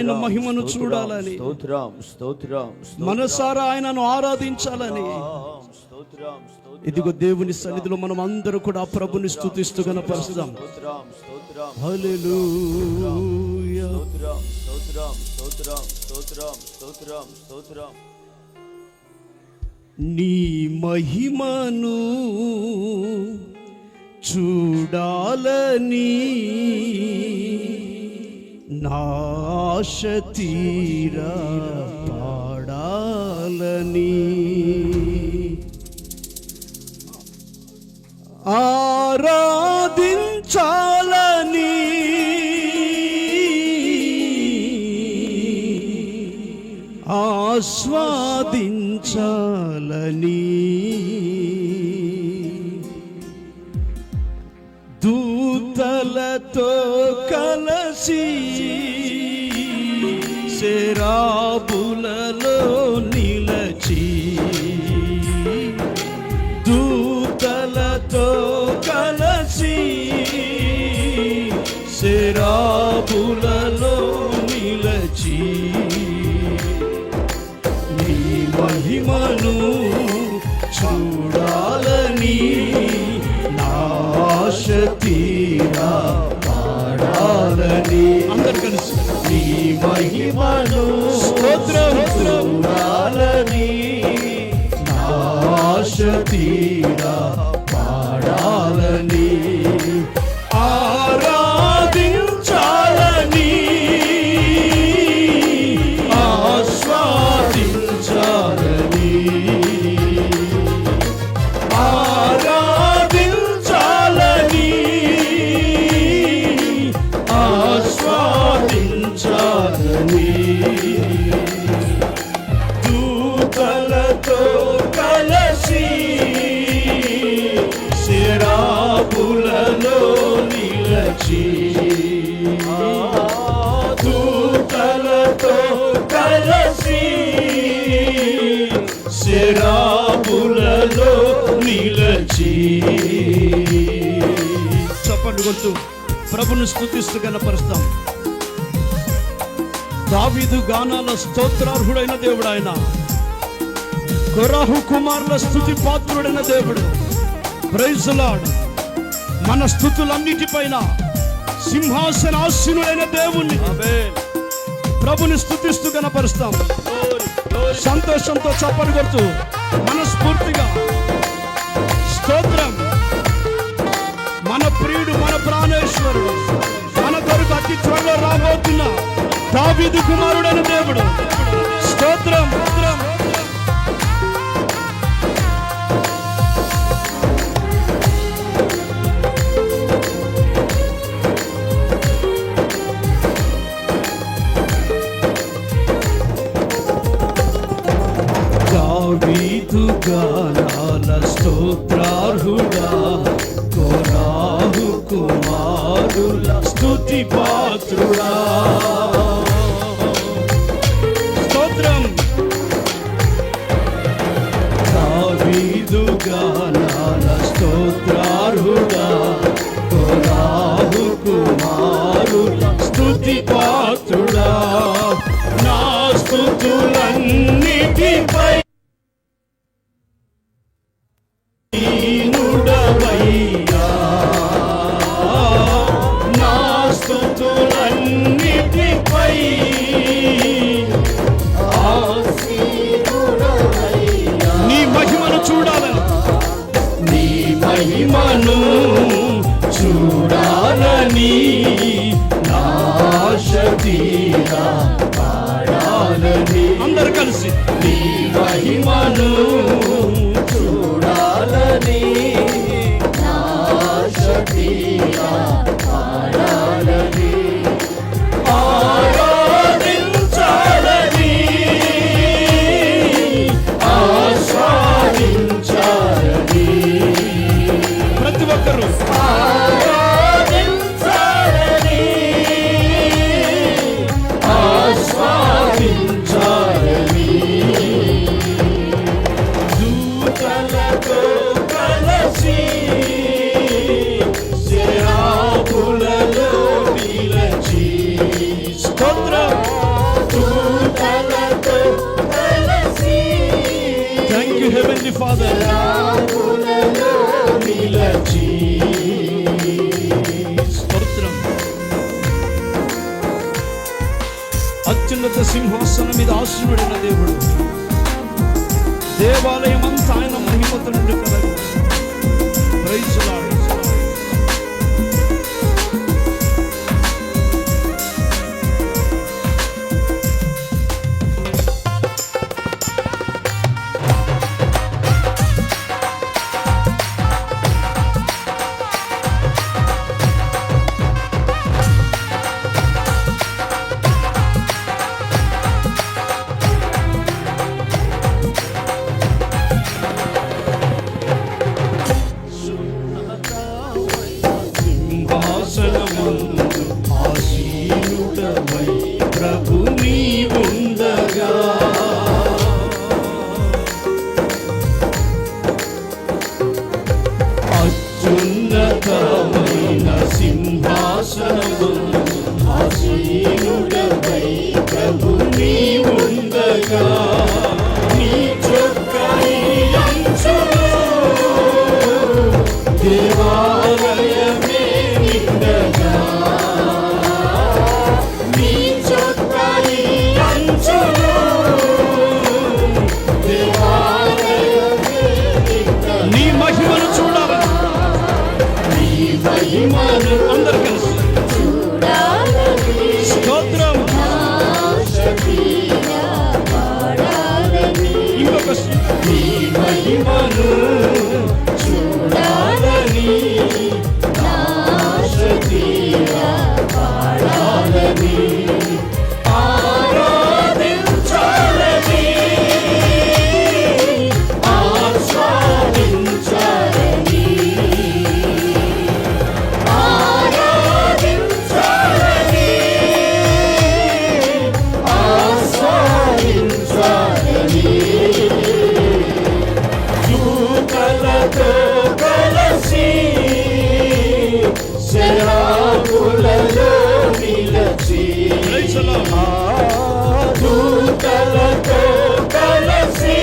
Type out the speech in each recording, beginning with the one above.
ఆయన మహిమను చూడాలని, మనసారా ఆయనను ఆరాధించాలని. ఇదిగో దేవుని సన్నిధిలో మనం అందరూ కూడా ఆ ప్రభుని స్తుతిస్తూ కనపరుస్తాం. హల్లెలూయా. నీ మహిమను చూడాలని నాశ తీరా పాడాలని, ఆరాధించాలని, ఆస్వాదించాలని, దూతలతో కలసి శరాబులలో నిలచి, దూతలతో కలసి శరాబులలో నిలచి, నీ మహిమను చూడాలని నాశ తీరా పాడాలని. అందరు కలిసి నీ మహిమను చూడాలని నాశ తీరా పాడాలని, ఆరాధించాలని, ఆస్వాదించాలని, ఆరాధించాలని, ఆస్వాదించాలని, దూతలతో కలసి శరాబులలో నిలచి, దూతలతో కలసి శరాబులలో నిలచి. చప్పట్లు కొడుతూ ప్రభుని స్తుతిస్తూ కనపరుస్తాం. దావీదు గానాల స్తోత్రార్హుడైన దేవుడు ఆయన, కొరాహు కుమారుల స్తుతి పాత్రుడైన దేవుడు. Praise the Lord. మన స్తుతులన్నిటిపైన సింహాసనాసీనుడైన దేవుణ్ణి ప్రభుని స్తుతిస్తూ కనపరుస్తాం. సంతోషంతో చప్పట్లు కొడుతూ మనస్ఫూర్తిగా స్తోత్రం. మన ప్రియుడు, మన ప్రాణేశ్వరుడు, మన కొరకు అతి త్వరలో రాబోతున్న దావీదు కుమారుడైన దేవుడు. స్తోత్రం. దావీదు గానాల స్తోత్రార్హుడా, కొరాహు కుమారుల స్తుతి పాత్రుడా. స్తోత్రం. దావీదు గానాల స్తోత్రార్హుడా, కొరాహు కుమారుల స్తుతి పాత్రుడా. నా స్తుతులన్నిటిపై దీనుడవయ్యా, నా స్తుతులన్నిటిపై ఆసీనుడవయ్యా. నీ మహిమను చూడాలని, నీ మహిమను చూడాలని నాశ తీరా పాడాలని. అందరు కలిసి నీ మహిమను చూడాలని నాశ తీరా పాడాలని, ఆరాధించాలని, ఆస్వాదించాలని. ప్రతి ఒక్కరూ ఆరాధించాలని, ఫాదర్ స్తోత్రం. అత్యున్నత సింహాసనం మీద ఆసీనుడైన దేవుడు, దేవాలయం అంతా ఆయన మహిమతో నుండి కలదు. Praise the Lord. ప్రభు నీవుండగా అత్యున్నతమైన సింహాసనము ఆసీనుడవై ప్రభు నీవుండగా నీ చొక్కాయి అంచులో దేవాలయమే నిండగా నీ మహిమను చూడాలని, నీ మహిమను అందరు కలిసి స్తోత్రం. ఇంకొక నీ మహిమను చూడాలని, పాడాలని, ఆరాధించాలని, ఆస్వాదించాలని, ఆరాధించాలని, ఆస్వాదించాలని, దూతలతో కలసి శరాపులలో నిలచి, దూతలతో కలిసి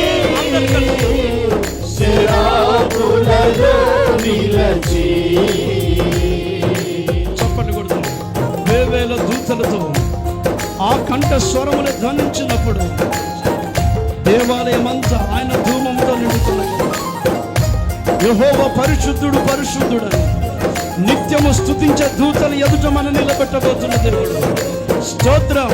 శరాపులలో నిలచి. చప్పట్లు కొడుతుంది. వేవేల దూతలతో ఆ కంఠ స్వరములు ధ్వనించినప్పుడు దేవాలయం అంతా ఆయన ధూమంతో నిండుతున్నది. యెహోవా పరిశుద్ధుడు పరిశుద్ధుడని నిత్యము స్తుతించే దూతలు ఎదుట మనం నిలబెట్టబోతున్న దేవుడు. స్తోత్రం.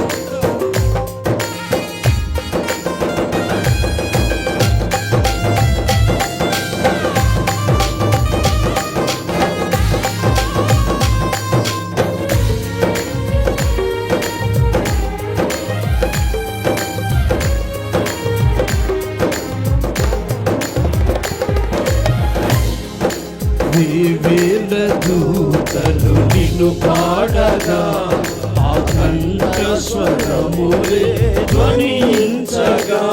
వేవేల దూతలు నిన్ను పాడగా ఆ కంఠ స్వరములే ధ్వనించగా,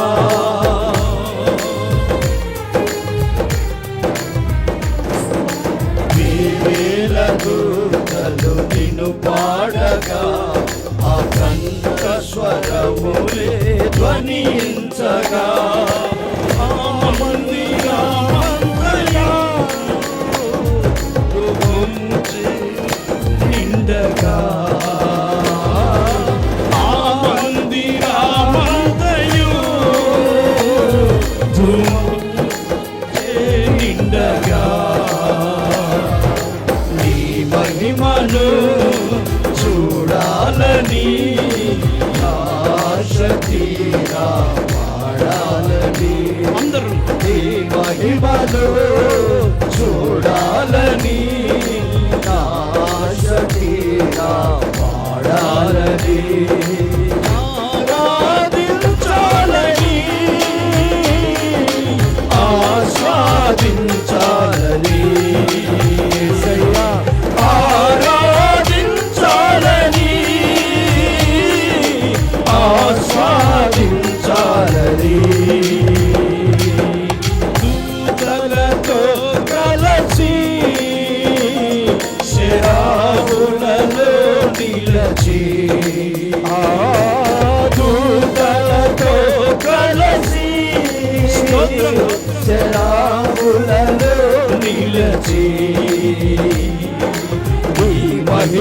వేవేల దూతలు నిన్ను పాడగా ఆ కంఠ స్వరములే ధ్వనించగా, నిండగా ఆ మందిరమంతయు నిండగా నీ మహిమను చూడాలని, ఆశ తీరా పాడాలని, అందరూ నీ మహిమను చూడాలని, ఆశ తీరా పాడాలని, ఆరాధించాలని, ఆస్వాదించాలని, ఆరాధించాలని, ఆస్వాదించాలని, దూతలతో కలసి శరాపులలో నిలచి, దూతలతో కలసి శరా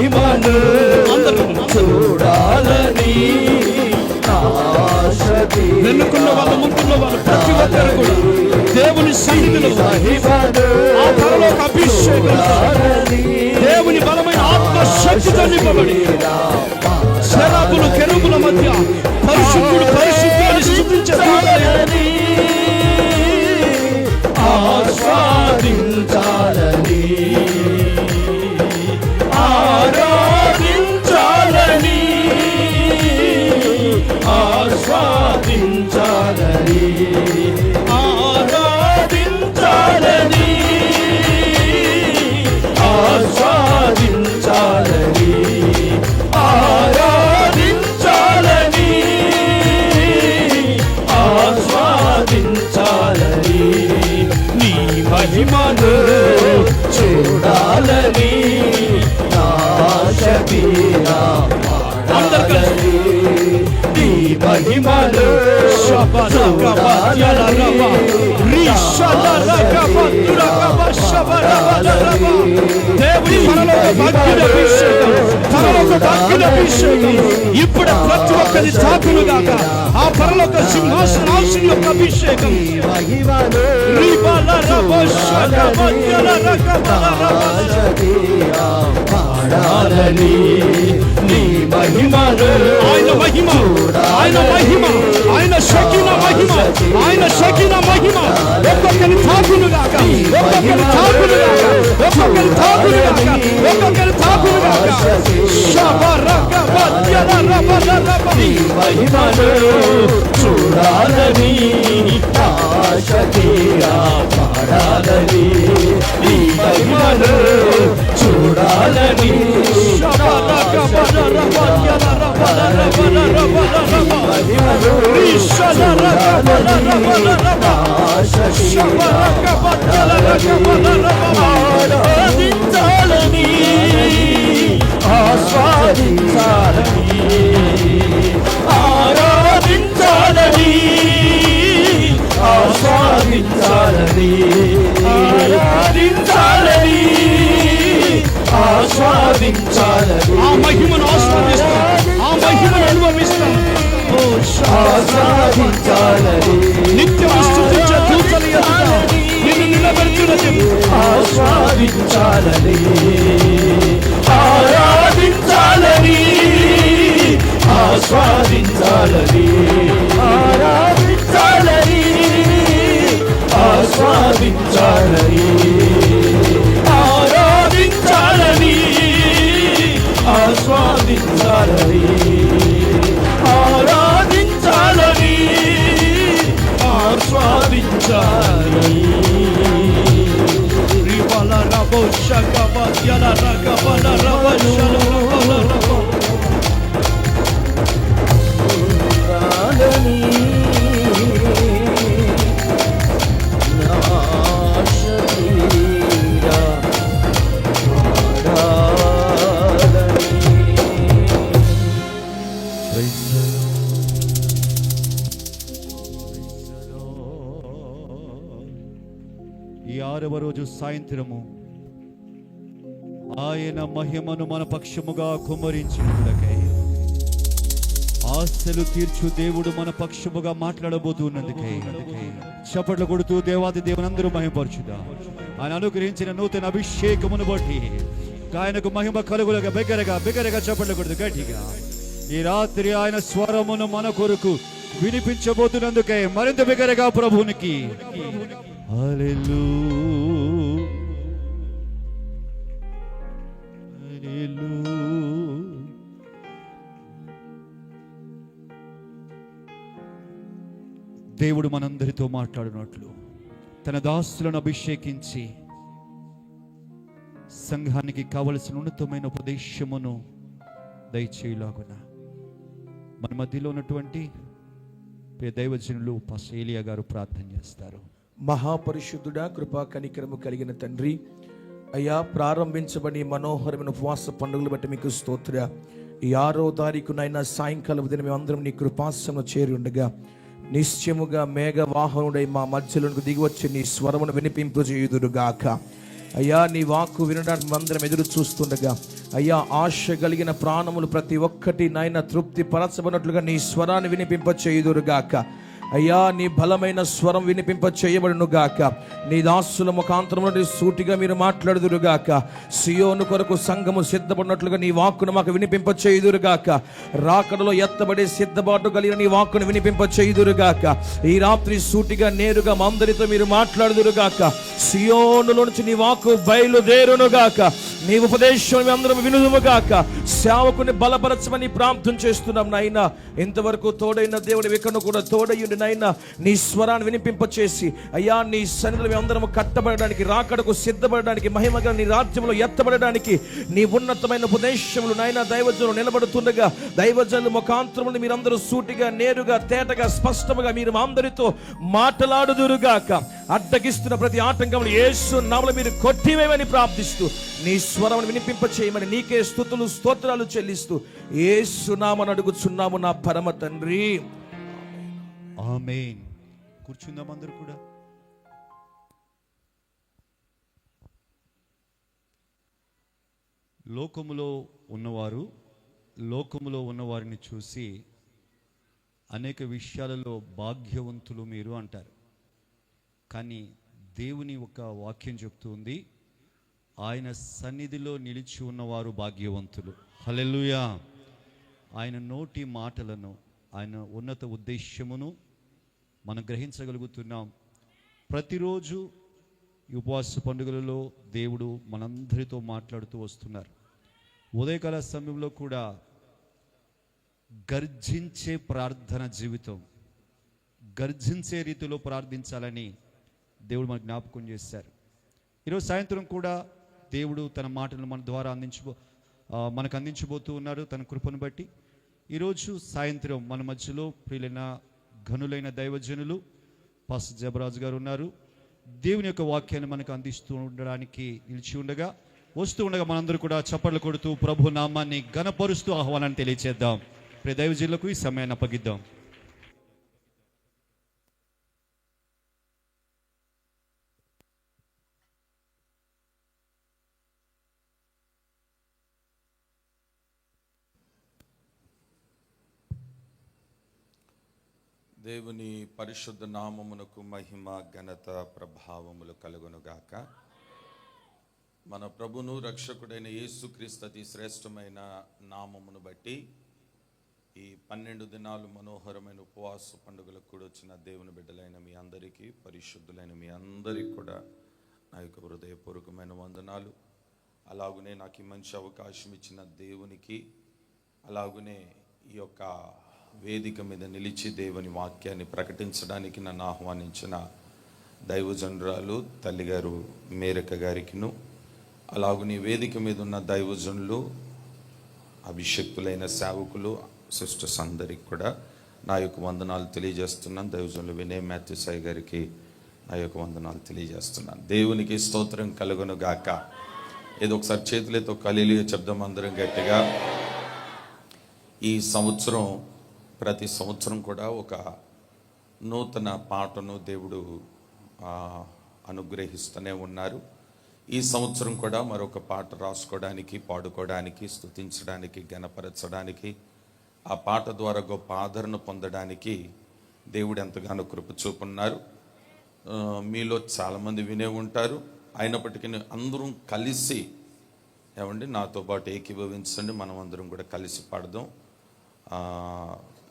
మహిమను చూడాలని ఆశతి. వెనుకున్న వాళ్ళు, ముందున్న వాళ్ళు, ప్రతి ఒక్కరు కూడా దేవుని సన్నిధిలో ఆ పరలోక అభిషేకంతో, దేవుని బలమైన ఆత్మశక్తితో నింపబడి శరాబులు కెరూబుల మధ్య పరిశుద్ధుడు పరిశుద్ధాన్ని స్తుతించాలని ఆస్వాదించాలని ఆరాధించాలని ఆస్వాదించాలని ఆరాధించాలని ఆస్వాదించాలని ఆరాధించాలని ఆస్వాదించాలని నీ మహిమను చూడాలని ఆశతీరా పాడాలని నీ మహిమను దేవుని పరలోక అభిషేకం ఇప్పుడు ప్రతి ఒక్కరి తాకును గాక. ఆ పరలోక సింహాసనాశుని యొక్క అభిషేకం పాడాలని నీ మహిమను ఆయన మహిమ, ఆయన మహిమ, ఆయన శకిన మహిమ, ఆయన శకిన మహిమ ఒక్కొక్కరి తాకును గాక, ఒక్కొక్కరి తాకును గాక, ఒక్కొక్కరి తాకును గాక, ఒక్కొక్కరి తాకును గాక. నీ మహిమను చూడాలని ఆశతీరా పాడాలని నీ మహిమను చూడాలని ఆరాధించాలని ఆస్వాదించాలని ఆరాధించాలని ఆస్వాదించాలని ఆరాధించాలని ఆస్వాదించాలని ఆ మహిమను ఆస్వాదిస్తాం, ఆ మహిమను అనుభవిస్తాం. ఆస్వాదించాలని నిత్యం స్తుతించే దూతల ఎదుట నిన్ను నిలబెడుతున్నది. ఆస్వాదించాలని ఆరాధించాలని ఆస్వాదించాలని ఆరాధించాలని ఆస్వాదించాలని ఆరాధించాలని ఆస్వాదించాలని ఆరాధించాలని ఆస్వాదించాలని రివల రబో షకబద్యల రకబల రబషల రబల రబో ఈ 6వ రోజు సాయంత్రము ఆయన మహిమను మన పక్షముగా కుమ్మరించినట్లకై ఆశలు తీర్చు దేవుడు మన పక్షముగా మాట్లాడబోతున్నందుకై చప్పట్లు కొడుతూ దేవాది దేవునందరూ మహిమపరచుదా. ఆయన అనుగ్రహించిన నూతన అభిషేకమును బట్టి ఆయనకు మహిమ కలుగులుగా బిగ్గరగా చప్పట్లు కొడుతూ గట్టిగా ఈ రాత్రి ఆయన స్వరమును మన కొరకు వినిపించబోతున్నందుకై మరింత బిగ్గరగా ప్రభువునికి హల్లెలూయా హల్లెలూయా. దేవుడు మనందరితో మాట్లాడినట్లు తన దాసులను అభిషేకించి సంఘానికి కావలసిన ఉన్నతమైన ఉపదేశమును దయచేయులాగున మన మధ్యలో ఉన్నటువంటి దైవజనులు పాస్టర్ ఏలియా గారు ప్రార్థన చేస్తారు. మహాపరిశుద్ధుడా, కృపా కనికరము కలిగిన తండ్రి, అయ్యా ప్రారంభించబడి మనోహరమైన ఉపవాస పండుగలు బట్టి మీకు స్తోత్ర. ఈ 6వ తారీఖునైనా సాయంకాలం ఉదయం మేమందరం నీ కృపాసనము చేరి ఉండగా నిశ్చయముగా మేఘవాహనుడై మా మధ్యలోనికి దిగివచ్చి నీ స్వరమును వినిపింపజేయుదురుగాక. అయ్యా నీ వాక్కు వినడానికి అందరం ఎదురు చూస్తుండగా అయ్యా ఆశ కలిగిన ప్రాణములు ప్రతి ఒక్కటి నాయన తృప్తి పరచబడినట్లుగా నీ స్వరాన్ని వినిపింప చేయుదురుగాక. అయ్యా నీ బలమైన స్వరం వినిపింప చేయబడును గాక. నీ దాసుల ముఖాంతరములో సూటిగా మీరు మాట్లాడుదురుగాక. సియోను కొరకు సంఘము సిద్ధపడినట్లుగా నీ వాక్కును మాకు వినిపింప చేయుదురుగాక. రాకడలో ఎత్తబడే సిద్ధపాటు కలిగిన నీ వాక్కును వినిపింప చేయుదురుగాక. ఈ రాత్రి సూటిగా నేరుగా మా అందరితో మీరు మాట్లాడుదురుగాక. సియోనులో నుంచి నీ వాక్కు బయలుదేరునుగాక. నీ ఉపదేశం అందరం వినుదుముగాక. సేవకుని బలపరచమని ప్రార్థన చేస్తున్నాం నాయన. ఇంతవరకు తోడైన దేవుడి వికను కూడా తోడయ్యుండి నాయన నీ స్వరాన్ని వినిపింప చేసి అయ్యా నీ సన్నిధిలో మేమందరం కట్టబడడానికి, రాకడకు సిద్ధపడడానికి, మహిమగా నీ రాజ్యంలో ఎత్తబడడానికి నీ ఉన్నతమైన ఉపదేశములు నాయన దైవజనులు నిలబడుతుండగా దైవజనుల ముఖాంతరములు మీరందరూ సూటిగా నేరుగా తేటగా స్పష్టముగా మీరు మా అందరితో మాట్లాడుదురుగాక. అడ్డగిస్తున్న ప్రతి ఆటంకములు యేసు నామములో మీరు కొట్టివేయమని ప్రార్థిస్తూ నీ స్వరమును వినిపింప చేయమని నీకే స్తుతులు స్తోత్రాలు చెల్లిస్తూ యేసు నామమున అడుగుచున్నాము నా పరమ తండ్రి. ఆమేన్. కూర్చుందాం అందరూ కూడా. లోకములో ఉన్నవారిని చూసి అనేక విషయాలలో భాగ్యవంతులు మీరు అంటారు. కానీ దేవుని ఒక వాక్యం చెప్తుంది, ఆయన సన్నిధిలో నిలిచి ఉన్నవారు భాగ్యవంతులు. హల్లెలూయా. ఆయన నోటి మాటలను, ఆయన ఉన్నత ఉద్దేశ్యమును మనం గ్రహించగలుగుతున్నాం. ప్రతిరోజు ఈ ఉపవాస పండుగలలో దేవుడు మనందరితో మాట్లాడుతూ వస్తున్నారు. ఉదయకాల సమయంలో కూడా గర్జించే ప్రార్థన జీవితం, గర్జించే రీతిలో ప్రార్థించాలని దేవుడు మనకు జ్ఞాపకం చేశారు. ఈరోజు సాయంత్రం కూడా దేవుడు తన మాటలను మన ద్వారా మనకు అందించబోతూ ఉన్నారు తన కృపను బట్టి. ఈరోజు సాయంత్రం మన మధ్యలో ప్రియులైన ఘనులైన దైవజనులు పాస్టర్ జబరాజు గారు ఉన్నారు. దేవుని యొక్క వాక్యాన్ని మనకు అందిస్తూ ఉండడానికి నిలిచి ఉండగా వస్తూ ఉండగా మనందరూ కూడా చప్పట్లు కొడుతూ ప్రభు నామాన్ని ఘనపరుస్తూ ఆహ్వానాన్ని తెలియచేద్దాం. ప్రియ దైవజనులకు ఈ సమయాన్ని అప్పగిద్దాం. దేవుని పరిశుద్ధ నామమునకు మహిమ ఘనత ప్రభావములు కలుగునుగాక. మన ప్రభును రక్షకుడైన యేసుక్రీస్తు అతి శ్రేష్టమైన నామమును బట్టి ఈ 12 దినాలు మనోహరమైన ఉపవాస పండుగలకు కూడా వచ్చిన దేవుని బిడ్డలైన మీ అందరికీ, పరిశుద్ధులైన మీ అందరికీ కూడా నా యొక్క హృదయపూర్వకమైన వందనాలు. అలాగునే నాకు ఈ మంచి అవకాశం ఇచ్చిన దేవునికి, అలాగునే ఈ యొక్క వేదిక మీద నిలిచి దేవుని వాక్యాన్ని ప్రకటించడానికి నన్ను ఆహ్వానించిన దైవజనురాలు తల్లిగారు మేరక గారికిను, అలాగుని వేదిక మీద ఉన్న దైవజనులు, అభిషక్తులైన సేవకులు, సిస్టర్స్ అందరికి కూడా నా యొక్క వందనాలు తెలియజేస్తున్నాను. దైవజనులు వినయ్ మాథ్యూ సాయి గారికి నా యొక్క వందనాలు తెలియజేస్తున్నాను. దేవునికి స్తోత్రం కలుగును గాక. ఏదో ఒకసారి చేతులతో హల్లెలూయా చెప్దాం అందరం గట్టిగా. ఈ సంవత్సరం ప్రతి సంవత్సరం కూడా ఒక నూతన పాటను దేవుడు అనుగ్రహిస్తూనే ఉన్నారు. ఈ సంవత్సరం కూడా మరొక పాట రాసుకోవడానికి, పాడుకోవడానికి, స్తుతించడానికి, ఘనపరచడానికి, ఆ పాట ద్వారా గొప్ప ఆదరణ పొందడానికి దేవుడు ఎంతగానో కృప చూపున్నారు. మీలో చాలామంది వినే ఉంటారు. అయినప్పటికీ అందరం కలిసి ఏమండి నాతో పాటు ఏకీభవించండి, మనం అందరం కూడా కలిసి పాడదాం.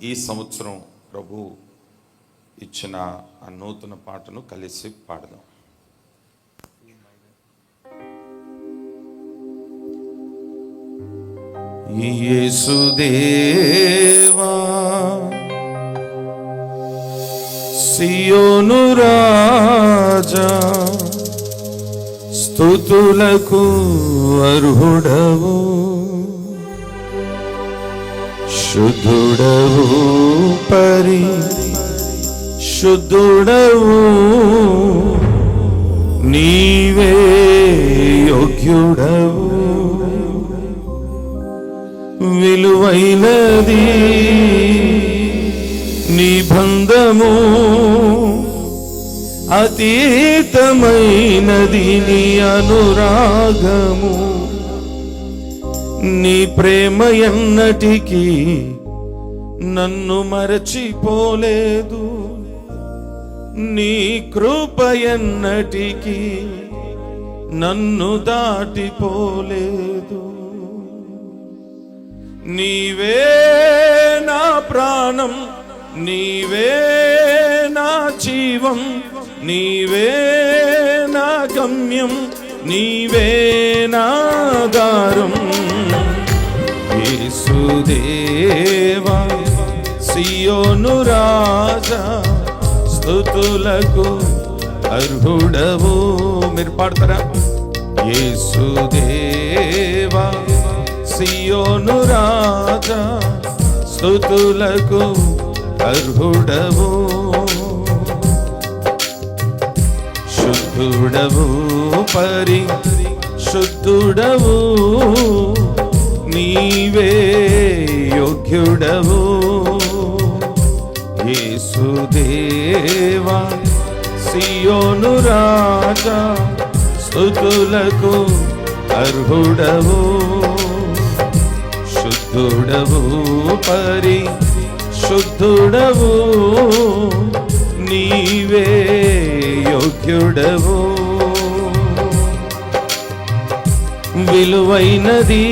ఈ సంవత్సరం ప్రభు ఇచ్చిన ఆ నూతన పాటను కలిసి పాడదాం. యేసుదేవా సియోను రాజా స్తుతులకు అర్హుడవు, శుద్ధుడవు పరిశుద్ధుడవు, నీవే యోగ్యుడవు, విలువైనది నీ బంధము అతీతమైనది నీ అనురాగము, నీ ప్రేమ ఎన్నటికీ నన్ను మరచిపోలేదు, నీ కృప ఎన్నటికీ నన్ను దాటిపోలేదు. నీవే నా ప్రాణం, నీవే నా జీవం, నీవే నా గమ్యం, నీవే నా ఆధారం. యేసుదేవా సియోను రాజా స్తుతులకు అర్హుడవు. మీరు పాడతారా? యేసుదేవా సియోను రాజా స్తుతులకు అర్హుడవు. శుద్ధుడవు పరిశుద్ధుడవు, నీవే యోగ్యుడవు. యేసుదేవా సియోను రాజా స్తుతులకు అర్హుడవు. శుద్ధుడవు పరిశుద్ధుడవు, నీవే యోగ్యుడవు. విలువైనది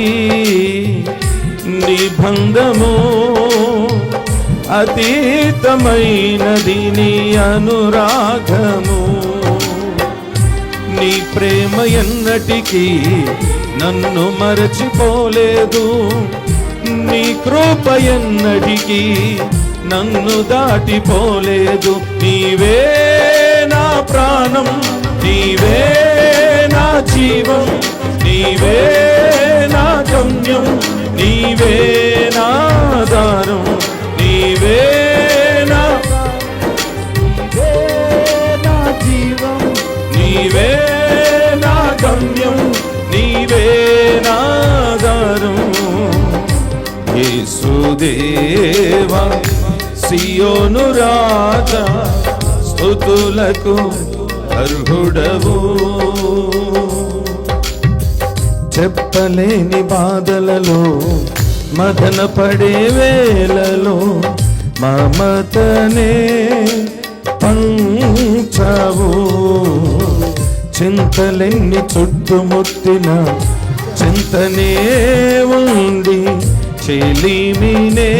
నిబంధము, అతీతమైనది నీ అనురాగము, నీ ప్రేమ ఎన్నటికీ నన్ను మరచిపోలేదు, నీ కృప ఎన్నటికీ నన్ను దాటిపోలేదు. నీవే నా ప్రాణం, నీవే నా జీవం, నీవే నా గమ్యం, నీవే నా ఆధారం, నీవే నా జీవం, నీవే నా గమ్యం, నీవే నా ఆధారం. యేసుదేవా సియోను రాజా స్తుతులకు అర్హుడవు. చెప్పలేని బాధలలో మదన పడే వేళలో మమతనే పంచావు. చింతలెన్ని చుట్టుముట్టిన చింతనే ఉండి చెలిమినే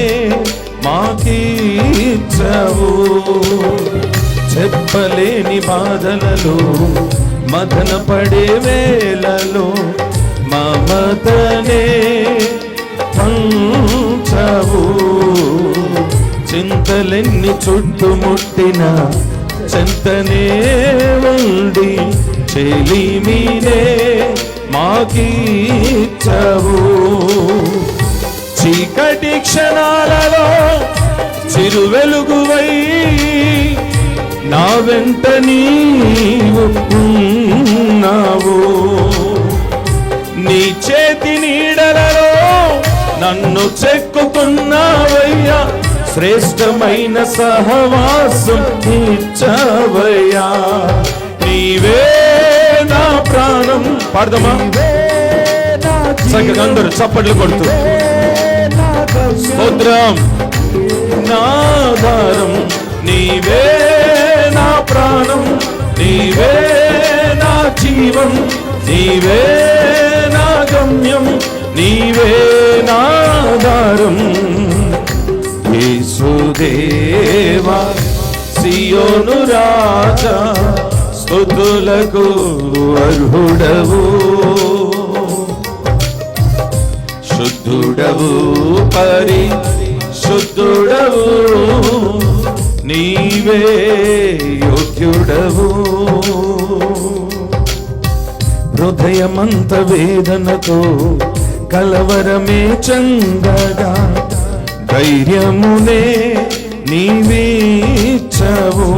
మాకిచ్చావు. చెప్పలేని బాధలలో మదన పడే వేళలో మమతనే పంచావు. చింతలెన్ని చుట్టుముట్టిన చింతనే ఉండి చెలిమినే మాకిచ్చావు. చీకటి క్షణాలలో చిరు వెలుగువై నా వెంట నీవు ఉన్నావు. నీ చేతి నీడలలో నన్ను చెక్కుకున్నావయ్యా, శ్రేష్టమైన సహవాసం ఇచ్చావయ్యా. నీవే నా ప్రాణం. పాడదామా? చక్కగా అందరూ చప్పట్లు కొడుతూ స్తోత్రం. నా ఆధారం నీవే, నా ప్రాణం నీవే, నా జీవం నీవే, నా గమ్యం నీవే, నా ఆధారం. యేసుదేవా సియోను రాజా స్తుతులకు అర్హుడవు. శుద్ధుడవు పరిశుద్ధుడవు, నీవే యోగ్యుడవు. హృదయమంత వేదనతో కలవరమే చందగా ధైర్యమునే నీవిచ్చావు.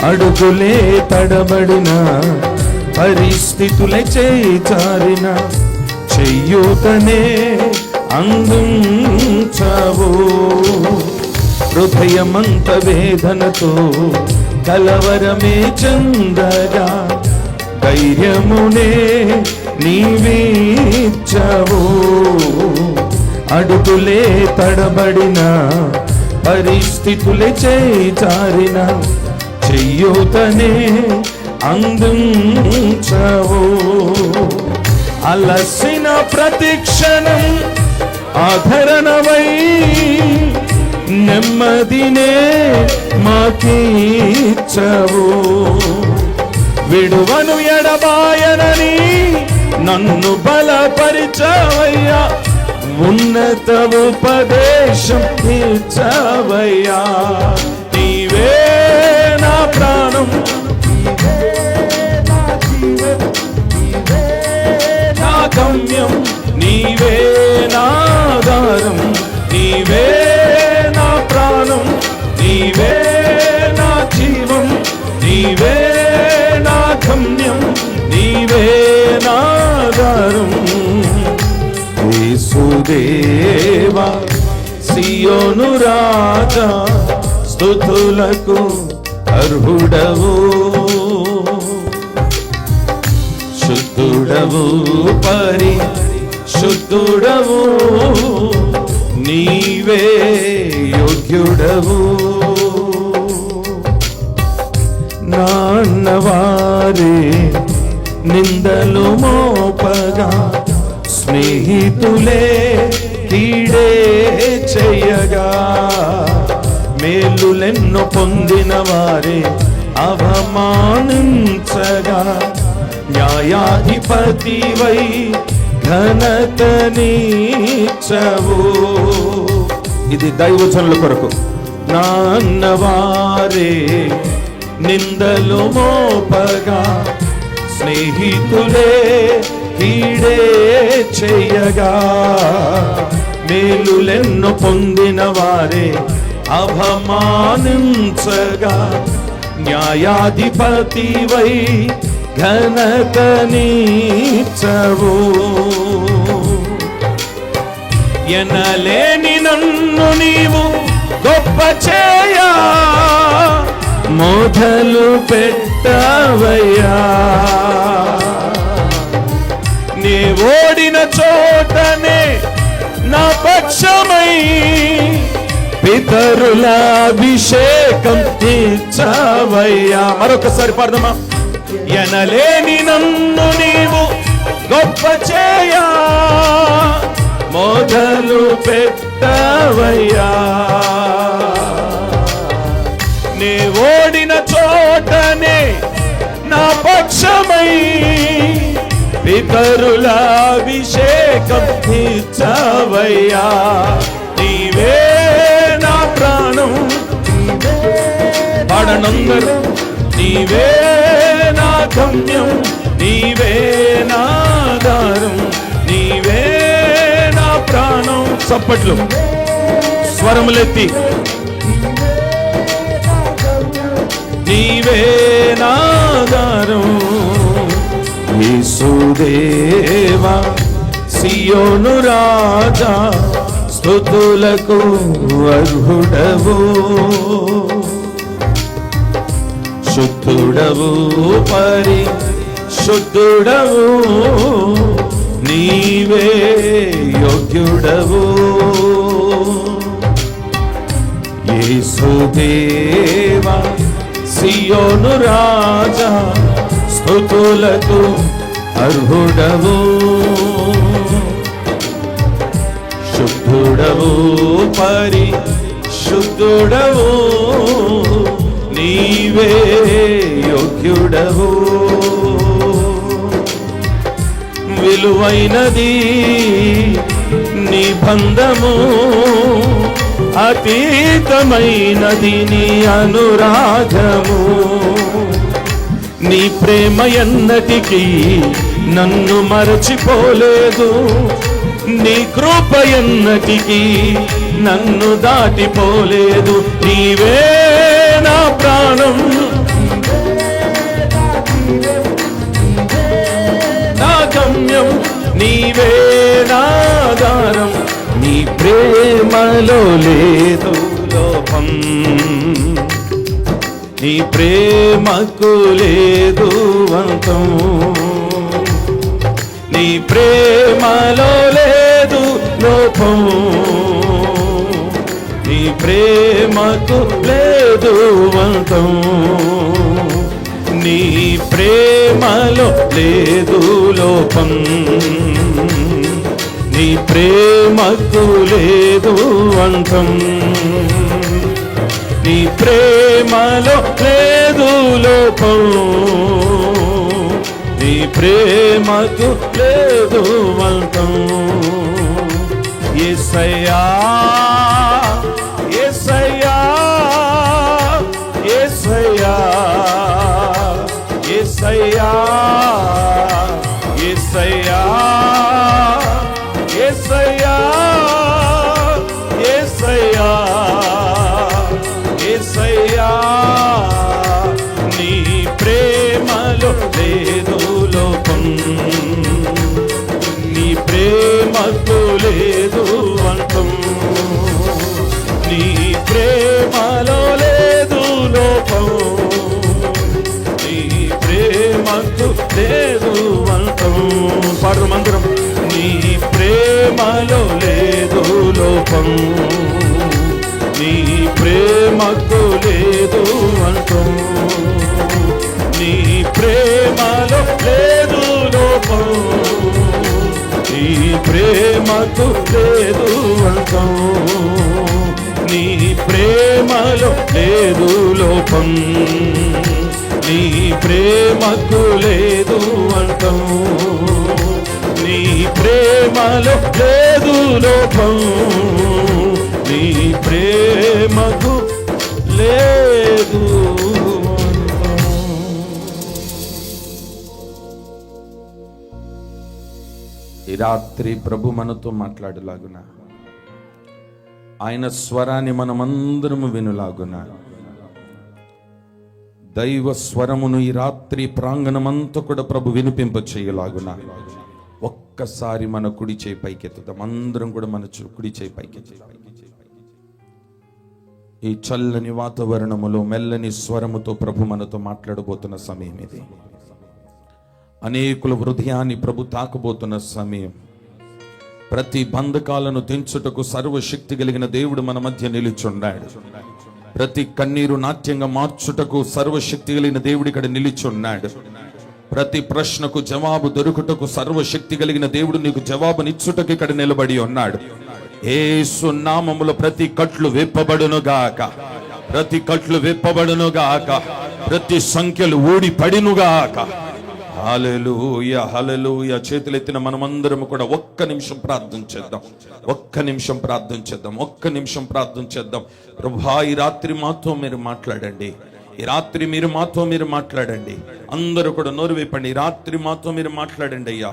అడుగులే తడబడిన పరిస్థితులే చేచారిన చెయ్యూతనే అందించావు. హృదయమంత వేదనతో కలవరమే చెందగా ధైర్యమునే నీవిచ్చవు. అడుగులే తడబడిన పరిస్థితులే చేచారిన చెయ్యూతనే అందించవు. అలసిన ప్రతిక్షణం ఆధరణవై నెమ్మదినే మాకిచ్చవు. విడువను ఎడబాయనని నన్ను బలపరిచవయ్యా, ఉన్నత ఉపదేశం ఇచ్చవయ్యా. నీవే నా ప్రాణం, నా గమ్యం, నీవే నా ఆధారం, నీవే నా ప్రాణం, నీవే నా జీవం, నీవే నా గమ్యం, నీవే నా ఆధారం. యేసుదేవా సియోను రాజా స్తుతులకు అర్హుడవు. శుద్ధుడవు పరిశుద్ధుడవు, నీవే యోగ్యుడవు. నాన్నవారే నిందలు మోపగా స్నేహితులే కీడే చెయ్యగా, మేలులెన్నో పొందిన వారే అవమానించగా, న్యాయాధిపతివై ఘనతనిచ్చవు. ఇది దైవజనుల కొరకు. నాన్నవారే నిందలు మోపగా స్నేహితులే కీడే చెయ్యగా, మేలులెన్నో పొందిన వారే అవమానించగా, న్యాయాధిపతివై ఘనతనిచ్చవు. ఎనలేని నన్ను నీవు గొప్ప చేయా మొదలు పెట్టవయ్యా. నే ఓడిన చోటనే నా పక్షమై పితరుల అభిషేకం తీర్చవయ్యా. మరొకసారి పాడదామా. ఎనలేని నన్ను నీవు గొప్ప చేయా మొదలు పెట్టవయ్యా. నే ఓడిన చోటనే నా పక్షమై పితరుల అభిషేకం తీర్చవయ్యా. నీవే నా ప్రాణం, పాడనందరూ. నీవే నా గమ్యం, నీవే నా ఆధారం, నీవే నా ప్రాణం. చప్పట్లు స్వరములెత్తి. నీవే నా ఆధారం. యేసుదేవా సియోను రాజా స్తుతులకు అర్హుడవు. శుద్ధుడవు పరిశుద్ధుడవు, నీవే యోగ్యుడవు. యేసుదేవా సియోను రాజా స్తుతులకు అర్హుడవు. శుద్ధుడవు పరిశుద్ధుడవు, నీవే యోగ్యుడవు. విలువైనది నీ బంధము, అతీతమైనది నీ అనురాగము. నీ ప్రేమ ఎన్నటికీ నన్ను మరచిపోలేదు, నీ కృప ఎన్నటికీ నన్ను దాటిపోలేదు. నీవే నా ప్రాణం, నా గమ్యం, నీవే నా ఆధారం. నీ ప్రేమలో లేదు లోపం, నీ ప్రేమకు లేదు అంతం, నీ ప్రేమలో లేదు లోపం, నీ ప్రేమకు లేదు అంతం, నీ ప్రేమలో లేదు లోపం, నీ ప్రేమకు లేదు అంతం, నీ ప్రేమలో లేదు లోపం, నీ ప్రేమకు లేదు అంతం. యేసయ్యా యేసయ్యా యేసయ్యా యేసయ్యా యేసయ్యా యేసయ్యా యేసయ్యా యేసయ్యా నీ ప్రేమలో లేదు లోపం, నీ ప్రేమకు లేదు అంతం, నీ ప్రేమలో లేదు లోపం, నీ ప్రేమకు లేదు అంతం. పాడు మందిరం. నీ ప్రేమలో లేదు లోపం, నీ ప్రేమకు లేదు అంతం, నీ ప్రేమలో లేదు లోపం, నీ ప్రేమకు లేదు అంతం, నీ ప్రేమలో లేదు లోపం, నీ ప్రేమకు లేదు అంతం, నీ ప్రేమలో లేదు లోపం, నీ ప్రేమకు లేదు అంతం. ఈ రాత్రి ప్రభు మనతో మాట్లాడలాగున, ఆయన స్వరాన్ని మనమందరము వినులాగున, దైవ స్వరమును ఈ రాత్రి ప్రాంగణమంతా కూడా ప్రభు వినిపింప చేయలాగున, ఒక్కసారి మన కుడి చేయి పైకెత్తుదాం. అందరం కూడా మన కుడి చేయి పైకెత్తుదాం. ఈ చల్లని వాతావరణములో మెల్లని స్వరముతో ప్రభు మనతో మాట్లాడబోతున్న సమయం ఇది. అనేకుల హృదయాన్ని ప్రభు తాకబోతున్న సమయం. ప్రతి బంధకాలను తెంచుటకు సర్వశక్తి కలిగిన దేవుడు మన మధ్య నిలుచున్నాడు. ప్రతి కన్నీరు నాట్యంగా మార్చుటకు సర్వశక్తి కలిగిన దేవుడు ఇక్కడ నిలుచున్నాడు. ప్రతి ప్రశ్నకు జవాబు దొరుకుటకు సర్వశక్తి కలిగిన దేవుడు నీకు జవాబునిచ్చుటకు ఇక్కడ నిలబడి ఉన్నాడు. యేసు నామములో ప్రతి కట్లు విప్పబడును గాక, ప్రతి కట్లు విప్పబడును గాక, ప్రతి సంఖ్యలు ఊడి పడిను గాక. హల్లెలూయా హల్లెలూయా. చేతులెత్తిన మనమందరం కూడా ఒక్క నిమిషం ప్రార్థన చేద్దాం, ఒక్క నిమిషం ప్రార్థన చేద్దాం, ఒక్క నిమిషం ప్రార్థన చేద్దాం. ప్రభువా, ఈ రాత్రి మాతో మీరు మాట్లాడండి, ఈ రాత్రి మీరు మాతో మీరు మాట్లాడండి. అందరూ కూడా నోరు విప్పండి. ఈ రాత్రి మాతో మీరు మాట్లాడండి అయ్యా.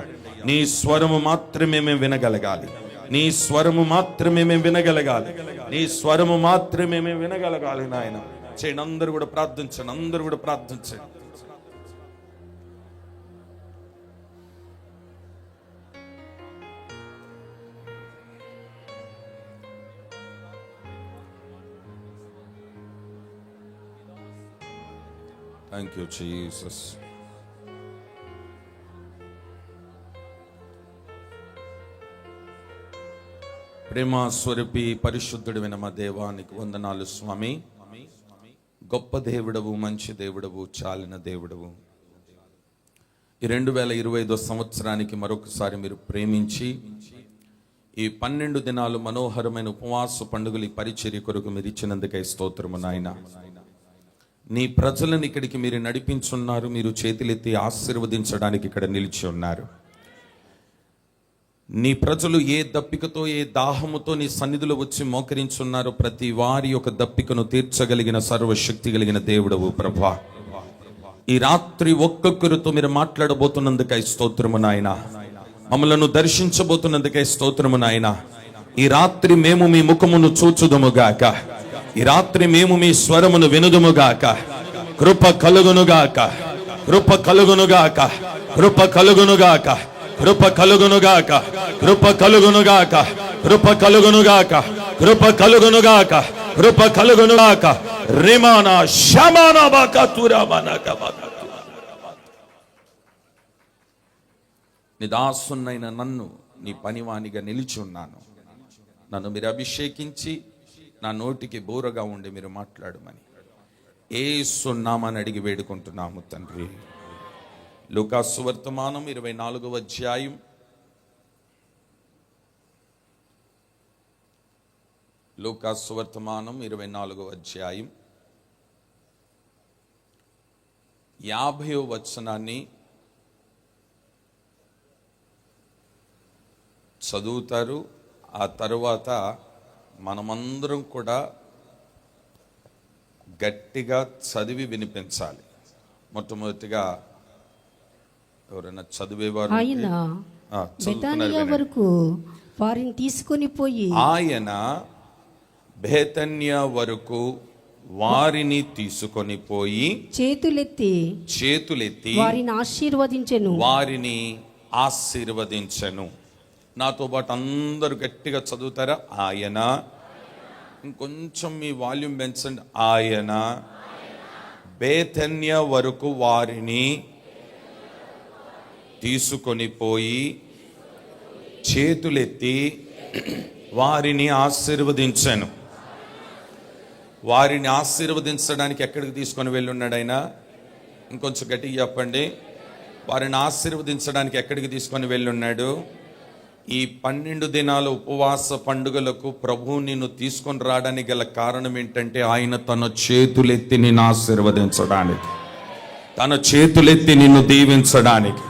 నీ స్వరము మాత్రమే మేము వినగలగాలి, నీ స్వరము మాత్రమే మేము వినగలగాలి, నీ స్వరము మాత్రమే మేము వినగలగాలి. నాయన చేయండి. అందరూ కూడా ప్రార్థించండి, అందరూ కూడా ప్రార్థించండి. Thank you, Jesus. ప్రేమ స్వరూపి పరిశుద్ధుడైన మా దేవానికి వందనాలు స్వామి. గొప్ప దేవుడవు, మంచి దేవుడవు, చాలిన దేవుడవు. ఈ 2025 సంవత్సరానికి మరొకసారి మీరు ప్రేమించి ఈ 12 దినాలు మనోహరమైన ఉపవాస పండుగలు ఈ పరిచర్య కొరకు మీరు ఇచ్చినందుకై స్తోత్రము నాయన. నీ ప్రజలను ఇక్కడికి మీరు నడిపించున్నారు, మీరు చేతులెత్తి ఆశీర్వదించడానికి ఇక్కడ నిలిచి ఉన్నారు. నీ ప్రజలు ఏ దప్పికతో ఏ దాహముతో నీ సన్నిధిలో వచ్చి మోకరించున్నారు, ప్రతి వారి యొక్క దప్పికను తీర్చగలిగిన సర్వశక్తి కలిగిన దేవుడవు ప్రభువా. ఈ రాత్రి ఒక్కొక్కరితో మీరు మాట్లాడబోతున్నందుకై స్తోత్రము నాయన. మమ్మలను దర్శించబోతున్నందుకై స్తోత్రము నాయన. ఈ రాత్రి మేము మీ ముఖమును చూచుదుముగాక, ఈ రాత్రి మేము మీ స్వరమును వినుదుముగాక. కృప కలుగునుగాక, కృప కలుగునుగాక, కృప కలుగునుగాక, కృప కలుగునుగాక, కృప కలుగునుగాక, కృప కలుగునుగాక, కృప కలుగునుగాక, కృప కలుగునుగాక. రిమానా శమానా బాకా తురామానా కబాకా. నీ దాసున్నైన నన్ను నీ పనివానిగా నిలిచి ఉన్నాను. నన్ను మీరు అభిషేకించి నా నోటికి బోరగా ఉండి మీరు మాట్లాడమని యేసు నామమున అడిగి వేడుకుంటున్నాము తండ్రి. లూకాసు వర్తమానం 24వ అధ్యాయం లూకాసు వర్తమానం 24వ అధ్యాయం 50వ వచనాన్ని చదువుతారు. ఆ తరువాత మనమందరం కూడా గట్టిగా చదివి వినిపించాలి. మొట్టమొదటిగా ఎవరైనా చదివేవారు ఆయన బెతానియా వరకు వారిని తీసుకొని పోయి ఆయన బేతన్యా వరకు వారిని తీసుకొని పోయి చేతులెత్తి వారిని ఆశీర్వదించెను. నాతో పాటు అందరూ గట్టిగా చదువుతారా? ఆయన, ఇంకొంచెం మీ వాల్యూమ్ పెంచండి. ఆయన బేతన్యా వరకు వారిని తీసుకొని పోయి చేతులెత్తి వారిని ఆశీర్వదించాను. వారిని ఆశీర్వదించడానికి ఎక్కడికి తీసుకొని వెళ్ళున్నాడు ఆయన? ఇంకొంచెం గట్టిగా చెప్పండి. వారిని ఆశీర్వదించడానికి ఎక్కడికి తీసుకొని వెళ్ళున్నాడు? ఈ 12 దినాల ఉపవాస పండుగలకు ప్రభువు నిన్ను తీసుకొని రావడానికి గల కారణం ఏంటంటే ఆయన తన చేతులెత్తి నిన్ను ఆశీర్వదించడానికి, తన చేతులెత్తి నిన్ను దీవించడానికి,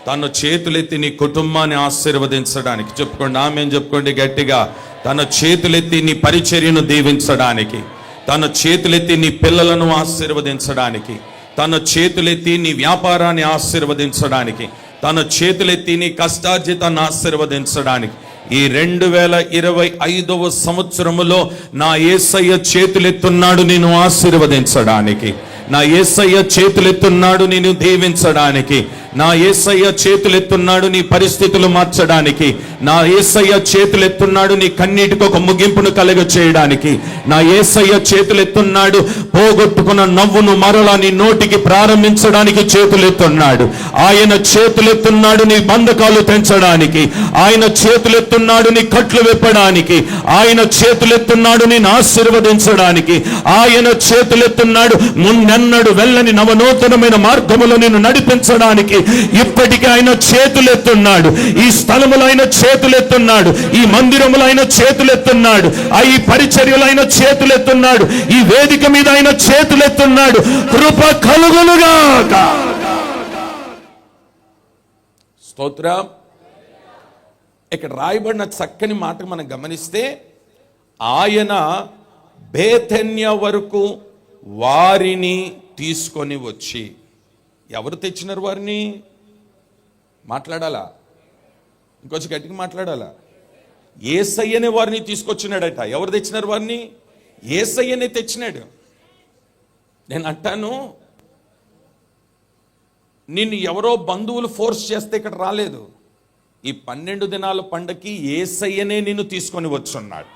తన చేతులెత్తి నీ కుటుంబాన్ని ఆశీర్వదించడానికి. చెప్పుకోండి, ఆమేన్ చెప్పుకోండి గట్టిగా. తన చేతులెత్తి నీ పరిచర్యను దీవించడానికి, తన చేతులెత్తి నీ పిల్లలను ఆశీర్వదించడానికి, తన చేతులెత్తి నీ వ్యాపారాన్ని ఆశీర్వదించడానికి, తన చేతులెత్తి నీ కష్టార్జితాన్ని ఆశీర్వదించడానికి. ఈ 2025వ సంవత్సరములో నా యేసయ్య చేతులెత్తున్నాడు నిన్ను ఆశీర్వదించడానికి, నా యేసయ్య చేతులెత్తున్నాడు నిన్ను దీవించడానికి, నా యేసయ్య చేతులెత్తున్నాడు నీ పరిస్థితులు మార్చడానికి, నా యేసయ్య చేతులెత్తున్నాడు నీ కన్నీటికి ఒక ముగింపును కలుగ చేయడానికి, నా యేసయ్య చేతులెత్తున్నాడు పోగొట్టుకున్న నవ్వును మరలా నీ నోటికి ప్రారంభించడానికి చేతులెత్తున్నాడు. ఆయన చేతులెత్తున్నాడు నీ బంధకాలు తెంచడానికి, ఆయన చేతులెత్తున్నాడు నీ కట్లు విప్పడానికి, ఆయన చేతులెత్తున్నాడు నిన్ను ఆశీర్వదించడానికి, ఆయన చేతులెత్తున్నాడు మున్నెన్నడు వెళ్ళని నవనూతనమైన మార్గములో నిన్ను నడిపించడానికి. ఇప్పటికీ ఆయన చేతులెత్తున్నాడు. ఈ స్థలములో ఆయన చేతులెత్తున్నాడు, ఈ మందిరములో ఆయన చేతులెత్తున్నాడు, ఈ పరిచర్యలో ఆయన చేతులెత్తున్నాడు, ఈ వేదిక మీద ఆయన చేతులెత్తున్నాడు. కృప కలుగునుగాక. స్తోత్రం. ఇక్కడ రాయబడిన చక్కని మాట మనం గమనిస్తే, ఆయన బేతన్యా వరకు వారిని తీసుకొని వచ్చి. ఎవరు తెచ్చినారు వారిని? మాట్లాడాలా? ఇంకొంచెం గట్టిగా మాట్లాడాలా? యేసయ్యనే వారిని తీసుకొచ్చినాడట. ఎవరు తెచ్చినారు వారిని? యేసయ్యనే తెచ్చినాడు. నేను అంటాను, నిన్ను ఎవరో బంధువులు ఫోర్స్ చేస్తే ఇక్కడ రాలేదు. ఈ 12 దినాల పండగకి యేసయ్యనే నిన్ను తీసుకొని వచ్చున్నాడు.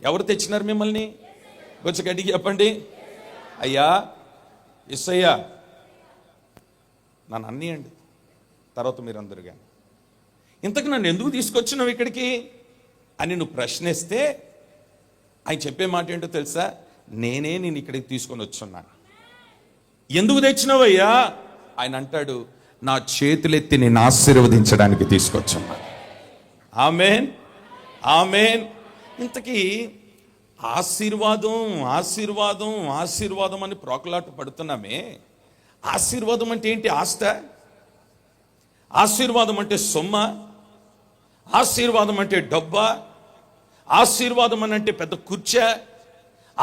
ఎవరు తెచ్చినారు మిమ్మల్ని? కొంచెం గట్టిగా చెప్పండి. అయ్యా యేసయ్యా నన్ను అన్నీయండి, తర్వాత మీరందరూ కానీ ఇంతకు నన్ను ఎందుకు తీసుకొచ్చినావు ఇక్కడికి అని నువ్వు ప్రశ్నిస్తే ఆయన చెప్పే మాట ఏంటో తెలుసా? నేనే నేను ఇక్కడికి తీసుకొని వచ్చున్నాను. ఎందుకు తెచ్చినావయ్యా? ఆయన అంటాడు, నా చేతులెత్తి నేను ఆశీర్వదించడానికి తీసుకొచ్చున్నా. ఆమేన్, ఆమేన్. ఇంతకీ ఆశీర్వాదం ఆశీర్వాదం ఆశీర్వాదం అని ప్రోకలాట పడుతున్నామే. ఆశీర్వాదం అంటే ఏంటి? ఆస్త? ఆశీర్వాదం అంటే సొమ్మ? ఆశీర్వాదం అంటే డబ్బా? ఆశీర్వాదం అని అంటే పెద్ద కుర్చీ?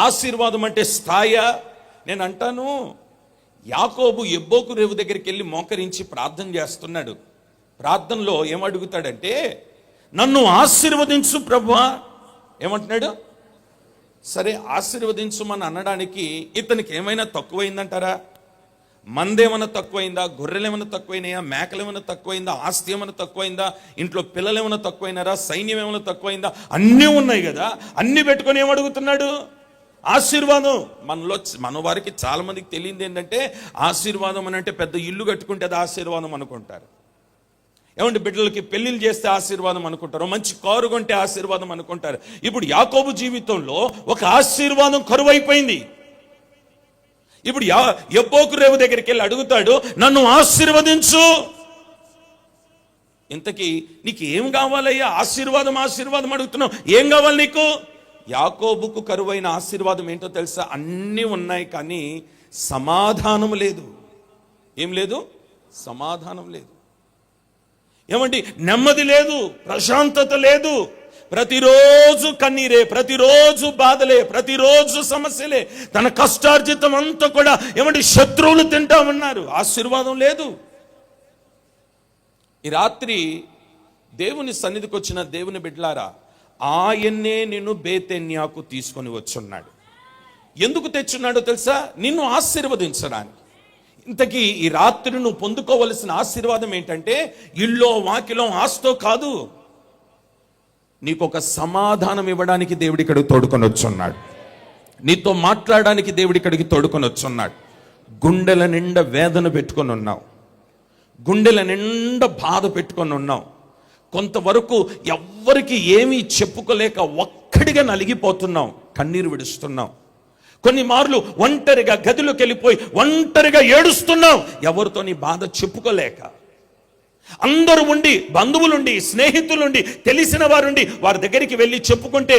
ఆశీర్వాదం అంటే స్థాయ? నేను అంటాను, యాకోబు ఎబ్బోకు రేవు దగ్గరికి వెళ్ళి మోకరించి ప్రార్థన చేస్తున్నాడు. ప్రార్థనలో ఏమడుగుతాడంటే, నన్ను ఆశీర్వదించు ప్రభువా. ఏమంటున్నాడు? సరే, ఆశీర్వదించుమని అనడానికి ఇతనికి ఏమైనా తక్కువైందంటారా? మందేమైనా తక్కువైందా, గొర్రెలేమైనా తక్కువైనాయా, మేకలేమైనా తక్కువైందా, ఆస్తి ఏమైనా తక్కువైందా, ఇంట్లో పిల్లలు ఏమైనా తక్కువైనారా, సైన్యం ఏమైనా తక్కువైందా? అన్నీ ఉన్నాయి కదా. అన్నీ పెట్టుకొని ఏమడుగుతున్నాడు? ఆశీర్వాదం. మన వారికి చాలా మందికి తెలియదు ఏంటంటే, ఆశీర్వాదం అని అంటే పెద్ద ఇల్లు కట్టుకుంటే అది ఆశీర్వాదం అనుకుంటారు. ఏమంటే బిడ్డలకి పెళ్లిళ్ళు చేస్తే ఆశీర్వాదం అనుకుంటారు, మంచి కారు కొంటే ఆశీర్వాదం అనుకుంటారు. ఇప్పుడు యాకోబు జీవితంలో ఒక ఆశీర్వాదం కరువైపోయింది. ఇప్పుడు యబ్బోకు రేవు దగ్గరికి వెళ్ళి అడుగుతాడు, నన్ను ఆశీర్వదించు. ఇంతకీ నీకు ఏం కావాలయ్యా? ఆశీర్వాదం ఆశీర్వాదం అడుగుతున్నావు, ఏం కావాలి నీకు? యాకోబుకు కరువైన ఆశీర్వాదం ఏంటో తెలుసా? అన్నీ ఉన్నాయి కానీ సమాధానం లేదు. ఏం లేదు? సమాధానం లేదు. ఏమండి, నెమ్మది లేదు, ప్రశాంతత లేదు. ప్రతిరోజు కన్నీరే, ప్రతిరోజు బాధలే, ప్రతిరోజు సమస్యలే. తన కష్టార్జితం అంతా కూడా ఏమండి శత్రువులు తింటా ఉన్నారు. ఆశీర్వాదం లేదు. ఈ రాత్రి దేవుని సన్నిధికి వచ్చిన దేవుని బిడ్డలారా, ఆయన్నే నిన్ను బేతెన్యాకు తీసుకొని వచ్చున్నాడు. ఎందుకు తెచ్చున్నాడో తెలుసా? నిన్ను ఆశీర్వదించడానికి. ఇంతకీ ఈ రాత్రి నువ్వు పొందుకోవలసిన ఆశీర్వాదం ఏంటంటే, ఇల్లో వాకిలో ఆస్తో కాదు, నీకు ఒక సమాధానం ఇవ్వడానికి దేవుడి ఇక్కడికి తోడుకొని వచ్చున్నాడు. నీతో మాట్లాడడానికి దేవుడి ఇక్కడికి తోడుకొని వచ్చున్నాడు. గుండెల నిండా వేదన పెట్టుకొని ఉన్నావు, గుండెల నిండా బాధ పెట్టుకొని ఉన్నావు. కొంతవరకు ఎవ్వరికి ఏమీ చెప్పుకోలేక ఒక్కడిగా నలిగిపోతున్నావు, కన్నీరు విడుస్తున్నావు. కొన్ని మార్లు ఒంటరిగా గదిలోకి వెళ్ళిపోయి ఒంటరిగా ఏడుస్తున్నావు, ఎవరితో నీ బాధ చెప్పుకోలేక. అందరూ ఉండి, బంధువులుండి, స్నేహితులుండి, తెలిసిన వారుండి వారి దగ్గరికి వెళ్ళి చెప్పుకుంటే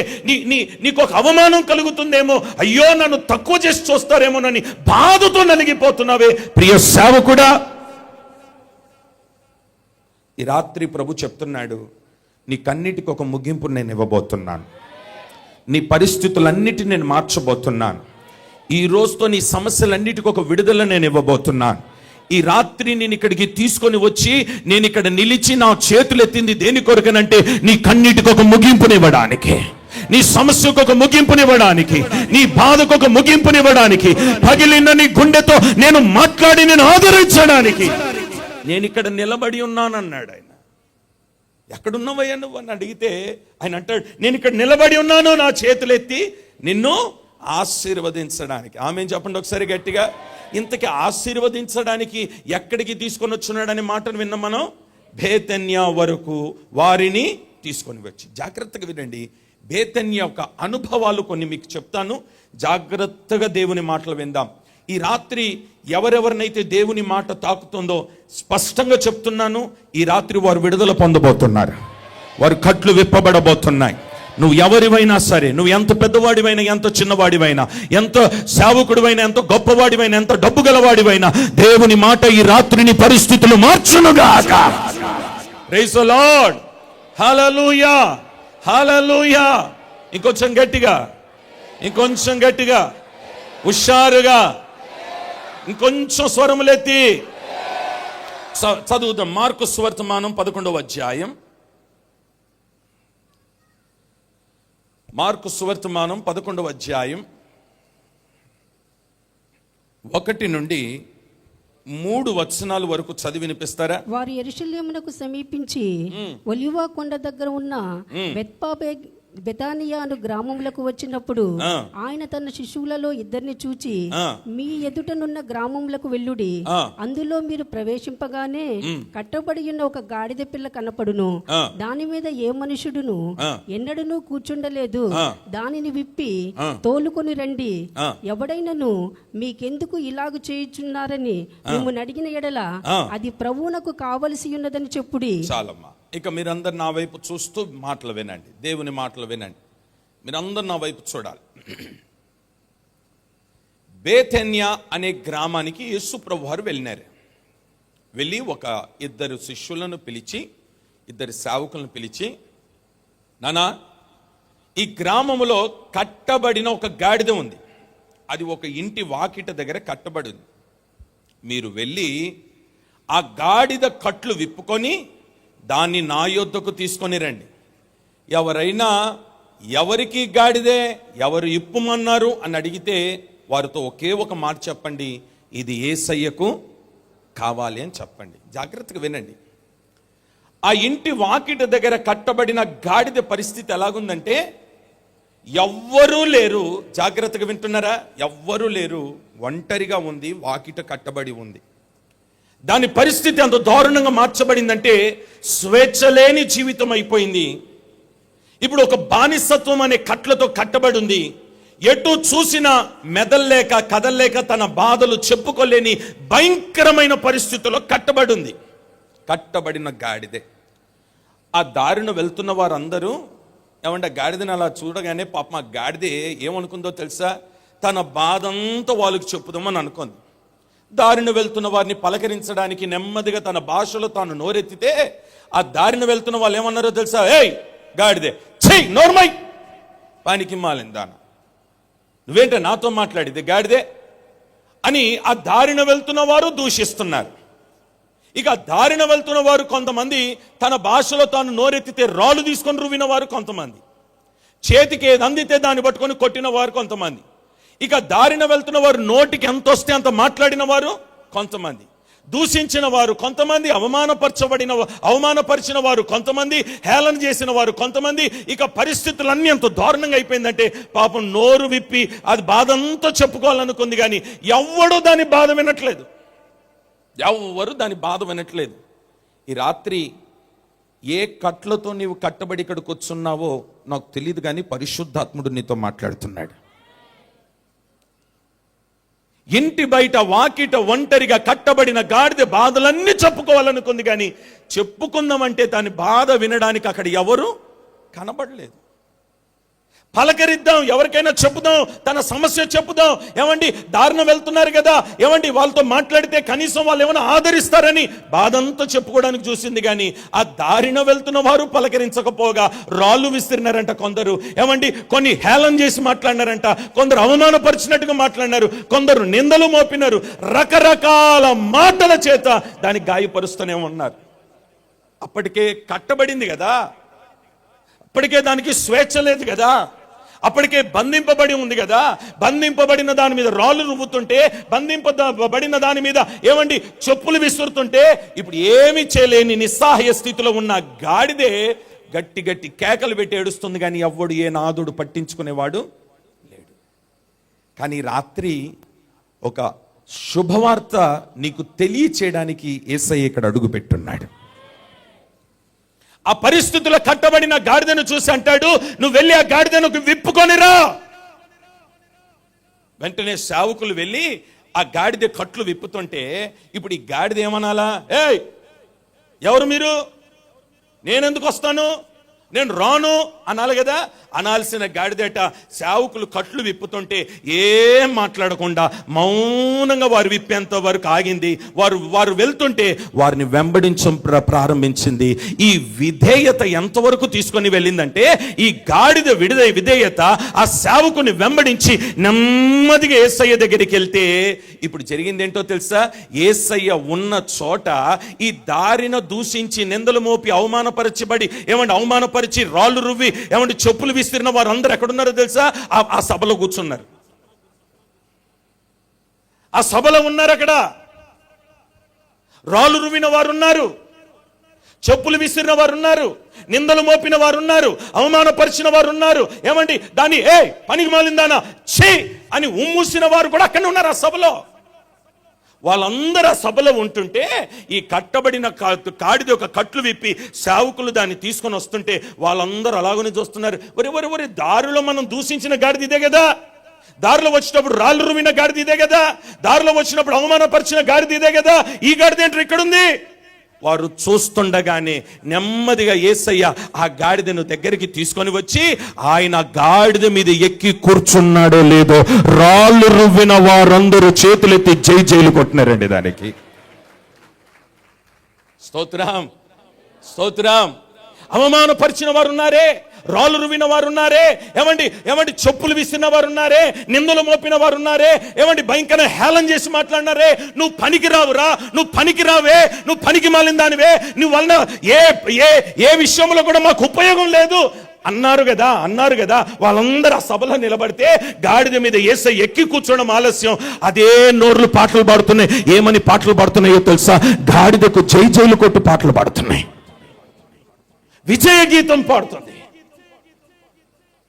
నీకు ఒక అవమానం కలుగుతుందేమో, అయ్యో నన్ను తక్కువ చేసి చూస్తారేమోనని బాధతో నలిగిపోతున్నావే ప్రియ సేవకుడా. ఈ రాత్రి ప్రభు చెప్తున్నాడు, నీ కన్నిటికి ఒక ముగింపు నేను ఇవ్వబోతున్నాను. నీ పరిస్థితులన్నిటిని నేను మార్చబోతున్నాను. ఈ రోజుతో నీ సమస్యలన్నిటికీ ఒక విడుదల నేను ఇవ్వబోతున్నాను. ఈ రాత్రి నేను ఇక్కడికి తీసుకొని వచ్చి నేను ఇక్కడ నిలిచి నా చేతులు ఎత్తింది దేని కొరకనంటే, నీ కన్నిటికి ఒక ముగింపునివ్వడానికి, నీ సమస్యకు ఒక ముగింపునివ్వడానికి, నీ బాధకు ఒక ముగింపునివ్వడానికి, పగిలిన నీ గుండెతో నేను మాట్లాడి నేను ఆదరించడానికి నేను ఇక్కడ నిలబడి ఉన్నానన్నాడు ఆయన. ఎక్కడున్నావయ్యా నువ్వు అని అడిగితే ఆయన అంటాడు, నేను ఇక్కడ నిలబడి ఉన్నాను నా చేతులు ఎత్తి నిన్ను ఆశీర్వదించడానికి. ఆమె చెప్పండి ఒకసారి గట్టిగా. ఇంతకీ ఆశీర్వదించడానికి ఎక్కడికి తీసుకొని వచ్చున్నాడనే మాటను విన్నాం మనం. బేతన్యా వరకు వారిని తీసుకొని వచ్చి. జాగ్రత్తగా వినండి, బేతన్యా యొక్క అనుభవాలు కొన్ని మీకు చెప్తాను. జాగ్రత్తగా దేవుని మాటలు విందాం. ఈ రాత్రి ఎవరెవరినైతే దేవుని మాట తాకుతుందో స్పష్టంగా చెప్తున్నాను, ఈ రాత్రి వారు విడుదల పొందబోతున్నారు. వారి కట్లు విప్పబడబోతున్నాయి. నువ్వు ఎవరివైనా సరే, నువ్వు ఎంత పెద్దవాడివైనా, ఎంత చిన్నవాడివైనా, ఎంత సేవకుడివైనా, ఎంత గొప్పవాడివైనా, ఎంత డబ్బు గలవాడివైనా, దేవుని మాట ఈ రాత్రిని పరిస్థితులు మార్చునుగాక. Praise the Lord. Hallelujah, hallelujah. ఇంకొంచెం గట్టిగా, ఇంకొంచెం గట్టిగా, హుషారుగా, ఇంకొంచెం స్వరములెత్తి చదువుదాం. మార్కు సువార్తమానం 11వ అధ్యాయం. మార్కు సువార్తమానం 11వ అధ్యాయం 1 నుండి 3 వచనాల వరకు చదివి వినిపిస్తారా? వారు యెరూషలేమునకు సమీపించి ఒలివ కొండ దగ్గర ఉన్న బెతానియా అను గ్రామములకు వచ్చినప్పుడు ఆయన తన శిశువులలో 2 చూచి, మీ ఎదుటనున్న గ్రామములకు వెళ్ళుడి, అందులో మీరు ప్రవేశింపగానే కట్టబడి ఉన్న ఒక గాడిద పిల్ల కనపడును, దాని మీద ఏ మనుషుడును ఎన్నడూ కూర్చుండలేదు, దానిని విప్పి తోలుకొని రండి, ఎవడైనను మీకెందుకు ఇలాగు చేయుచున్నారని మిమ్మును అడిగిన ఎడల అది ప్రభువునకు కావలసి ఉన్నదని చెప్పుడి. చాలమ్మా, ఇక మీరందరు నా వైపు చూస్తూ మాటలు వినండి, దేవుని మాటలు వినండి. మీరందరు నా వైపు చూడాలి. బేతన్యా అనే గ్రామానికి యేసు ప్రభు వారు వెళ్ళినారు. వెళ్ళి ఒక 2 శిష్యులను పిలిచి, 2 సేవకులను పిలిచి, నానా ఈ గ్రామములో కట్టబడిన ఒక గాడిద ఉంది, అది ఒక ఇంటి వాకిట దగ్గర కట్టబడి ఉంది. మీరు వెళ్ళి ఆ గాడిద కట్లు విప్పుకొని దాన్ని నా యొద్దకు తీసుకొని రండి. ఎవరైనా ఎవరికి గాడిదే, ఎవరు ఇప్పుమన్నారు అని అడిగితే వారితో ఒకే ఒక మాట చెప్పండి, ఇది యేసయ్యకు కావాలి అని చెప్పండి. జాగ్రత్తగా వినండి. ఆ ఇంటి వాకిట దగ్గర కట్టబడిన గాడిద పరిస్థితి ఎలాగుందంటే ఎవ్వరూ లేరు. జాగ్రత్తగా వింటున్నారా? ఎవ్వరూ లేరు, ఒంటరిగా ఉంది, వాకిట కట్టబడి ఉంది. దాని పరిస్థితి అంత దారుణంగా మార్చబడిందంటే స్వేచ్ఛ లేని జీవితం అయిపోయింది. ఇప్పుడు ఒక బానిసత్వం అనే కట్లతో కట్టబడి ఉంది. ఎటు చూసినా మెదల్లేక కదల్లేక తన బాధలు చెప్పుకోలేని భయంకరమైన పరిస్థితుల్లో కట్టబడి ఉంది. కట్టబడిన గాడిదే. ఆ దారిన వెళ్తున్న వారందరూ ఏమంటే గాడిదని అలా చూడగానే పాపం ఆ గాడిదే ఏమనుకుందో తెలుసా? తన బాధంతా వాళ్ళకి చెప్పుదామని అనుకుంది. దారిన వెళ్తున్న వారిని పలకరించడానికి నెమ్మదిగా తన భాషలో తాను నోరెత్తితే ఆ దారిన వెళ్తున్న వాళ్ళు ఏమన్నారో తెలుసా? ఏయ్ గాడిదే, చెయ్యి నోర్మై, పానికి మాలిందాన, నువ్వేంటే నాతో మాట్లాడితే గాడిదే అని ఆ దారిన వెళ్తున్న వారు దూషిస్తున్నారు. ఇక దారిన వెళ్తున్న వారు కొంతమంది తన భాషలో తాను నోరెత్తితే రాళ్ళు తీసుకొని రువ్విన వారు కొంతమంది, చేతికి ఏది అందితే దాన్ని పట్టుకొని కొట్టిన వారు కొంతమంది, ఇక దారిన వెళ్తున్న వారు నోటికి ఎంత వస్తే అంత మాట్లాడిన వారు కొంతమంది, దూషించిన వారు కొంతమంది, అవమానపరిచిన వారు కొంతమంది, హేళన చేసిన వారు కొంతమంది. ఇక పరిస్థితులన్నీ ఎంత దారుణంగా అయిపోయిందంటే పాపం నోరు విప్పి అది బాధ అంతా చెప్పుకోవాలనుకుంది, కానీ ఎవ్వడూ దాని బాధ వినట్లేదు. ఎవ్వరు దాని బాధ వినట్లేదు. ఈ రాత్రి ఏ కట్లతో నీవు కట్టబడి ఇక్కడికి వచ్చున్నావో నాకు తెలియదు, కానీ పరిశుద్ధాత్ముడు నీతో మాట్లాడుతున్నాడు. ఇంటి బయట వాకిట ఒంటరిగా కట్టబడిన గాడిద బాధలన్నీ చెప్పుకోవాలనుకుంది, కానీ చెప్పుకుందామంటే దాని బాధ వినడానికి అక్కడ ఎవరు కనబడలేదు. పలకరిద్దాం, ఎవరికైనా చెప్పుదాం, తన సమస్య చెప్పుదాం. ఏమండి దారిన వెళ్తున్నారు కదా, ఏమండి వాళ్ళతో మాట్లాడితే కనీసం వాళ్ళు ఏమైనా ఆదరిస్తారని బాధంతా చెప్పుకోవడానికి చూసింది, కానీ ఆ దారిన వెళ్తున్న వారు పలకరించకపోగా రాళ్ళు విసిరినారంట కొందరు. ఏమండి కొన్ని హేళన చేసి మాట్లాడినారంట, కొందరు అవమానపరిచినట్టుగా మాట్లాడినారు, కొందరు నిందలు మోపినారు, రకరకాల మాటల చేత దాన్ని గాయపరుస్తూనే ఉన్నారు. అప్పటికే కట్టబడింది కదా, అప్పటికే దానికి స్వేచ్ఛ లేదు కదా, అప్పటికే బంధింపబడి ఉంది కదా. బంధింపబడిన దాని మీద రాళ్ళు రువ్వుతుంటే, బంధింపబడిన దాని మీద ఏమండి చెప్పులు విసురుతుంటే, ఇప్పుడు ఏమీ చేయలేని నిస్సహాయ స్థితిలో ఉన్న గాడిదే గట్టి గట్టి కేకలు పెట్టి ఏడుస్తుంది, కానీ ఎవ్వడు ఏ నాదుడు పట్టించుకునేవాడు లేడు. కానీ రాత్రి ఒక శుభవార్త నీకు తెలియచేయడానికి యేసయ్య ఇక్కడ అడుగు పెట్టున్నాడు. ఆ పరిస్థితుల్లో కట్టబడిన గాడిదను చూసి అంటాడు, నువ్వు వెళ్ళి ఆ గాడిదను విప్పుకొనిరా. వెంటనే సేవకులు వెళ్ళి ఆ గాడిద కట్లు విప్పుతుంటే ఇప్పుడు ఈ గాడిద ఏమనాలా? ఏయ్ ఎవరు మీరు, నేనెందుకు వస్తాను, నేను రాను అనాలి కదా. అనాల్సిన గాడిదట సేవకులు కట్లు విప్పుతుంటే ఏం మాట్లాడకుండా మౌనంగా వారు విప్పేంత వరకు ఆగింది. వారు వెళ్తుంటే వారిని వెంబడించడం ప్రారంభించింది. ఈ విధేయత ఎంతవరకు తీసుకొని వెళ్ళిందంటే, ఈ గాడిద విధేయత ఆ సేవకుని వెంబడించి నెమ్మదిగా యేసయ్య దగ్గరికి వెళ్తే ఇప్పుడు జరిగింది ఏంటో తెలుసా? యేసయ్య ఉన్న చోట ఈ దారిన దూషించి నిందలు మోపి అవమానపరిచి రాళ్ళు రువ్వి ఏమంటే చెప్పులు విసిరిన వారు అందరూ ఎక్కడున్నారో తెలుసా? ఆ సభలో కూర్చున్నారు. ఆ సభలో ఉన్నారు. అక్కడ రాళ్ళు రువ్విన వారు ఉన్నారు, చెప్పులు విసిరిన వారు ఉన్నారు, నిందలు మోపిన వారు ఉన్నారు, అవమానపరిచిన వారు ఉన్నారు. ఏమండి దాన్ని పనికి మాలిందానా ఛీ అని ఉమ్మూసిన వారు కూడా అక్కడ ఉన్నారు ఆ సభలో. వాళ్ళందరూ ఆ సభలో ఉంటుంటే ఈ కట్టబడిన గాడిద ఒక కట్లు విప్పి సేవకులు దాన్ని తీసుకొని వస్తుంటే వాళ్ళందరూ అలాగనే చూస్తున్నారు. ఒరే దారిలో మనం దూషించిన గాడిద ఇదే కదా, దారిలో వచ్చినప్పుడు రాళ్ళు రువిన గాడిద ఇదే కదా, దారిలో వచ్చినప్పుడు అవమానపరిచిన గాడిద ఇదే కదా, ఈ గాడిద ఏంటో ఇక్కడుంది. వారు చూస్తుండగానే నెమ్మదిగా యేసయ్య ఆ గాడిదను దగ్గరికి తీసుకొని వచ్చి ఆయన గాడిద మీద ఎక్కి కూర్చున్నాడో లేదో రాళ్ళు రువ్విన వారందరూ చేతులెత్తి జైలు కొట్టినారండి దానికి. స్తోత్రం స్తోత్రం. అవమానపరిచిన వారు ఉన్నారే, రాళ్ళు రువిన వారు ఉన్నారే, ఏమండి చెప్పులు విసిరిన వారు ఉన్నారే, నిందలు మోపిన వారు ఉన్నారే, ఏమండి భయంకర హేళన చేసి మాట్లాడినారే. నువ్వు పనికి రావురా, నువ్వు పనికి రావే, నువ్వు పనికి మాలిన దానివే, నువ్వు వలన ఏ విషయంలో కూడా మాకు ఉపయోగం లేదు అన్నారు కదా వాళ్ళందరూ ఆ సభలో నిలబడితే గాడిద మీద యేసయ్య ఎక్కి కూర్చోవడం ఆలస్యం. అదే నోర్లు పాటలు పాడుతున్నాయి. ఏమని పాటలు పాడుతున్నాయో తెలుసా? గాడిదకు జై జైలు కొట్టు పాటలు పాడుతున్నాయి, విజయ గీతం పాడుతుంది.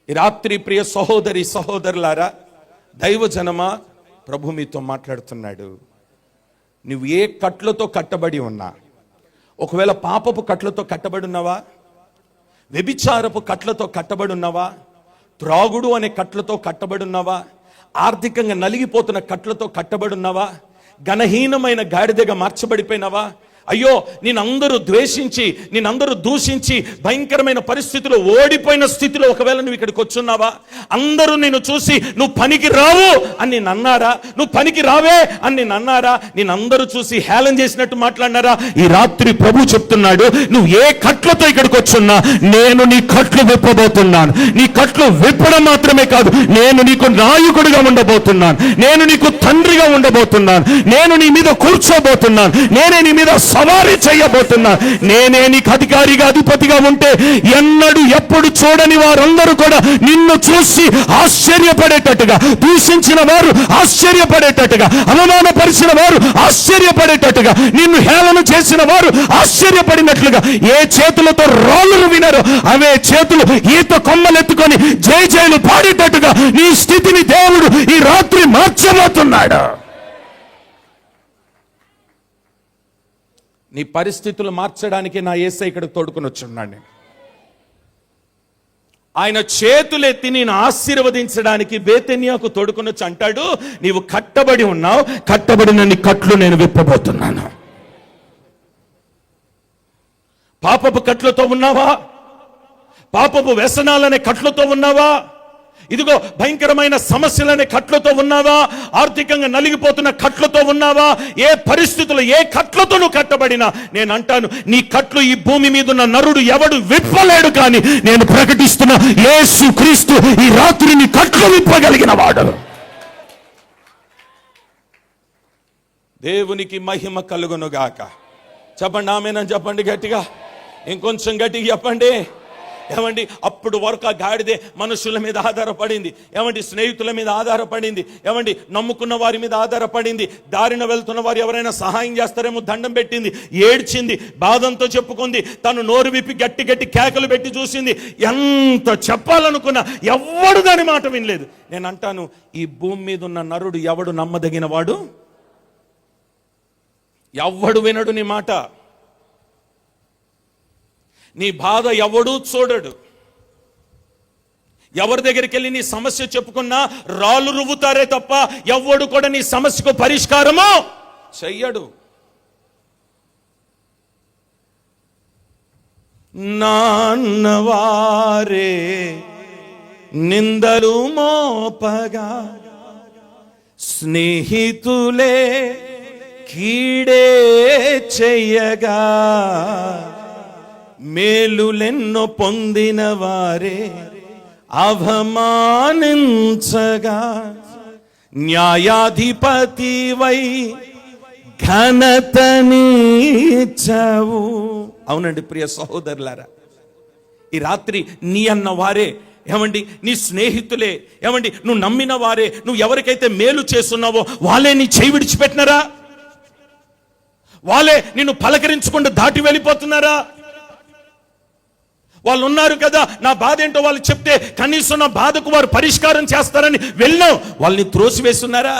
ఈ రాత్రి ప్రియ సహోదరి సహోదరులారా, దైవజనమా, ప్రభు మీతో మాట్లాడుతున్నాడు. నువ్వు ఏ కట్లతో కట్టబడి ఉన్నా, ఒకవేళ పాపపు కట్లతో కట్టబడి ఉన్నావా, వ్యభిచారపు కట్లతో కట్టబడి ఉన్నావా, త్రాగుడు అనే కట్లతో కట్టబడి ఉన్నావా, ఆర్థికంగా నలిగిపోతున్న కట్లతో కట్టబడి ఉన్నావా, ఘనహీనమైన గాడిదగా మార్చబడిపోయినావా, అయ్యో నేనందరూ ద్వేషించి నేనందరూ దూషించి భయంకరమైన పరిస్థితిలో ఓడిపోయిన స్థితిలో ఒకవేళ నువ్వు ఇక్కడికి వచ్చున్నావా, అందరూ నిన్ను చూసి నువ్వు పనికి రావు అని నేను అన్నారా, నువ్వు పనికి రావే అని నేను అన్నారా, నేను అందరూ చూసి హేళన చేసినట్టు మాట్లాడినారా? ఈ రాత్రి ప్రభు చెప్తున్నాడు, నువ్వు ఏ కట్లతో ఇక్కడికి వచ్చున్నా నేను నీ కట్లు విప్పబోతున్నాను. నీ కట్లు విప్పడం మాత్రమే కాదు, నేను నీకు నాయకుడిగా ఉండబోతున్నాను, నేను నీకు తండ్రిగా ఉండబోతున్నాను, నేను నీ మీద కూర్చోబోతున్నాను, నేనే నీ మీద సవారీ చేయబోతున్నాను, నేనే నీకు అధికారిగా అధిపతిగా ఉంటే ఎన్నడూ ఎప్పుడు చూడని వారందరూ కూడా నిన్ను చూసి ఆశ్చర్యపడేటట్టుగా, దూషించిన వారు ఆశ్చర్యపడేటట్టుగా, అవమానపరిచిన వారు ఆశ్చర్యపడేటట్టుగా, నిన్ను హేళన చేసిన వారు ఆశ్చర్యపడినట్లుగా, ఏ చేతులతో రాళ్ళు వినరో అవే చేతులు ఈత కొమ్మలెత్తుకొని జై జైలు పాడేటట్టుగా నీ స్థితిని దేవుడు ఈ రాత్రి మార్చబోతున్నాడు. నీ పరిస్థితులు మార్చడానికి నా యేసయ్య ఇక్కడికి తోడుకొని వచ్చున్నాడు. ఆయన చేతులెత్తి నేను ఆశీర్వదించడానికి బేతెనియాకు తోడుకొని వచ్చి అంటాడు, నీవు కట్టబడి ఉన్నావు, కట్టబడిన నీ కట్లు నేను విప్పబోతున్నాను. పాపపు కట్లతో ఉన్నావా, పాపపు వ్యసనాలనే కట్లతో ఉన్నావా, ఇదిగో భయంకరమైన సమస్యలనే కట్లతో ఉన్నావా, ఆర్థికంగా నలిగిపోతున్న కట్లతో ఉన్నావా, ఏ పరిస్థితులు ఏ కట్లతో నువ్వు కట్టబడినా నేను అంటాను, నీ కట్లు ఈ భూమి మీద ఉన్న నరుడు ఎవడు విప్పలేడు. కానీ నేను ప్రకటిస్తున్న యేసు క్రీస్తు ఈ రాత్రి నీ కట్లు విప్పగలిగిన వాడు. దేవునికి మహిమ కలుగునుగాక. చెప్పండి ఆమేనని చెప్పండి గట్టిగా, ఇంకొంచెం గట్టిగా చెప్పండి. ఏమండి, అప్పుడు వరకు ఆ గాడిదే మనుషుల మీద ఆధారపడింది, ఏమండి స్నేహితుల మీద ఆధారపడింది, ఏమండి నమ్ముకున్న వారి మీద ఆధారపడింది, దారిన వెళ్తున్న వారు ఎవరైనా సహాయం చేస్తారేమో దండం పెట్టింది, ఏడ్చింది, బాధంతో చెప్పుకుంది, తను నోరు విప్పి గట్టి గట్టి కేకలు పెట్టి చూసింది. ఎంత చెప్పాలనుకున్నా ఎవడు దాని మాట వినలేదు. నేను అంటాను, ఈ భూమి మీద ఉన్న నరుడు ఎవడు నమ్మదగిన వాడు? ఎవడు వినడు నీ మాట. నీ బాధ ఎవడూ చూడడు. ఎవరి దగ్గరికి వెళ్ళి నీ సమస్య చెప్పుకున్నా రాళ్ళు రువ్వుతారే తప్ప ఎవడు కూడా నీ సమస్యకు పరిష్కారము చెయ్యడు. నాన్నవారే నిందలు మోపగా, స్నేహితులే కీడే చెయ్యగా, మేలులెన్నో పొందిన వారే అవమానించగా, న్యాయాధిపతివై ఘనతనిచ్చావు. అవునండి ప్రియ సహోదరులారా, ఈ రాత్రి నీ అన్న వారే, ఏమండి నీ స్నేహితులే, ఏమండి నువ్వు నమ్మిన వారే, నువ్వు ఎవరికైతే మేలు చేస్తున్నావో వాళ్ళే నీ చేయి విడిచిపెట్టినారా? వాళ్ళే నిన్ను పలకరించకుండా దాటి వెళ్ళిపోతున్నారా? వాళ్ళు ఉన్నారు కదా, నా బాధ ఏంటో వాళ్ళు చెప్తే కనీసం నా బాధకు వారు పరిష్కారం చేస్తారని వెళ్ళాం, వాళ్ళని త్రోసివేస్తున్నారా?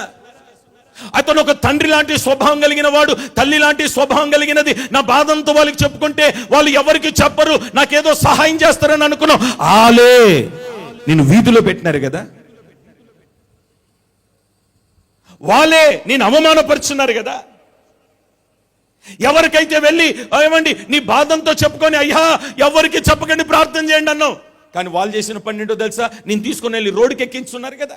అతను ఒక తండ్రి లాంటి స్వభావం కలిగిన వాడు, తల్లి లాంటి స్వభావం కలిగినది. నా బాధంతో వాళ్ళకి చెప్పుకుంటే వాళ్ళు ఎవరికి చెప్పరు, నాకేదో సహాయం చేస్తారని అనుకున్నాం. ఆలే నేను వీధిలో పెట్టినారు కదా, వాళ్ళే నేను అవమానపరుచున్నారు కదా. ఎవరికైతే వెళ్ళి ఏమండి నీ బాధంతో చెప్పుకొని అయ్యా ఎవరికి చెప్పకండి ప్రార్థన చేయండి అన్నావు, కానీ వాళ్ళు చేసిన పని ఏంటో తెలుసా? నేను తీసుకుని వెళ్ళి రోడ్డుకి ఎక్కించున్నారు కదా.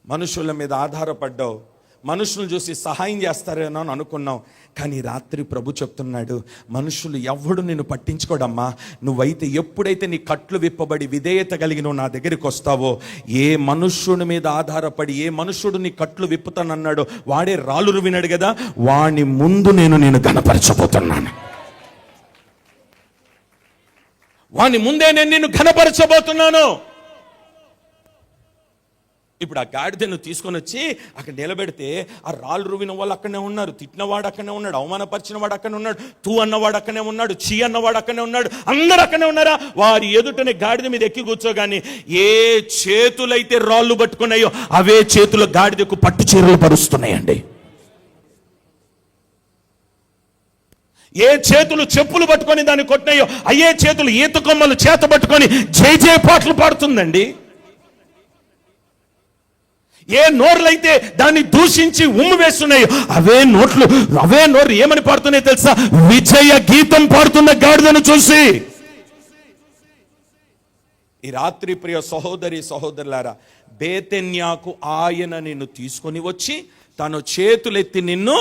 మనుషుల మీద ఆధారపడ్డావు, మనుషులను చూసి సహాయం చేస్తారేనో అని అనుకున్నావు, కానీ రాత్రి ప్రభు చెప్తున్నాడు, మనుషులు ఎవడు నిన్ను పట్టించుకోడమ్మా. నువ్వైతే ఎప్పుడైతే నీ కట్లు విప్పబడి విధేయత కలిగి నువ్వు నా దగ్గరికి వస్తావో, ఏ మనుష్యుడి మీద ఆధారపడి ఏ మనుష్యుడు నీ కట్లు విప్పుతానన్నాడో వాడే రాళ్ళు వినాడు కదా, వాని ముందు నేను ఘనపరచబోతున్నాను. వాని ముందే నేను నిన్ను ఘనపరచబోతున్నాను. ఇప్పుడు ఆ గాడిదను తీసుకొని వచ్చి అక్కడ నిలబెడితే ఆ రాళ్ళు రువిన వాళ్ళు అక్కడనే ఉన్నారు, తిట్టినవాడు అక్కడనే ఉన్నాడు, అవమానపరిచిన వాడు అక్కడనే ఉన్నాడు, తూ అన్నవాడు అక్కడనే ఉన్నాడు, చీ అన్నవాడు అక్కడనే ఉన్నాడు, అందరు అక్కడనే ఉన్నారా? వారి ఎదుటనే గాడిద మీద ఎక్కి కూర్చోగాని ఏ చేతులైతే రాళ్ళు పట్టుకున్నాయో అవే చేతులు గాడిదకు పట్టు చీరలు పరుస్తున్నాయండి. ఏ చేతులు చెప్పులు పట్టుకొని దాన్ని కొట్టినాయో అయ్యే చేతులు ఈత కొమ్మలు చేత పట్టుకొని జై జయ పాటలు పాడుతుందండి. ఏ నోర్లైతే దాన్ని దూషించి ఉమ్ము వేస్తున్నాయో అవే నోర్లు ఏమని పాడుతున్నాయో తెలుసా? విజయ గీతం పాడుతున్న గాడిదను చూసి. ఈ రాత్రి ప్రియ సహోదరులారా, బేతెన్యాకు ఆయన నిన్ను తీసుకొని వచ్చి తన చేతులెత్తి నిన్ను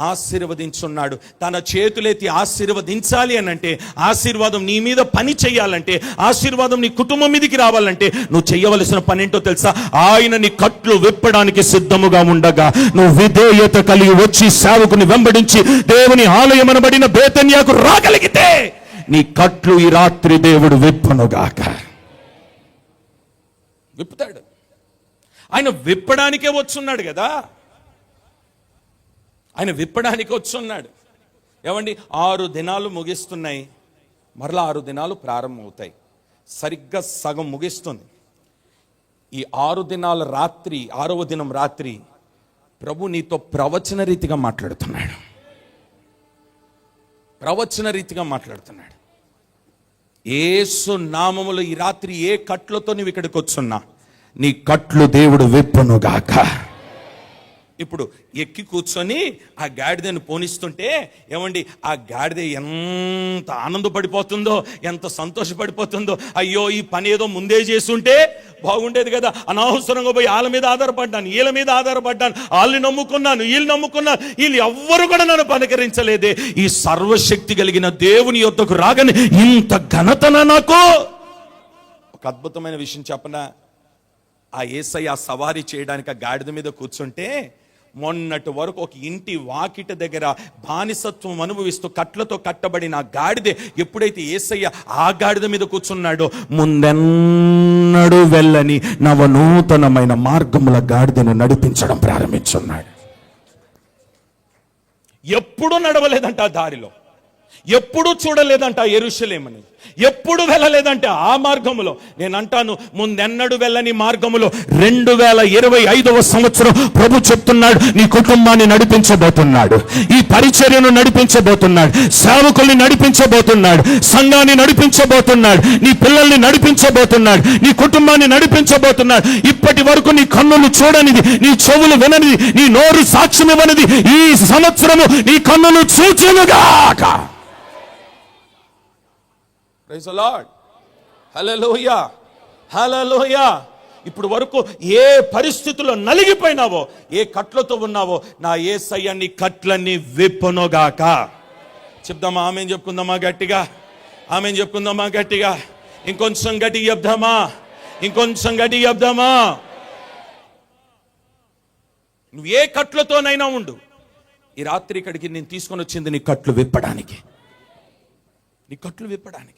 ఆశీర్వదించున్నాడు. తన చేతులెత్తి ఆశీర్వదించాలి అనంటే, ఆశీర్వాదం నీ మీద పని చేయాలంటే, ఆశీర్వాదం నీ కుటుంబం మీదకి రావాలంటే నువ్వు చేయవలసిన పని ఏంటో తెలుసా? ఆయన నీ కట్లు విప్పడానికి సిద్ధముగా ఉండగా నువ్వు విధేయత కలిగి వచ్చి సేవకుని వెంబడించి దేవుని ఆలయం అనబడిన బేతన్యాకు రాగలిగితే నీ కట్లు ఈ రాత్రి దేవుడు విప్పనుగాక. విప్పుతాడు. ఆయన విప్పడానికే వచ్చున్నాడు కదా, ఆయన విప్పడానికి వచ్చున్నాడు. ఏమండి, 6 దినాలు ముగిస్తున్నాయి, మరలా 6 దినాలు ప్రారంభమవుతాయి. సరిగ్గా సగం ముగిస్తుంది. ఈ 6 దినాల రాత్రి, 6వ దినం రాత్రి ప్రభు నీతో ప్రవచన రీతిగా మాట్లాడుతున్నాడు. ప్రవచన రీతిగా మాట్లాడుతున్నాడు. యేసు నామములో ఈ రాత్రి ఏ కట్లతో నీవు ఇక్కడికి వచ్చున్నా నీ కట్లు దేవుడు విప్పునుగాక. ఇప్పుడు ఎక్కి కూర్చొని ఆ గాడిదను పోనిస్తుంటే ఏమండి, ఆ గాడిద ఎంత ఆనందపడిపోతుందో, ఎంత సంతోషపడిపోతుందో. అయ్యో, ఈ పని ఏదో ముందే చేస్తుంటే బాగుండేది కదా, అనవసరంగా పోయి వాళ్ళ మీద ఆధారపడ్డాను, వీళ్ళ మీద ఆధారపడ్డాను, వాళ్ళని నమ్ముకున్నాను, వీళ్ళు నమ్ముకున్నాను, వీళ్ళు ఎవ్వరు కూడా నన్ను పలకరించలేదే. ఈ సర్వశక్తి కలిగిన దేవుని యొద్దకు రాగానే ఇంత ఘనతన నాకు. ఒక అద్భుతమైన విషయం చెప్పనా? ఆ యేసయ్య సవారీ చేయడానికి ఆ గాడిద మీద కూర్చుంటే మొన్నటి వరకు ఒక ఇంటి వాకిట దగ్గర బానిసత్వం అనుభవిస్తూ కట్లతో కట్టబడిన ఆ గాడిదే ఎప్పుడైతే యేసయ్య ఆ గాడిద మీద కూర్చున్నాడో ముందెన్నడూ వెళ్ళని నవనూతనమైన మార్గముల గాడిదను నడిపించడం ప్రారంభించున్నాడు. ఎప్పుడు నడవలేదంట ఆ దారిలో, ఎప్పుడు చూడలేదంట యెరూషలేముని, ఎప్పుడు వెళ్ళలేదంటే ఆ మార్గములో. నేను అంటాను, ముందెన్నడు వెళ్ళని మార్గములో 2025వ సంవత్సరం ప్రభు చెప్తున్నాడు, నీ కుటుంబాన్ని నడిపించబోతున్నాడు, ఈ పరిచర్యను నడిపించబోతున్నాడు, సేవకుల్ని నడిపించబోతున్నాడు, సంఘాన్ని నడిపించబోతున్నాడు, నీ పిల్లల్ని నడిపించబోతున్నాడు, నీ కుటుంబాన్ని నడిపించబోతున్నాడు. ఇప్పటి వరకు నీ కన్నులు చూడనిది, నీ చెవులు విననిది, నీ నోరు సాక్ష్యం ఇవ్వనిది ఈ సంవత్సరము నీ కన్నులు చూచునుగాక. Praise the Lord. Hallelujah. Hallelujah. ఇప్పుడు వరకు ఏ పరిస్థితుల్లో నలిగిపోయినావో, ఏ కట్లతో ఉన్నావో, నా యేసయ్య నీ కట్లన్నీ విప్పునుగాక. చెప్దామా? ఆమేన్ చెప్పుకుందామా గట్టిగా? ఆమేన్ చెప్పుకుందామా గట్టిగా? ఇంకొంచెం గట్టిగా చెప్దామా? ఇంకొంచెం గట్టిగా చెప్దామా? నువ్వు ఏ కట్లతోనైనా ఉండు, ఈ రాత్రి ఇక్కడికి నేను తీసుకొని వచ్చింది నీ కట్లు విప్పడానికి. నీ కట్లు విప్పడానికి.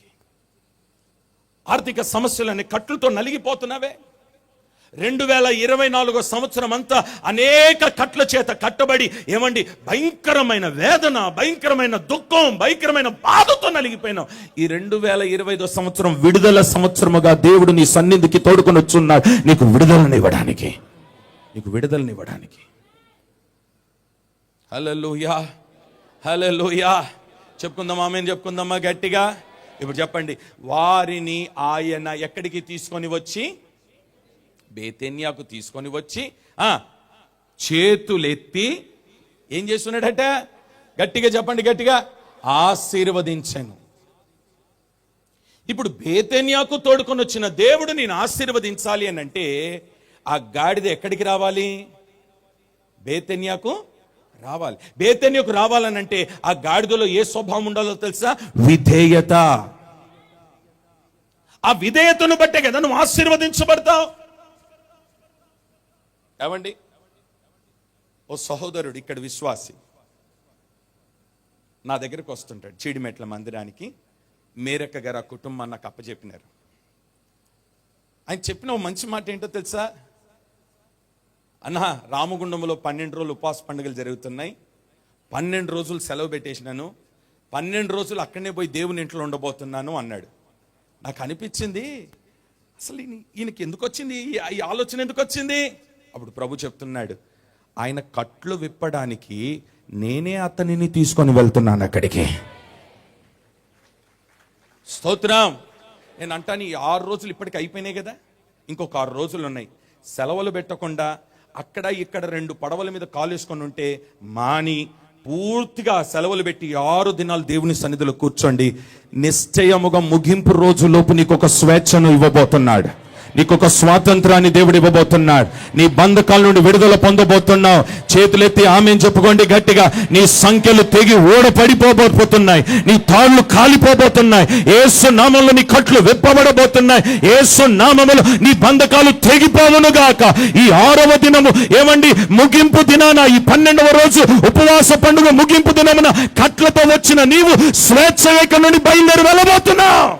ఆర్థిక సమస్యలని కట్లతో నలిగిపోతున్నావే. 2024 సంవత్సరం అంతా అనేక కట్ల చేత కట్టబడి ఏమండి భయంకరమైన వేదన, భయంకరమైన దుఃఖం, భయంకరమైన బాధతో నలిగిపోయినావు. ఈ 2025 సంవత్సరం విడుదల సంవత్సరముగా దేవుడు నీ సన్నిధికి తోడుకొని వచ్చున్నాడు, నీకు విడుదలనివ్వడానికి, నీకు విడుదలనివ్వడానికి. హల్లెలూయా, హల్లెలూయా. చెప్పుకుందామా? ఆమేన్ చెప్పుకుందామా గట్టిగా? ఇప్పుడు చెప్పండి, వారిని ఆయన ఎక్కడికి తీసుకొని వచ్చి, బేతెన్యాకు తీసుకొని వచ్చి చేతులెత్తి ఏం చేస్తున్నాడట? గట్టిగా చెప్పండి, గట్టిగా. ఆశీర్వదించాను. ఇప్పుడు బేతెన్యాకు తోడుకొని వచ్చిన దేవుడు నేను ఆశీర్వదించాలి అని అంటే ఆ గాడిద ఎక్కడికి రావాలి? బేతెన్యాకు రావాలి. బేతెన్యాకు రావాలనంటే ఆ గాడిదలో ఏ స్వభావం ఉండాలో తెలుసా? విధేయత. ఆ విధేయతను బట్టే కదా నువ్వు ఆశీర్వదించబడతావు. ఏమండి, ఓ సహోదరుడు ఇక్కడ విశ్వాసి నా దగ్గరకు వస్తుంటాడు చీడిమెట్ల మందిరానికి. మేరక్క గారు ఆ కుటుంబాన్ని నాకు అప్పచెప్పినారు. ఆయన చెప్పిన ఒక మంచి మాట ఏంటో తెలుసా? అన్న, రామగుండంలో 12 రోజులు ఉపవాస పండుగలు జరుగుతున్నాయి, 12 రోజులు సెలవు పెట్టేసినాను, 12 రోజులు అక్కడనే పోయి దేవుని ఇంట్లో ఉండబోతున్నాను అన్నాడు. నాకు అనిపించింది, అసలు ఈయనకి ఎందుకు వచ్చింది ఈ ఆలోచన, ఎందుకు వచ్చింది? అప్పుడు ప్రభు చెప్తున్నాడు, ఆయన కట్లు విప్పడానికి నేనే అతనిని తీసుకొని వెళ్తున్నాను అక్కడికి. స్తోత్రం. నేను అంటాను, ఈ 6 రోజులు ఇప్పటికి అయిపోయినాయి కదా, ఇంకొక 6 రోజులు ఉన్నాయి. సెలవులు పెట్టకుండా అక్కడ ఇక్కడ 2 పడవల మీద కాలేసుకొని ఉంటే మాని పూర్తిగా సెలవులు పెట్టి 6 దినాలు దేవుని సన్నిధిలో కూర్చోండి. నిశ్చయముగా ముగింపు రోజు లోపు నీకు ఒక స్వేచ్ఛను ఇవ్వబోతున్నాడు, నీకు ఒక స్వాతంత్రాన్ని దేవుడు ఇవ్వబోతున్నాడు. నీ బంధకాల నుండి విడుదల పొందబోతున్నావు. చేతులెత్తి ఆమేన్ చెప్పుకోండి గట్టిగా. నీ సంఖ్యలు తెగి ఓడ పడిపోబోతున్నాయి, నీ తాళ్ళు కాలిపోబోతున్నాయి. యేసు నామములో నీ కట్లు విప్పబడబోతున్నాయి. యేసు నామములో నీ బంధకాలు తెగిపోవునుగాక. ఈ 6వ దినము ఏమండి, ముగింపు దినాన, ఈ 12వ రోజు ఉపవాస పండుగ ముగింపు దినమున కట్లతో వచ్చిన నీవు స్వేచ్ఛ ఇక్కడి నుండి బయలుదేరి వెళ్ళబోతున్నావు,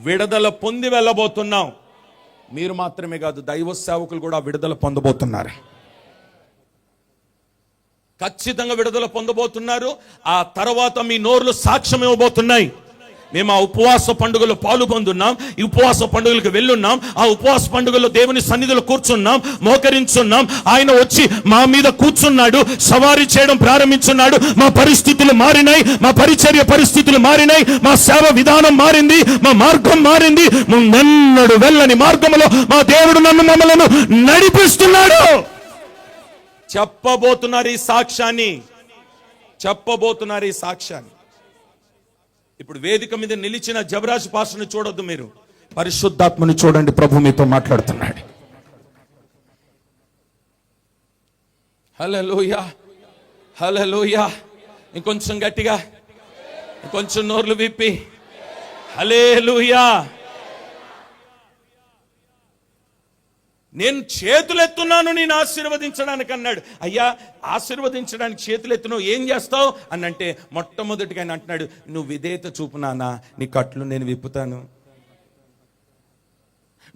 విడుదల పొంది వెళ్ళబోతున్నాం. మీరు మాత్రమే కాదు, దైవ సేవకులు కూడా విడుదల పొందబోతున్నారు. ఖచ్చితంగా విడుదల పొందబోతున్నారు. ఆ తర్వాత మీ నోర్లు సాక్ష్యం ఇవ్వబోతున్నాయి. మేము ఆ ఉపవాస పండుగలో పాల్గొంటున్నాం, ఈ ఉపవాస పండుగలకు వెళ్ళున్నాం, ఆ ఉపవాస పండుగలో దేవుని సన్నిధిలో కూర్చున్నాం, మోకరించున్నాం. ఆయన వచ్చి మా మీద కూర్చున్నాడు, సవారీ చేయడం ప్రారంభించున్నాడు. మా పరిస్థితులు మారినాయి, మా పరిచర్య పరిస్థితులు మారినాయి, మా సేవ విధానం మారింది, మా మార్గం మారింది. ముందెన్నడు వెళ్ళని మార్గంలో మా దేవుడు మమ్మలను నడిపిస్తున్నాడు. చెప్పబోతున్నారు ఈ సాక్ష్యాన్ని, చెప్పబోతున్నారు ఈ సాక్ష్యాన్ని. ఇప్పుడు వేదిక మీద నిలిచిన జబరాజ్ పాస్టర్ని చూడొద్దు, మీరు పరిశుద్ధాత్మని చూడండి. ప్రభు మీతో మాట్లాడుతున్నాడు. హల్లెలూయా, హల్లెలూయా. ఇంకొంచెం గట్టిగా, ఇంకొంచెం నోర్లు విప్పి హల్లెలూయా. నేను చేతులెత్తున్నాను నేను ఆశీర్వదించడానికి అన్నాడు. అయ్యా, ఆశీర్వదించడానికి చేతులెత్తును, ఏం చేస్తావు అని అంటే, మొట్టమొదటిగా ఆయన అంటున్నాడు, నువ్వు విధేయత చూపునానా, నీ కట్లు నేను విప్పుతాను.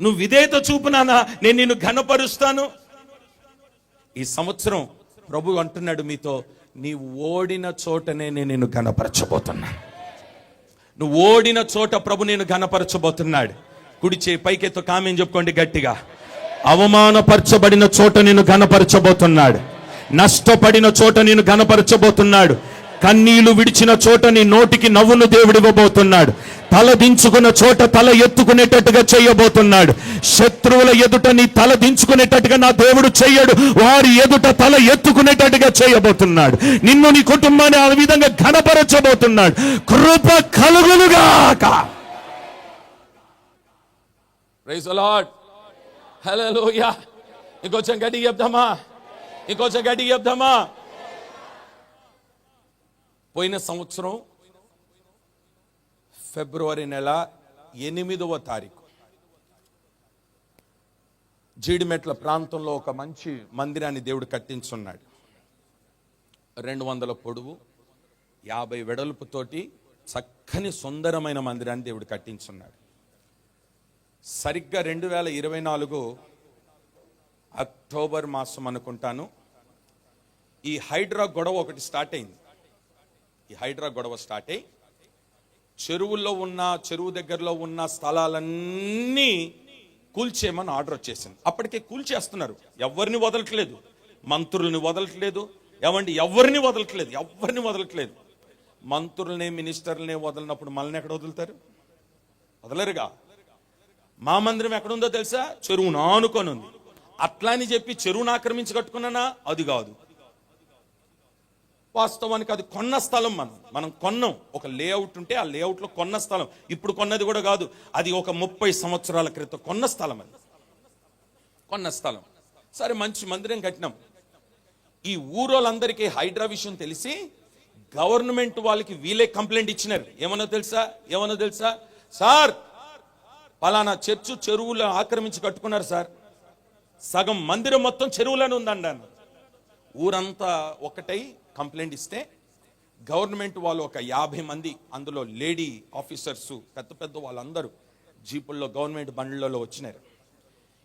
నువ్వు విధేయత చూపునానా, నేను నిన్ను ఘనపరుస్తాను. ఈ సంవత్సరం ప్రభు అంటున్నాడు మీతో, నీవు ఓడిన చోటనే నేను నిన్ను ఘనపరచబోతున్నా. నువ్వు ఓడిన చోట ప్రభు నేను ఘనపరచబోతున్నాడు. కుడి చేయి పైకెత్తు, కామెంట్ చెప్పుకోండి గట్టిగా. అవమానపరచబడిన చోట నేను ఘనపరచబోతున్నాడు, నష్టపడిన చోట నేను ఘనపరచబోతున్నాడు, కన్నీళ్లు విడిచిన చోట నీ నోటికి నవ్వును దేవుడు ఇవ్వబోతున్నాడు, తల దించుకున్న చోట తల ఎత్తుకునేటట్టుగా చేయబోతున్నాడు. శత్రువుల ఎదుట నీ తల దించుకునేటట్టుగా నా దేవుడు చెయ్యడు, వారి ఎదుట తల ఎత్తుకునేటట్టుగా చేయబోతున్నాడు. నిన్ను, నీ కుటుంబాన్ని ఆ విధంగా ఘనపరచబోతున్నాడు. కృప కలుగునుగాక. Praise the Lord. హల్లెలూయా. ఇంకొంచెం గట్టిగా చెప్దామా, ఇంకొంచెం గట్టిగా చెప్దామా. పోయిన సంవత్సరం ఫిబ్రవరి నెల 8వ తారీఖు జీడిమెట్ల ప్రాంతంలో ఒక మంచి మందిరాన్ని దేవుడు కట్టించున్నాడు. 200 పొడవు, 50 వెడల్పుతోటి చక్కని సుందరమైన మందిరాన్ని దేవుడు కట్టించున్నాడు. సరిగ్గా 2024 అక్టోబర్ మాసం అనుకుంటాను, ఈ హైడ్రా గొడవ ఒకటి స్టార్ట్ అయింది. ఈ హైడ్రా గొడవ స్టార్ట్ అయ్యి చెరువుల్లో ఉన్న, చెరువు దగ్గరలో ఉన్న స్థలాలన్నీ కూల్చేయమని ఆర్డర్ వచ్చేసింది. అప్పటికే కూల్చేస్తున్నారు, ఎవరిని వదలట్లేదు, మంత్రుల్ని వదలట్లేదు, ఎవరిని వదలట్లేదు. మంత్రులనే, మినిస్టర్లనే వదలనప్పుడు మనల్ని ఎక్కడ వదులుతారు? వదలరుగా. మా మందిరం ఎక్కడుందో తెలుసా? చెరువును ఆనుకొని ఉంది. అట్లా అని చెప్పి చెరువును ఆక్రమించి కట్టుకున్నానా? అది కాదు. వాస్తవానికి అది కొన్న స్థలం. మనం కొన్నాం. ఒక లేఅవుట్ ఉంటే ఆ లేఅవుట్లో కొన్న స్థలం. ఇప్పుడు కొన్నది కూడా కాదు, అది ఒక 30 సంవత్సరాల క్రితం కొన్న స్థలం. అది కొన్న స్థలం. సరే, మంచి మందిరం కట్టినాం. ఈ ఊరోళ్ళందరికీ హైడ్రా విషయం తెలిసి గవర్నమెంట్ వాళ్ళకి వీళ్ళే కంప్లైంట్ ఇచ్చినారు. ఏమన్నా తెలుసా? సార్, పలానా చర్చు చెరువులు ఆక్రమించి కట్టుకున్నారు సార్, సగం మందిరం మొత్తం చెరువులోనే ఉందండి. ఊరంతా ఒకటై కంప్లైంట్ ఇస్తే గవర్నమెంట్ వాళ్ళు ఒక 50 మంది, అందులో లేడీ ఆఫీసర్స్, పెద్ద పెద్ద వాళ్ళందరూ జీపుల్లో గవర్నమెంట్ బండ్లలో వచ్చినారు.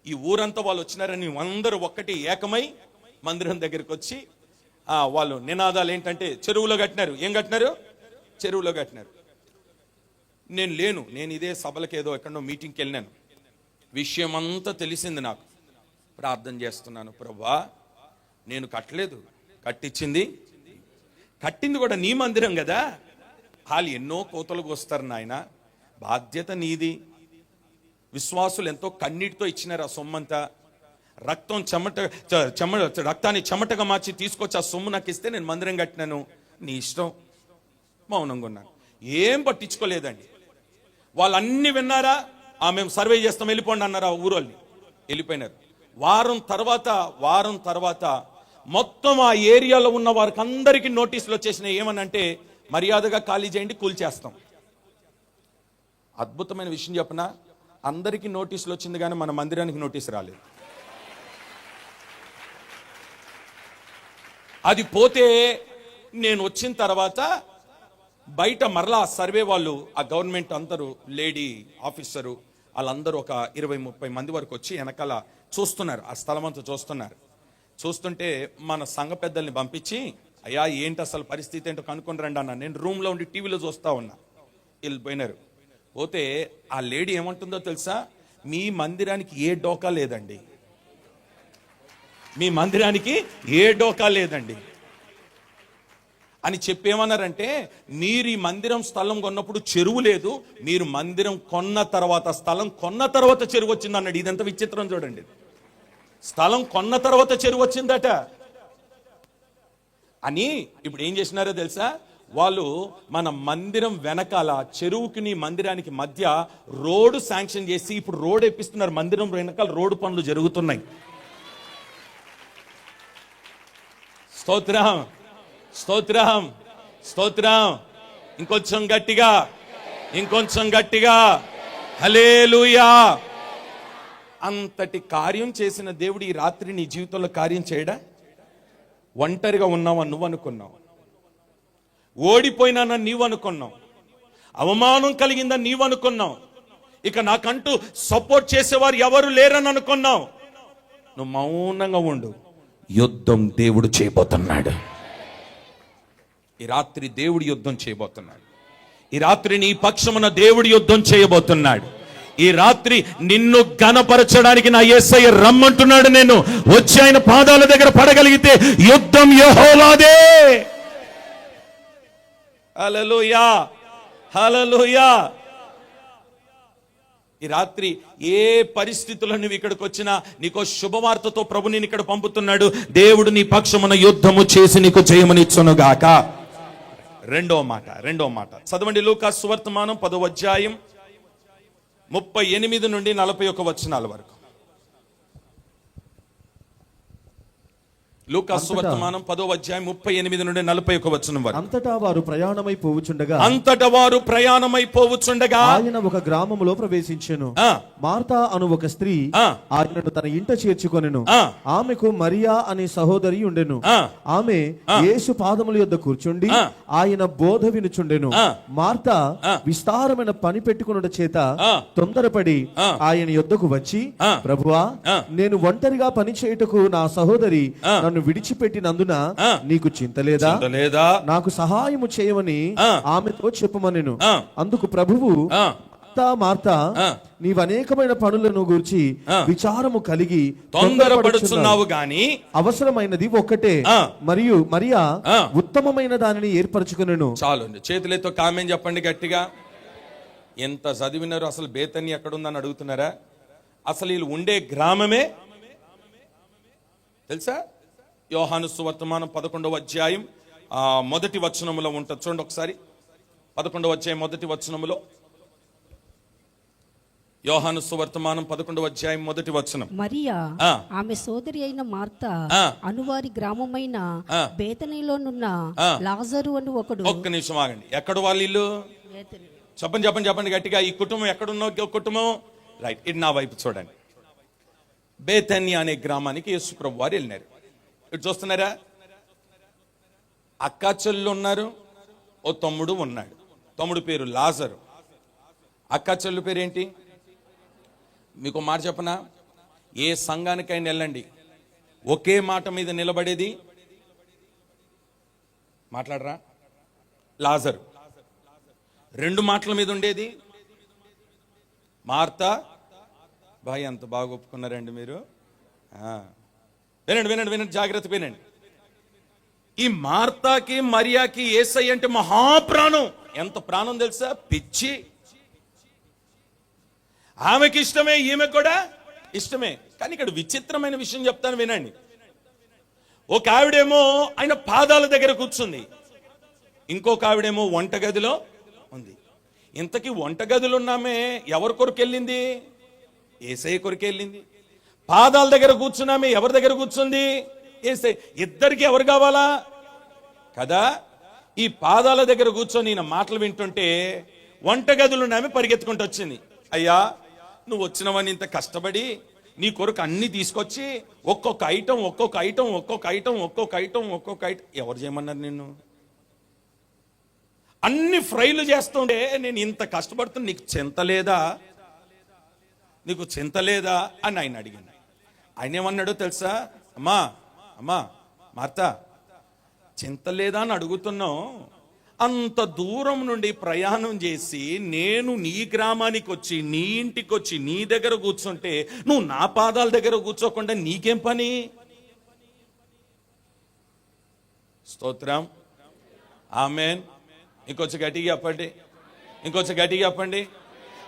ఈ ఊరంతా వాళ్ళు వచ్చినారని అందరూ ఒక్కటి ఏకమై మందిరం దగ్గరికి వచ్చి వాళ్ళు నినాదాలు ఏంటంటే చెరువులో కట్టినారు. ఏం కట్టినారు? చెరువులో కట్టినారు. నేను ఇదే సభలకు ఏదో ఎక్కడో మీటింగ్కి వెళ్ళినాను. విషయం అంతా తెలిసింది నాకు. ప్రార్థన చేస్తున్నాను, ప్రభువా నేను కట్టలేదు, కట్టింది కూడా నీ మందిరం కదా. వాళ్ళు ఎన్నో కోతలకు వస్తారు నాయన, బాధ్యత నీది. విశ్వాసులు ఎంతో కన్నీటితో ఇచ్చినారు ఆ సొమ్మంతా. రక్తాన్ని చెమటగా మార్చి తీసుకొచ్చి ఆ సొమ్ము నాకు ఇస్తే నేను మందిరం కట్టినాను. నీ ఇష్టం. మౌనంగా ఉన్నాను, ఏం పట్టించుకోలేదండి. వాళ్ళు అన్ని విన్నారా? మేము సర్వే చేస్తాం వెళ్ళిపోండి అన్నారు. ఆ ఊరోళ్ళని వెళ్ళిపోయినారు. వారం తర్వాత మొత్తం ఆ ఏరియాలో ఉన్న వారికి అందరికీ నోటీసులు వచ్చేసినాయి. ఏమనంటే మర్యాదగా ఖాళీ చేయండి, కూల్చేస్తాం. అద్భుతమైన విషయం చెప్పనా, అందరికీ నోటీసులు వచ్చింది కానీ మన మందిరానికి నోటీసు రాలేదు. అది పోతే నేను వచ్చిన తర్వాత బయట మరలా సర్వే వాళ్ళు, ఆ గవర్నమెంట్ అందరూ, లేడీ ఆఫీసరు వాళ్ళందరూ ఒక 20-30 మంది వరకు వచ్చి వెనకాల చూస్తున్నారు, ఆ స్థలం అంతా చూస్తున్నారు. చూస్తుంటే మన సంఘ పెద్దల్ని పంపించి, అయ్యా ఏంటి అసలు పరిస్థితి ఏంటో కనుక్కొని రండి అన్న. నేను రూమ్లో ఉండి టీవీలో చూస్తా ఉన్నా. వెళ్ళిపోయినారు. పోతే ఆ లేడీ ఏమంటుందో తెలుసా? మీ మందిరానికి ఏ డోకా లేదండి, మీ మందిరానికి ఏ డోకా లేదండి అని చెప్పేమన్నారంటే, మీరు ఈ మందిరం స్థలం కొన్నప్పుడు చెరువు లేదు, మీరు మందిరం కొన్న తర్వాత, స్థలం కొన్న తర్వాత చెరువు వచ్చింది అన్నాడు. ఇదంతా విచిత్రం చూడండి. స్థలం కొన్న తర్వాత చెరువు వచ్చిందట అని. ఇప్పుడు ఏం చేసినారో తెలుసా? వాళ్ళు మన మందిరం వెనకాల చెరువుకి నీ మందిరానికి మధ్య రోడ్డు శాంక్షన్ చేసి ఇప్పుడు రోడ్ ఎప్పిస్తున్నారు. మందిరం వెనకాల రోడ్డు పనులు జరుగుతున్నాయి. స్తోత్రం, స్తోత్రం, స్తోత్రం. ఇంకొంచెం గట్టిగా హల్లెలూయా. అంతటి కార్యం చేసిన దేవుడు ఈ రాత్రి నీ జీవితంలో కార్యం చేయడా? ఒంటరిగా ఉన్నావా నువ్వు అనుకున్నావు, ఓడిపోయినానని నీవు అనుకున్నావు, అవమానం కలిగిందని నీవు అనుకున్నావు, ఇక నాకంటూ సపోర్ట్ చేసేవారు ఎవరు లేరని అనుకున్నావు. నువ్వు మౌనంగా ఉండు, యుద్ధం దేవుడు చేయబోతున్నాడు. ఈ రాత్రి దేవుడు యుద్ధం చేయబోతున్నాడు. ఈ రాత్రి నీ పక్షమున దేవుడు యుద్ధం చేయబోతున్నాడు. ఈ రాత్రి నిన్ను ఘనపరచడానికి నా యేసయ్య రమ్మంటున్నాడు. నేను వచ్చి ఆయన పాదాల దగ్గర పడగలిగితే యుద్ధం యెహోవాదే. హల్లెలూయా, హల్లెలూయా. ఈ రాత్రి ఏ పరిస్థితుల్లో నువ్వు ఇక్కడికి వచ్చినా నీకో శుభవార్తతో ప్రభు నేను ఇక్కడ పంపుతున్నాడు. దేవుడు నీ పక్షమున యుద్ధము చేసి నీకు జయమునిచ్చునుగాక. రెండో మాట చదవండి. లూకాసు సువర్తమానం 10వ అధ్యాయం 38 నుండి 41 వచనాల వరకు. లూకాసు సువర్తమానం 10వ అధ్యాయం 38 నుండి 41 వచనం వరకు. అంతటా వారు ప్రయాణమైపోవచ్చుండగా ఆయన ఒక గ్రామములో ప్రవేశించెను. మార్తా అను ఒక స్త్రీ ఆయనను తన ఇంట చేర్చుకొనెను. ఆమెకు మరియా అనే సహోదరి ఉండెను. ఆమె యేసు పాదముల యొద్ద కూర్చుండి ఆయన బోధ వినుచుండెను. మార్తా విస్తారమైన పని పెట్టుకొనుట చేత తొందరపడి ఆయన యొద్దకు వచ్చి, ప్రభువా, నేను ఒంటరిగా పని చేయుటకు నా సహోదరి నన్ను విడిచిపెట్టినందున నీకు చింత లేదా? నాకు సహాయము చేయమని ఆమెతో చెప్పమనెను. అందుకు ప్రభువు, మార్తా, నీవు అనేకమైన పనులను గూర్చి విచారము కలిగి తొందరపడుచున్నావు గాని అవసరమైనది ఒక్కటే, మరియు మరియా ఉత్తమమైన దానిని ఏర్పరచుకొనెను. చాలు. చేతులతో కామెంట్ చెప్పండి గట్టిగా. ఎంత చదివినారు? అసలు బేతని ఎక్కడుందని అడుగుతున్నారా? అసలు వీళ్ళు ఉండే గ్రామమే తెలుసా? యోహాను సువర్తమానం 11వ అధ్యాయం 1వ వచనములో ఉంటుంది. చూడండి ఒకసారి. 11వ అధ్యాయం 1వ వచనములో, యోహాను సువర్తమానం 11వ అధ్యాయం 1వ వచనం. మరియా ఆమె సోదరి అయిన మార్తా అనువారి గ్రామమైన బేతనీలోనున్న లాజరు అని ఒకడు. ఒక్క నిమిషం ఆగండి. ఎక్కడ వాళ్ళు ఇల్లు? చెప్పండి గట్టిగా. ఈ కుటుంబం ఎక్కడున్న కుటుంబం? రైట్, ఇది నా వైపు చూడండి. బేతన్య అనే గ్రామానికి యేసు ప్రభువు వారు వెళ్ళినారు. ఇటు చూస్తున్నారా? అక్కా చెల్లెలు ఉన్నారు, ఓ తమ్ముడు ఉన్నాడు. తమ్ముడు పేరు లాజరు. అక్క చెల్లు పేరేంటి? మీకు మాట చెప్పనా, ఏ సంఘానికైనా వెళ్ళండి, ఒకే మాట మీద నిలబడేది మాట్లాడరా లాజరు. రెండు మాటల మీద ఉండేది మార్తా. బాయ్ ఎంత బాగా ఒప్పుకున్నారండి మీరు. వినండి వినండి వినండి, జాగ్రత్త వినండి. ఈ మార్తాకి మరియాకి యేసయ్య అంటే మహాప్రాణం. ఎంత ప్రాణం తెలుసా? పిచ్చి. ఆమెకి ఇష్టమే, ఈమె కూడా ఇష్టమే. కానీ ఇక్కడ విచిత్రమైన విషయం చెప్తాను వినండి. ఒక ఆవిడేమో ఆయన పాదాల దగ్గర కూర్చుంది, ఇంకొక ఆవిడేమో వంటగదిలో ఉంది. ఇంతకీ వంటగదిలో ఉన్నామే ఎవరి కొరకు వెళ్ళింది? యేసయ్య కొరకు వెళ్ళింది. పాదాల దగ్గర కూర్చున్నామే ఎవరి దగ్గర కూర్చుంది? యేసయ్య. ఇద్దరికి ఎవరు కావాలా కదా? ఈ పాదాల దగ్గర కూర్చొని ఈయన మాటలు వింటుంటే వంటగదిలో ఉన్నామే పరిగెత్తుకుంటూ వచ్చింది. అయ్యా, నువ్వు వచ్చినవని ఇంత కష్టపడి నీ కొరకు అన్ని తీసుకొచ్చి ఒక్కొక్క ఐటమ్ ఒక్కొక్క ఐటమ్ ఒక్కొక్క ఐటమ్ ఒక్కొక్క ఐటమ్ ఒక్కొక్క ఐటమ్ ఎవరు చేయమన్నారు నిన్ను? అన్ని ఫ్రైలు చేస్తుండే నేను ఇంత కష్టపడుతున్నా, నీకు చింత లేదా? నీకు చింత లేదా అని ఆయన అడిగింది. ఆయన ఏమన్నాడో తెలుసా? అమ్మా అమ్మా మార్తా, చింత లేదా అని అడుగుతున్నావు. అంత దూరం నుండి ప్రయాణం చేసి నేను నీ గ్రామానికి వచ్చి నీ ఇంటికి వచ్చి నీ దగ్గర కూర్చుంటే నువ్వు నా పాదాల దగ్గర కూర్చోకుండా నీకేం పని? స్తోత్రం, ఆమేన్. ఇంకొంచెం గట్టిగా చెప్పండి, ఇంకొంచెం గట్టిగా చెప్పండి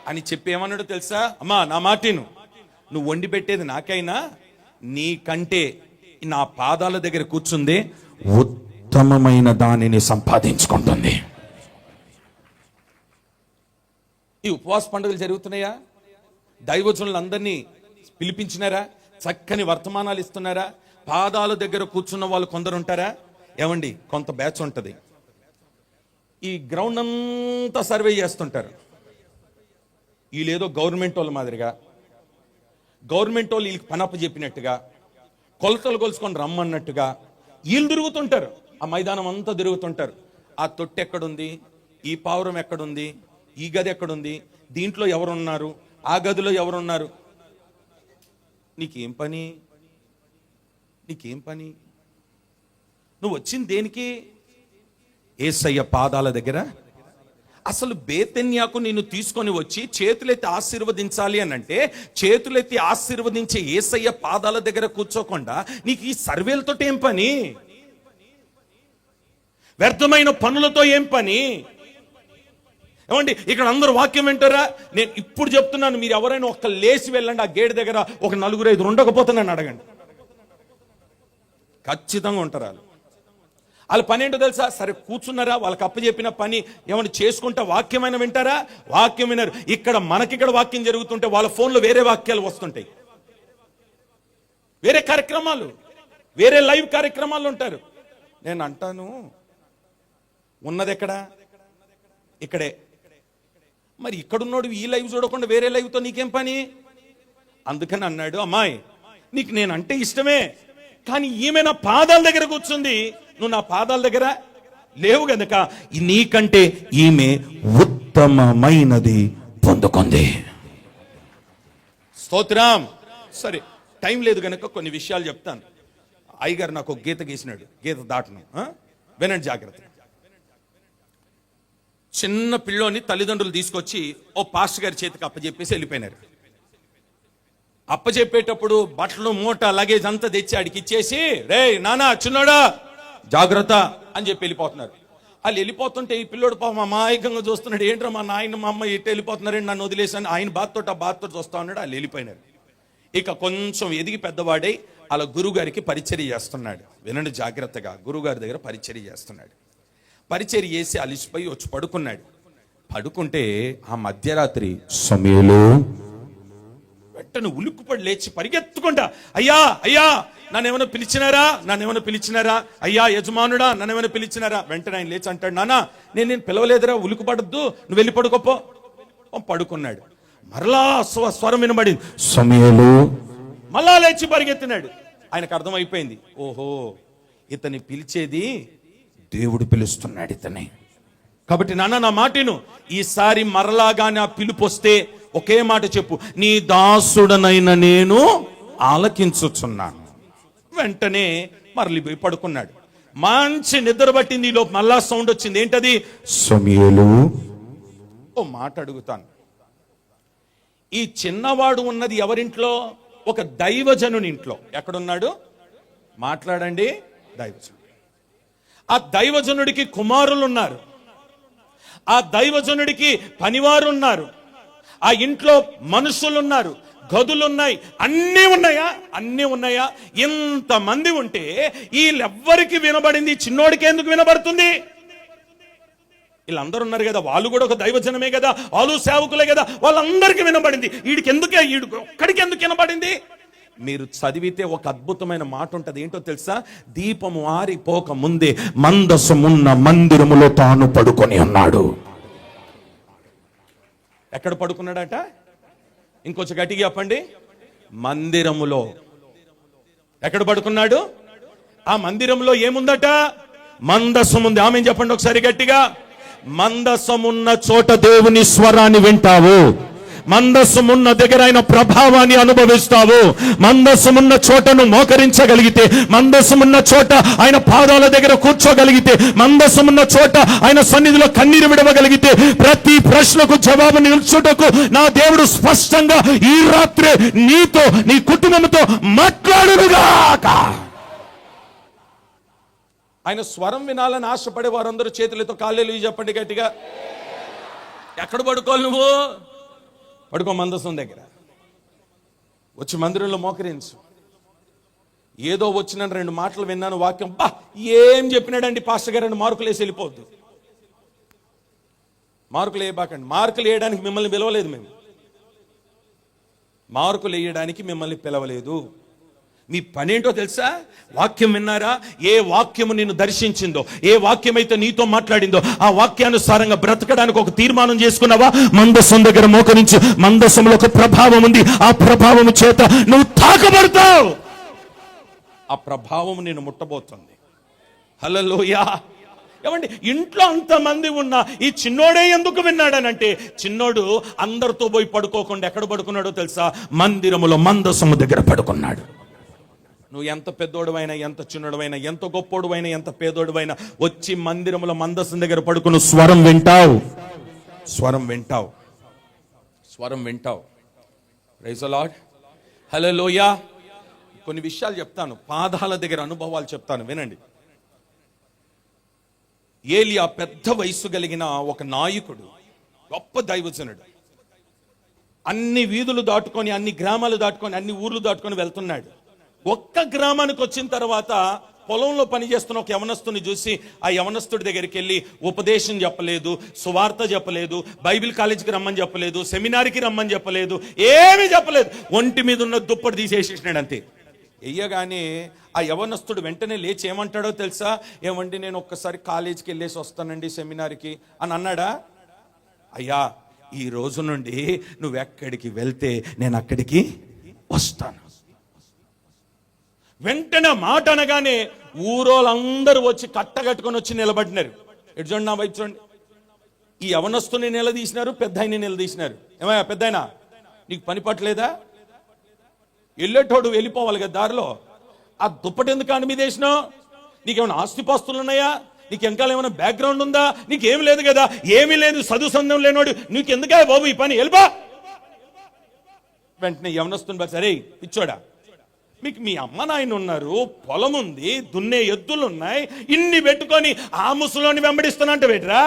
అని చెప్పి ఏమన్నాడు తెలుసా? అమ్మా నా మాటిను, నువ్వు వండి పెట్టేది నాకైనా నీకంటే నా పాదాల దగ్గర కూర్చుంది ఉత్తమమైన దానిని సంపాదించుకుంటుంది. ఈ ఉపవాస పండుగలు జరుగుతున్నాయా? దైవజనులందరినీ పిలిపించినారా? చక్కని వర్తమానాలు ఇస్తున్నారా? పాదాల దగ్గర కూర్చున్న వాళ్ళు కొందరు ఉంటారా? ఏమండి, కొంత బ్యాచ్ ఉంటుంది, ఈ గ్రౌండ్ అంతా సర్వే చేస్తుంటారు. వీళ్ళేదో గవర్నమెంట్ వాళ్ళ మాదిరిగా, గవర్నమెంట్ వాళ్ళు వీళ్ళకి పనప్ప చెప్పినట్టుగా, కొలతలు కొలుసుకొని రమ్మన్నట్టుగా వీళ్ళు తిరుగుతుంటారు. ఆ మైదానం అంతా తిరుగుతుంటారు. ఆ తొట్టి ఎక్కడుంది, ఈ పావురం ఎక్కడుంది, ఈ గది ఎక్కడుంది, దీంట్లో ఎవరున్నారు, ఆ గదిలో ఎవరున్నారు? నీకేం పని? నీకేం పని? నువ్వు వచ్చింది దేనికి? యేసయ్య పాదాల దగ్గర. అసలు బేతన్యాకు నిన్ను తీసుకొని వచ్చి చేతులెత్తి ఆశీర్వదించాలి అని అంటే చేతులెత్తి ఆశీర్వదించే యేసయ్య పాదాల దగ్గర కూర్చోకుండా నీకు ఈ సర్వేలతో ఏం పని? వ్యర్థమైన పనులతో ఏం పని? ఏమండి, ఇక్కడ అందరూ వాక్యం వింటారా? నేను ఇప్పుడు చెప్తున్నాను, మీరు ఎవరైనా ఒక్క లేచి వెళ్ళండి ఆ గేట్ దగ్గర, ఒక 4-5 ఉండకపోతే నన్ను అడగండి, ఖచ్చితంగా ఉంటారు. వాళ్ళ పని ఏంటో తెలుసా? సరే కూర్చున్నారా, వాళ్ళకి అప్పచెప్పిన పని ఏమైనా చేసుకుంటా వాక్యమైన వింటారా? వాక్యం వినరు. మనకిక్కడ వాక్యం జరుగుతుంటే వాళ్ళ ఫోన్లో వేరే వాక్యాలు వస్తుంటాయి, వేరే కార్యక్రమాలు, వేరే లైవ్ కార్యక్రమాలు ఉంటారు. నేను అంటాను, ఉన్నది ఎక్కడా? ఇక్కడే. మరి ఇక్కడున్నాడు ఈ లైవ్ చూడకుండా వేరే లైవ్తో నీకేం పని? అందుకని అన్నాడు, అమ్మాయి నీకు నేనంటే ఇష్టమే, కానీ ఈమె నా పాదాల దగ్గర కూర్చుంది, నువ్వు నా పాదాల దగ్గర లేవు గనుక నీకంటే ఈమె ఉత్తమమైనది పొందుకుంది. స్తోత్రం. సరే, టైం లేదు గనుక కొన్ని విషయాలు చెప్తాను. అయ్యగారు నాకు ఒక గీత గీసినాడు, గీత దాటను, వినండి జాగ్రత్త. చిన్న పిల్లోని తల్లిదండ్రులు తీసుకొచ్చి ఓ పాస్టర్ గారి చేతికి అప్పచెప్పేసి వెళ్ళిపోయినారు. అప్పచెప్పేటప్పుడు బట్టలు మూట లగేజ్ అంతా తెచ్చి ఆడికి ఇచ్చేసి, రే నానా చిన్నోడా జాగ్రత్త అని చెప్పి వెళ్ళిపోతున్నారు. వాళ్ళు వెళ్ళిపోతుంటే ఈ పిల్లోడు పాపం అమాయకంగా చూస్తున్నాడు, ఏంట్రా మా నాయన మా అమ్మ ఇటు వెళ్ళిపోతున్నారండి, నన్ను వదిలేసాను. ఆయన బాధతో ఆ బాధతో చూస్తా ఉన్నాడు. వాళ్ళు వెళ్ళిపోయినారు. ఇక కొంచెం ఎదిగి పెద్దవాడై అలా గురుగారికి పరిచర్య చేస్తున్నాడు. వినండి జాగ్రత్తగా, గురుగారి దగ్గర పరిచర్య చేస్తున్నాడు. పరిచర్య చేసి అలిసిపోయి వచ్చి పడుకున్నాడు. పడుకుంటే ఆ మధ్యరాత్రి సమయంలో వెంటనే ఉలిక్కుపడి లేచి పరిగెత్తుకుంటా, అయ్యా అయ్యా నన్నేమైనా పిలిచినారా, నన్నేమైనా పిలిచినారా, అయ్యా యజమానుడా నన్నేమైనా పిలిచినారా? వెంటనే ఆయన లేచి అంటాడు, నానా నేను పిలవలేదురా, ఉలిక్కుపడద్దు, నువ్వు వెళ్ళి పడుకోపో. పడుకున్నాడు. మరలా స్వరం వినబడింది, సమయంలో. మళ్ళా లేచి పరిగెత్తినాడు. ఆయనకు అర్థమైపోయింది, ఓహో ఇతన్ని పిలిచేది దేవుడు పిలుస్తున్నాడు ఇతని. కాబట్టి నాన్న నా మాటను ఈసారి మరలాగానే ఆ పిలుపు వస్తే ఒకే మాట చెప్పు, నీ దాసుడనైన నేను ఆలకించుచున్నాను. వెంటనే మరలిపోయి పడుకున్నాడు. మంచి నిద్ర పట్టింది. ఈలోపు మళ్ళా సౌండ్ వచ్చింది. ఏంటది? సమూయేలు. ఓ మాట అడుగుతాను, ఈ చిన్నవాడు ఉన్నది ఎవరింట్లో? ఒక దైవజనుని ఇంట్లో. ఎక్కడున్నాడు? మాట్లాడండి. దైవజనుడు. ఆ దైవజనుడికి కుమారులు ఉన్నారు, ఆ దైవజనుడికి పనివారు ఉన్నారు, ఆ ఇంట్లో మనుషులున్నారు, గదులున్నాయి, అన్నీ ఉన్నాయా? అన్నీ ఉన్నాయా? ఇంతమంది ఉంటే వీళ్ళెవ్వరికి వినబడింది, చిన్నోడికి ఎందుకు వినబడుతుంది? వీళ్ళందరూ ఉన్నారు కదా, వాళ్ళు కూడా ఒక దైవజనమే కదా, వాళ్ళు సేవకులే కదా, వాళ్ళందరికీ వినబడింది. వీడికి ఎందుకే, వీడికి ఒక్కడికి ఎందుకు వినబడింది? మీరు చదివితే ఒక అద్భుతమైన మాట ఉంటుంది. ఏంటో తెలుసా? దీపము ఆరిపోక ముందే మందసమున్న మందిరములో తాను పడుకొని ఉన్నాడు. ఎక్కడ పడుకున్నాడట? ఇంకొంచెం గట్టిగా చెప్పండి. మందిరములో. ఎక్కడ పడుకున్నాడు? ఆ మందిరంలో ఏముందట? మందసముంది. ఆమె చెప్పండి ఒకసారి గట్టిగా. మందసమున్న చోట దేవుని స్వరాన్ని వింటావు, మందసమున్న దగ్గర ఆయన ప్రభావాన్ని అనుభవిస్తావు. మందసమున్న చోటను మోకరించగలిగితే, మందసమున్న చోట ఆయన పాదాల దగ్గర కూర్చోగలిగితే, మందసమున్న చోట ఆయన సన్నిధిలో కన్నీరు విడవగలిగితే, ప్రతి ప్రశ్నకు జవాబు నిల్చుటకు నా దేవుడు స్పష్టంగా ఈ రాత్రి నీతో, నీ కుటుంబంతో మాట్లాడునుగాక. ఆయన స్వరం వినాలని ఆశపడే వారందరూ చేతులతో కాళ్ళేలు చెప్పండి గట్టిగా. ఎక్కడ పడుకోవాలి నువ్వు? పడుకో మందసం దగ్గర. వచ్చి మందిరంలో మోకరించు. ఏదో వచ్చిన 2 మాటలు విన్నాను, వాక్యం బా ఏం చెప్పినాడండి పాస్టర్ గారు అని మార్కులు వేసి వెళ్ళిపోద్దు. మార్కులు వేయబాకండి. మార్కులు వేయడానికి మిమ్మల్ని పిలవలేదు మేము. మార్కులు వేయడానికి మిమ్మల్ని పిలవలేదు. మీ పనేంటో తెలుసా? వాక్యం విన్నారా? ఏ వాక్యము నిన్ను దర్శించిందో, ఏ వాక్యం అయితే నీతో మాట్లాడిందో ఆ వాక్యానుసారంగా బ్రతకడానికి ఒక తీర్మానం చేసుకున్నావా? మందసం దగ్గర మోకరించి, మందసంలో ఒక ప్రభావం ఉంది, ఆ ప్రభావం చేత నువ్వు తాకబడతావు. ఆ ప్రభావం నేను ముట్టబోతుంది. హల్లెలూయా. ఏమండి, ఇంట్లో అంతమంది ఉన్నా ఈ చిన్నోడే ఎందుకు విన్నాడనంటే, చిన్నోడు అందరితో పోయి పడుకోకుండా ఎక్కడ పడుకున్నాడో తెలుసా? మందిరములో మందసము దగ్గర పడుకున్నాడు. నువ్వు ఎంత పెద్దోడువైనా, ఎంత చిన్నోడువైనా, ఎంత గొప్పోడువైనా, ఎంత పేదోడువైనా వచ్చి మందిరముల మందసం దగ్గర పడుకుని స్వరం వింటావు, స్వరం వింటావు, స్వరం వింటావు. Praise the Lord. హల్లెలూయా. కొన్ని విషయాలు చెప్తాను, పాదాల దగ్గర అనుభవాలు చెప్తాను, వినండి. ఏలియా పెద్ద వయసు కలిగిన ఒక నాయకుడు, గొప్ప దైవజనుడు. అన్ని వీధులు దాటుకొని, అన్ని గ్రామాలు దాటుకొని, అన్ని ఊర్లు దాటుకొని వెళ్తున్నాడు. ఒక్క గ్రామానికి వచ్చిన తర్వాత పొలంలో పనిచేస్తున్న ఒక యవనస్తుని చూసి ఆ యవనస్తుడి దగ్గరికి వెళ్ళి ఉపదేశం చెప్పలేదు, సువార్త చెప్పలేదు, బైబిల్ కాలేజీకి రమ్మని చెప్పలేదు, సెమినార్కి రమ్మని చెప్పలేదు, ఏమీ చెప్పలేదు. ఒంటి మీద ఉన్న దుప్పటి తీసేసేసినాడు అంతే. వెయ్యగానే ఆ యవనస్తుడు వెంటనే లేచి ఏమంటాడో తెలుసా? ఏమండి నేను ఒక్కసారి కాలేజీకి వెళ్ళేసి వస్తానండి, సెమినార్కి అని అన్నాడా? అయ్యా, ఈ రోజు నుండి నువ్వెక్కడికి వెళ్తే నేను అక్కడికి వస్తాను. వెంటనే మాట అనగానే ఊరోళ్ళందరూ వచ్చి కట్టగట్టుకొని వచ్చి నిలబడినారు. ఎటు చూడండి, నా వైపు చూడండి. ఈ యవనస్తుని నిలదీసినారు, పెద్ద ఆయన్ని నిలదీసినారు. ఏమయ్యా పెద్దాయన, నీకు పని పట్టలేదా? వెళ్ళేటోడు వెళ్ళిపోవాలి కదా దారిలో. ఆ దుప్పటి ఎందుకు అని మీద వేసినావు? నీకేమైనా ఆస్తిపాస్తులు ఉన్నాయా? నీకు ఇంకా ఏమైనా బ్యాక్గ్రౌండ్ ఉందా? నీకేమి లేదు కదా. ఏమీ లేదు, చదువు సందేహం లేనోడు, నీకెందుకా బాబు ఈ పని, వెళ్ళిపో. వెంటనే యవనస్తుని బట్టి, సరే పిచ్చోడా, మీకు మీ అమ్మ నాయన ఉన్నారు, పొలం ఉంది, దున్నే ఎద్దులు ఉన్నాయి, ఇన్ని పెట్టుకొని ఆ ముసలోని వెంబడిస్తున్నట్టు పెట్టరా?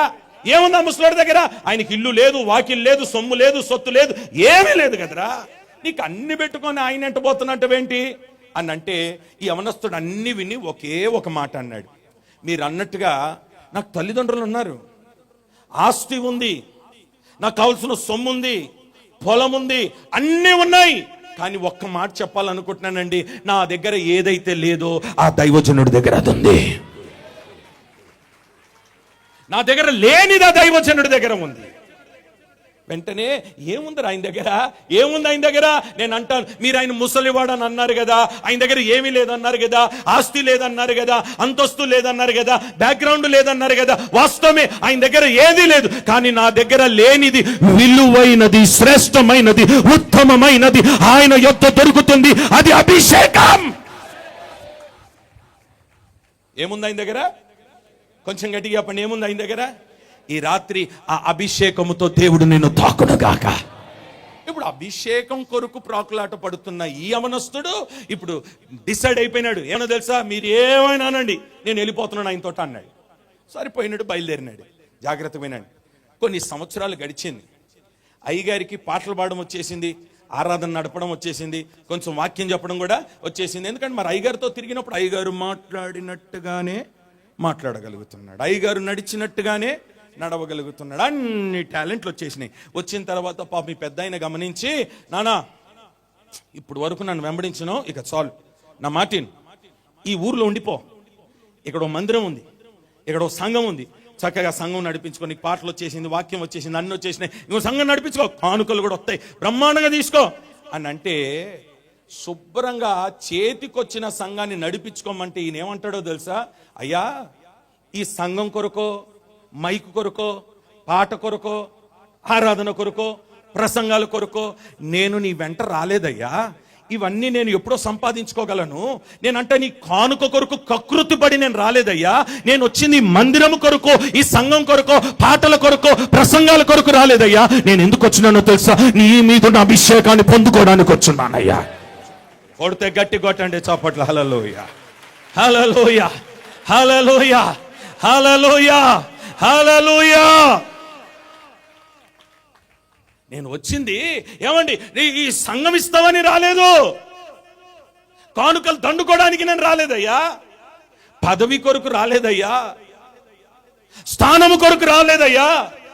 ఏముంది ఆ ముసలోడి దగ్గర? ఆయనకి ఇల్లు లేదు, వాకిల్ లేదు, సొమ్ము లేదు, సొత్తు లేదు, ఏమీ లేదు కదరా. నీకు అన్ని పెట్టుకొని ఆయన ఎంట పోతున్నట్టువేంటి అని అంటే, ఈ యవనస్తుడు అన్ని విని ఒకే ఒక మాట అన్నాడు. మీరు అన్నట్టుగా నాకు తల్లిదండ్రులు ఉన్నారు, ఆస్తి ఉంది, నాకు కావాల్సిన సొమ్ము ఉంది, పొలం ఉంది, అన్నీ ఉన్నాయి, కానీ ఒక్క మాట చెప్పాలనుకుంటున్నానండి, నా దగ్గర ఏదైతే లేదో ఆ దైవజనుడి దగ్గర అది ఉంది. నా దగ్గర లేనిది ఆ దైవజనుడి దగ్గర ఉంది. వెంటనే ఏముంది ఆయన దగ్గర, ఏముంది ఆయన దగ్గర? నేను అంటాను, మీరు ఆయన ముసలివాడని అన్నారు కదా, ఆయన దగ్గర ఏమీ లేదన్నారు కదా, ఆస్తి లేదన్నారు కదా, అంతస్తు లేదన్నారు కదా, బ్యాక్గ్రౌండ్ లేదన్నారు కదా. వాస్తవమే, ఆయన దగ్గర ఏది లేదు. కానీ నా దగ్గర లేనిది విలువైనది, శ్రేష్టమైనది, ఉత్తమమైనది ఆయన యొద్ద దొరుకుతుంది. అది అభిషేకం. ఏముంది ఆయన దగ్గర? కొంచెం గట్టిగా చెప్పండి, ఏముంది ఆయన దగ్గర? ఈ రాత్రి ఆ అభిషేకముతో దేవుడు నిన్ను తాకునుగాక. ఇప్పుడు అభిషేకం కొరకు ప్రాకులాట పడుతున్న ఈ యవనస్తుడు ఇప్పుడు డిసైడ్ అయిపోయినాడు. ఏమన్నా తెలుసా, మీరు ఏమైనా అనండి, నేను వెళ్ళిపోతున్నాను ఆయనతో అన్నాడు. సరిపోయినాడు, బయలుదేరినాడు. జాగ్రత్త వినండి. కొన్ని సంవత్సరాలు గడిచింది. అయ్యగారికి పాటలు పాడడం వచ్చేసింది, ఆరాధన నడపడం వచ్చేసింది, కొంచెం వాక్యం చెప్పడం కూడా వచ్చేసింది. ఎందుకంటే మరి అయ్యగారితో తిరిగినప్పుడు అయ్యగారు మాట్లాడినట్టుగానే మాట్లాడగలుగుతున్నాడు, అయ్యగారు నడిచినట్టుగానే నడవగలుగుతున్నాడు. అన్ని టాలెంట్లు వచ్చేసినాయి. వచ్చిన తర్వాత పాప మీ పెద్ద ఆయన గమనించి, నానా ఇప్పుడు వరకు నన్ను వెంబడించను, ఇక చాలు, నా మాటిన్, ఈ ఊర్లో ఉండిపో, ఇక్కడ ఒక మందిరం ఉంది, ఇక్కడ ఒక సంఘం ఉంది, చక్కగా సంఘం నడిపించుకో, నీకు పాటలు వచ్చేసింది, వాక్యం వచ్చేసింది, అన్ని వచ్చేసినాయి, ఇంకో సంఘం నడిపించుకో, కానుకలు కూడా వస్తాయి, బ్రహ్మాండంగా తీసుకో అని అంటే, శుభ్రంగా చేతికొచ్చిన సంఘాన్ని నడిపించుకోమంటే ఈయన ఏమంటాడో తెలుసా? అయ్యా, ఈ సంఘం కొరకో, మైకు కొరకో, పాట కొరకో, ఆరాధన కొరకో, ప్రసంగాల కొరకో నేను నీ వెంట రాలేదయ్యా. ఇవన్నీ నేను ఎప్పుడో సంపాదించుకోగలను. నేనంటే నీ కానుక కొరకు కకృతి పడి నేను రాలేదయ్యా. నేను వచ్చింది మందిరం కొరకు, ఈ సంఘం కొరకు, పాటల కొరకు, ప్రసంగాల కొరకు రాలేదయ్యా. నేను ఎందుకు వచ్చినానో తెలుసా? నీ మీద అభిషేకాన్ని పొందుకోవడానికి వచ్చున్నానయ్యా. కొడితే గట్టి కొట్టండి చప్పట్లు. హల్లెలూయా, హల్లెలూయా, హల్లెలూయా, హల్లెలూయా, హల్లెలూయా. నేను వచ్చింది ఏమండి, ఈ సంఘం ఇస్తామని రాలేదు, కానుకలు దండుకోవడానికి నేను రాలేదయ్యా, పదవి కొరకు రాలేదయ్యా, స్థానము కొరకు రాలేదయ్యా.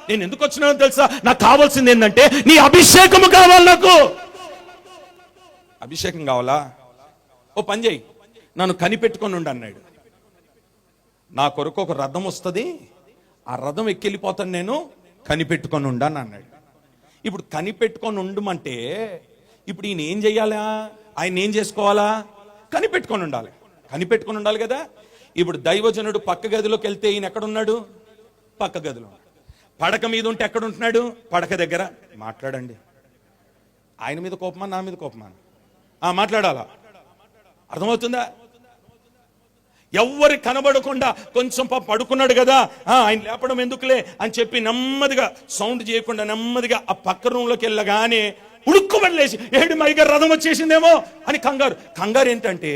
నేను ఎందుకు వచ్చినానో తెలుసా? నాకు కావాల్సింది ఏంటంటే నీ అభిషేకము కావాలి. నాకు అభిషేకం కావాలా? ఓ పని చేయి, నన్ను కనిపెట్టుకొని ఉండు అన్నాడు. నా కొరకు ఒక రథం వస్తుంది, ఆ రథం ఎక్కెళ్ళిపోతాను, నేను కనిపెట్టుకొని ఉండని అన్నాడు. ఇప్పుడు కనిపెట్టుకొని ఉండమంటే ఇప్పుడు ఈయన ఏం చెయ్యాలా? ఆయన ఏం చేసుకోవాలా? కనిపెట్టుకొని ఉండాలి, కనిపెట్టుకొని ఉండాలి కదా. ఇప్పుడు దైవజనుడు పక్క గదిలోకి వెళ్తే ఈయన ఎక్కడున్నాడు? పక్క గదిలో. పడక మీద ఉంటే ఎక్కడ ఉంటున్నాడు? పడక దగ్గర. మాట్లాడండి. ఆయన మీద కోపమా, నా మీద కోపమా? మాట్లాడాలా? అర్థమవుతుందా? ఎవ్వరి కనబడకుండా కొంచెం పడుకున్నాడు కదా, ఆయన లేపడం ఎందుకులే అని చెప్పి నెమ్మదిగా సౌండ్ చేయకుండా నెమ్మదిగా ఆ పక్క రూమ్లోకి వెళ్ళగానే ఉడుక్కుమని లేచి, ఏడు మైగారు రథం వచ్చేసిందేమో అని కంగారు ఏంటంటే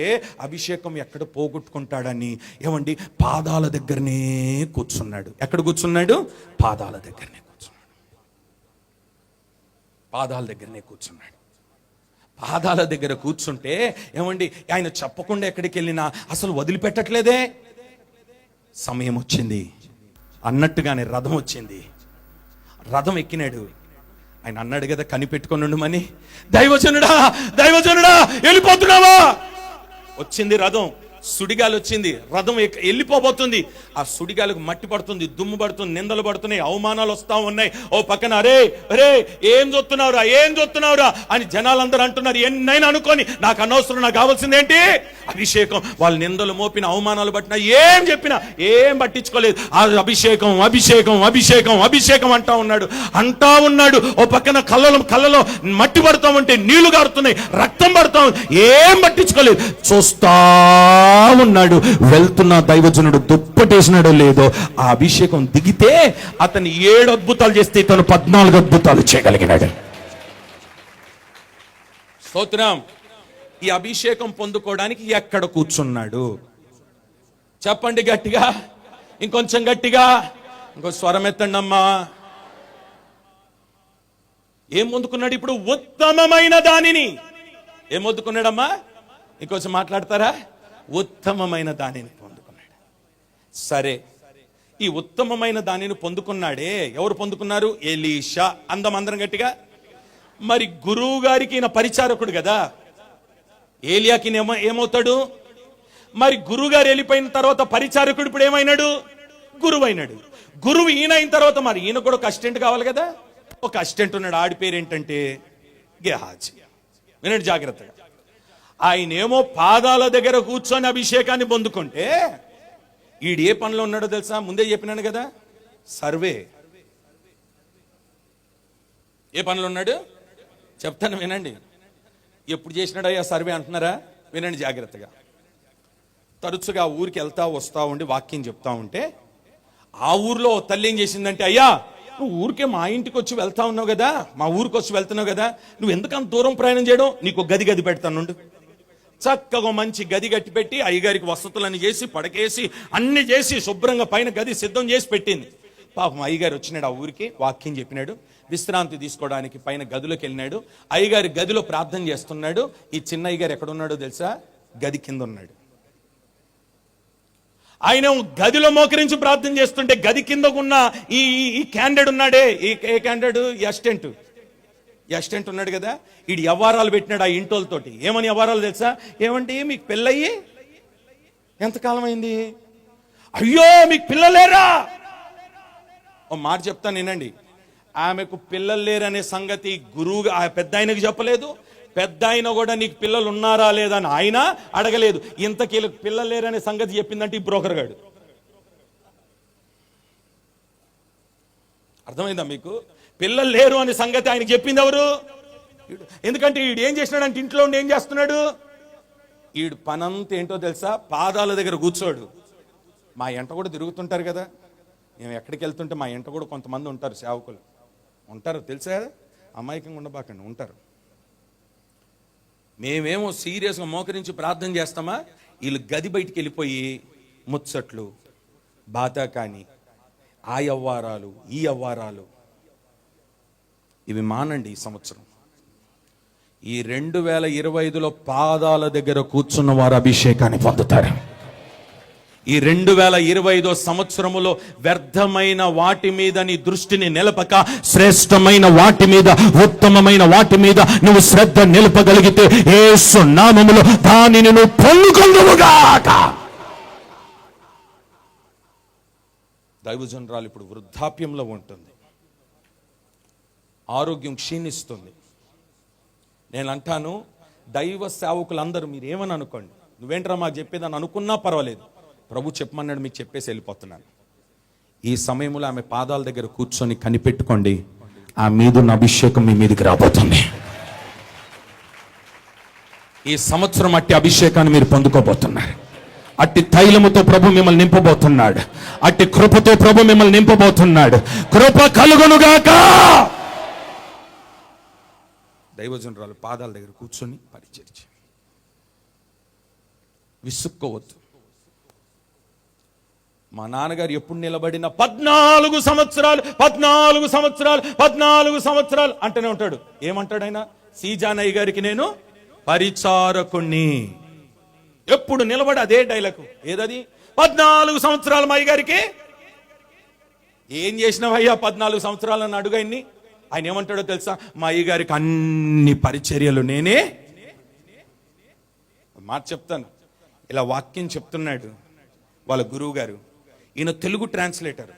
అభిషేకం ఎక్కడ పోగొట్టుకుంటాడని. ఏమండి, పాదాల దగ్గరనే కూర్చున్నాడు. ఎక్కడ కూర్చున్నాడు? పాదాల దగ్గరనే కూర్చున్నాడు. పాదాల దగ్గరనే కూర్చున్నాడు. పాదాల దగ్గర కూర్చుంటే ఏమండి, ఆయన చెప్పకుండా ఎక్కడికి వెళ్ళినా అసలు వదిలిపెట్టట్లేదే. సమయం వచ్చింది అన్నట్టుగానే రథం వచ్చింది. రథం ఎక్కినాడు. ఆయన అన్నాడు కదా, కనిపెట్టుకొని ఉండమని. దైవజనుడా, దైవజనుడా, వెళ్ళిపోతున్నావా? వచ్చింది రథం, సుడిగాలి వచ్చింది, రథం వెళ్ళిపోబోతుంది. ఆ సుడిగాలకు మట్టి పడుతుంది, దుమ్ము పడుతుంది, నిందలు పడుతున్నాయి, అవమానాలు వస్తా ఉన్నాయి. ఓ పక్కన అరే అరే ఏం చూస్తున్నావురా, ఏం చూస్తున్నావురా అని జనాలందరూ అంటున్నారు. ఎన్నైనా అనుకోని, నాకు అనవసరం, నాకు కావాల్సింది ఏంటి? అభిషేకం. వాళ్ళు నిందలు మోపిన, అవమానాలు పట్టినా, ఏం చెప్పినా ఏం పట్టించుకోలేదు. ఆ అభిషేకం, అభిషేకం, అభిషేకం, అభిషేకం అంటా ఉన్నాడు. ఓ పక్కన కళ్ళలో మట్టి పడతా ఉంటే నీళ్లు గారుతున్నాయి, రక్తం పడతా ఉంది, ఏం పట్టించుకోలేదు. చూస్తా ఉన్నాడు. వెళ్తున్న దైవజనుడు దుప్పటేసినాడో లేదో, ఆ అభిషేకం దిగితే అతను 7 అద్భుతాలు చేస్తే ఇతను 14 అద్భుతాలు చేయగలిగినాడు. స్తోత్రం. ఈ అభిషేకం పొందుకోవడానికి ఎక్కడ కూర్చున్నాడు? చెప్పండి గట్టిగా, ఇంకొంచెం గట్టిగా, ఇంకో స్వరం ఎత్తండి అమ్మా. ఏం పొందుకున్నాడు ఇప్పుడు? ఉత్తమమైన దానిని. ఏం పొందుకున్నాడమ్మా? ఇంకొంచెం మాట్లాడతారా? ఉత్తమమైన దానిని పొందుకున్నాడు. సరే, ఈ ఉత్తమమైన దానిని పొందుకున్నాడే, ఎవరు పొందుకున్నారు? ఎలీషా. అందరం గట్టిగా. మరి గురువు గారికి ఈయన పరిచారకుడు కదా, ఏలియాకి ఏమవుతాడు? మరి గురువు గారు వెళ్ళిపోయిన తర్వాత పరిచారకుడు ఇప్పుడు ఏమైనాడు? గురువు అయినాడు. గురువు ఈయన అయిన తర్వాత మరి ఈయన కూడా ఒక అసిస్టెంట్ కావాలి కదా. ఒక అసిస్టెంట్ ఉన్నాడు, ఆడి పేరు ఏంటంటే గెహాజీ. వినండి జాగ్రత్తగా. ఆయనేమో పాదాల దగ్గర కూర్చొని అభిషేకాన్ని పొందుకుంటే ఈడు ఏ పనిలో ఉన్నాడో తెలుసా? ముందే చెప్పినాను కదా, సర్వే. ఏ పనిలో ఉన్నాడు చెప్తాను, వినండి. ఎప్పుడు చేసినాడయ్యా సర్వే అంటున్నారా? వినండి జాగ్రత్తగా. తరచుగా ఊరికి వెళ్తా వస్తా ఉండి వాక్యం చెప్తా ఉంటే ఆ ఊర్లో తల్లి ఏం చేసిందంటే, అయ్యా నువ్వు ఊరికే మా ఇంటికి వచ్చి వెళ్తా ఉన్నావు కదా, మా ఊరికి వచ్చి వెళ్తున్నావు కదా, నువ్వు ఎందుకు అంత దూరం ప్రయాణం చేయడం, నీకు గది పెడతానుండు. చక్కగా మంచి గది కట్టి పెట్టి అయ్యగారికి వసతులన్నీ చేసి పడకేసి అన్ని చేసి శుభ్రంగా పైన గది సిద్ధం చేసి పెట్టింది. పాపం అయ్యగారు వచ్చినాడు ఆ ఊరికి, వాక్యం చెప్పినాడు, విశ్రాంతి తీసుకోవడానికి పైన గదిలోకి వెళ్ళినాడు. అయ్యగారి గదిలో ప్రార్థన చేస్తున్నాడు. ఈ చిన్న అయ్యగారు ఎక్కడున్నాడో తెలుసా? గది కింద ఉన్నాడు. ఆయన గదిలో మోకరించి ప్రార్థన చేస్తుంటే గది కింద ఉన్న ఈ క్యాండిడేట్ ఉన్నాడే, ఏ క్యాండిడేట్? అసిస్టెంట్ ఉన్నాడు కదా, ఈడు వ్యవహారాలు పెట్టినాడు ఆ ఇంటోళ్ళతోటి. ఏమని వ్యవహారాలు తెలుసా? ఏమంటే మీకు పెళ్ళయి ఎంతకాలం అయింది? అయ్యో మీకు పిల్లలేరా? ఓ మాట చెప్తాను వినండి. ఆమెకు పిల్లలు లేరనే సంగతి గురువుగా ఆ పెద్ద ఆయనకు చెప్పలేదు. పెద్ద ఆయన కూడా నీకు పిల్లలు ఉన్నారా లేదా అని ఆయన అడగలేదు. ఇంతకీ పిల్లలు లేరనే సంగతి చెప్పిందంటే ఈ బ్రోకర్ గాడు. అర్థమైందా మీకు? పిల్లలు లేరు అనే సంగతి ఆయనకు చెప్పింది ఎవరు? ఎందుకంటే ఈడు ఏం చేసినాడంటే ఇంట్లో ఉండి ఏం చేస్తున్నాడు? ఈడు పనంతా ఏంటో తెలుసా? పాదాల దగ్గర కూర్చోడు. మా ఎంట కూడా తిరుగుతుంటారు కదా, మేము ఎక్కడికి వెళ్తుంటే మా ఎంట కూడా కొంతమంది ఉంటారు, సేవకులు ఉంటారు, తెలుసా? అమాయకంగా ఉండబాకండి, ఉంటారు. మేమేమో సీరియస్గా మోకరించి ప్రార్థన చేస్తామా, వీళ్ళు గది బయటికి వెళ్ళిపోయి ముచ్చట్లు, బాతాకాని, ఆ యవ్వారాలు ఈ యవ్వారాలు ఇవి మానండి. ఈ సంవత్సరం ఈ 2025లో పాదాల దగ్గర కూర్చున్న వారు అభిషేకాన్ని పొందుతారు. ఈ 2025 సంవత్సరములో వ్యర్థమైన వాటి మీద నీ దృష్టిని నిలపక శ్రేష్టమైన వాటి మీద, ఉత్తమమైన వాటి మీద నువ్వు శ్రద్ధ నిలపగలిగితే యేసు నామములో దానిని నువ్వు పొందుకొందువుగాక. దైవజనరాలు ఇప్పుడు వృద్ధాప్యంలో ఉంటుంది, ఆరోగ్యం క్షీణిస్తుంది. నేను అంటాను, దైవ సేవకులందరూ మీరు ఏమని అనుకోండి, నువ్వేంట్రా మాకు చెప్పేదని అనుకున్నా పర్వాలేదు, ప్రభు చెప్పమన్నాడు మీకు చెప్పేసి వెళ్ళిపోతున్నాను. ఈ సమయంలో ఆమె పాదాల దగ్గర కూర్చొని కనిపెట్టుకోండి, ఆ మీదున్న అభిషేకం మీ మీదకి రాబోతుంది. ఈ సంవత్సరం అట్టి అభిషేకాన్ని మీరు పొందుకోబోతున్నారు. అట్టి తైలముతో ప్రభు మిమ్మల్ని నింపబోతున్నాడు. అట్టి కృపతో ప్రభు మిమ్మల్ని నింపబోతున్నాడు. కృప కలుగునుగాక. దైవజనరాలు పాదాల దగ్గర కూర్చొని పరిచర్య విసుక్కోవద్దు. మా నాన్నగారు ఎప్పుడు నిలబడిన 14 సంవత్సరాలు అంటూనే ఉంటాడు. ఏమంటాడు ఆయన? సీజానయ్య గారికి నేను పరిచారకుణ్ణి. ఎప్పుడు నిలబడి అదే డైలాగు. ఏదది? 14 సంవత్సరాలు మా అయ్య గారికి ఏం చేసినావయ్యా 14 సంవత్సరాలు అని అడుగాయన్ని. ఆయన ఏమంటాడో తెలుసా? మా అయ్య గారికి అన్ని పరిచర్యలు నేనే. మాట చెప్తాను, ఇలా వాక్యం చెప్తున్నాడు వాళ్ళ గురువు గారు. ఈయన తెలుగు ట్రాన్స్లేటర్.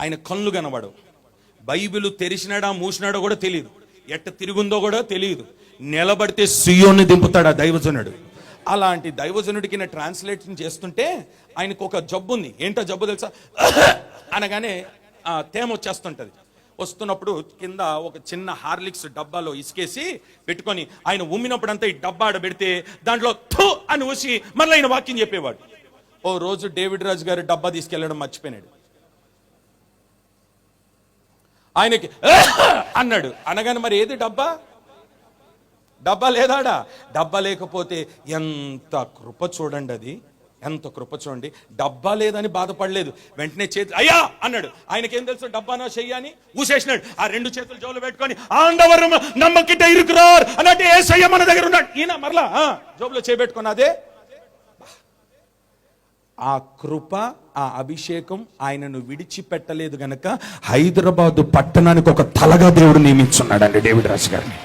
ఆయన కళ్ళు కనబడవు, బైబిల్ తెరిచినాడా మూసినాడో కూడా తెలియదు, ఎట్ట తిరుగుందో కూడా తెలియదు. నిలబడితే సియోన్ని దింపుతాడు ఆ దైవజనుడు. అలాంటి దైవజనుడికి నేను ట్రాన్స్లేషన్ చేస్తుంటే ఆయనకు ఒక జబ్బు ఉంది. ఏంటో జబ్బు తెలుసా? అనగానే తేమ వచ్చేస్తుంటది. వస్తున్నప్పుడు కింద ఒక చిన్న హార్లిక్స్ డబ్బాలో ఇసుకేసి పెట్టుకొని ఆయన ఉమ్మినప్పుడంతా ఈ డబ్బా ఆడ పెడితే దాంట్లో థు అని ఊసి మళ్ళీ ఆయన వాక్యం చెప్పేవాడు. ఓ రోజు డేవిడ్ రాజు గారు డబ్బా తీసుకెళ్లడం మర్చిపోయినాడు. ఆయనకి అన్నాడు. అనగానే మరి ఏది డబ్బా? డబ్బా లేదాడా? డబ్బా లేకపోతే ఎంత కృప చూడండి, అది ఎంత కృప చూడండి. డబ్బా లేదని బాధపడలేదు, వెంటనే చేతులు అయ్యా అన్నాడు. ఆయనకేం తెలుసు డబ్బానా చెయ్యని ఊసేసినాడు. ఆ 2 చేతులు జోలు పెట్టుకొని ఆండవరం నమ్మకిట ఇరుకురార్ అన్నట్టు యేసయ్య మన దగ్గర ఉన్నాడు. ఈయన మరలా జోబులో చేపెట్టుకుని అదే ఆ కృప, ఆ అభిషేకం ఆయనను విడిచిపెట్టలేదు గనక హైదరాబాదు పట్టణానికి ఒక తలగా దేవుడు నియమించున్నాడండి డేవిడ్ రాజు గారిని.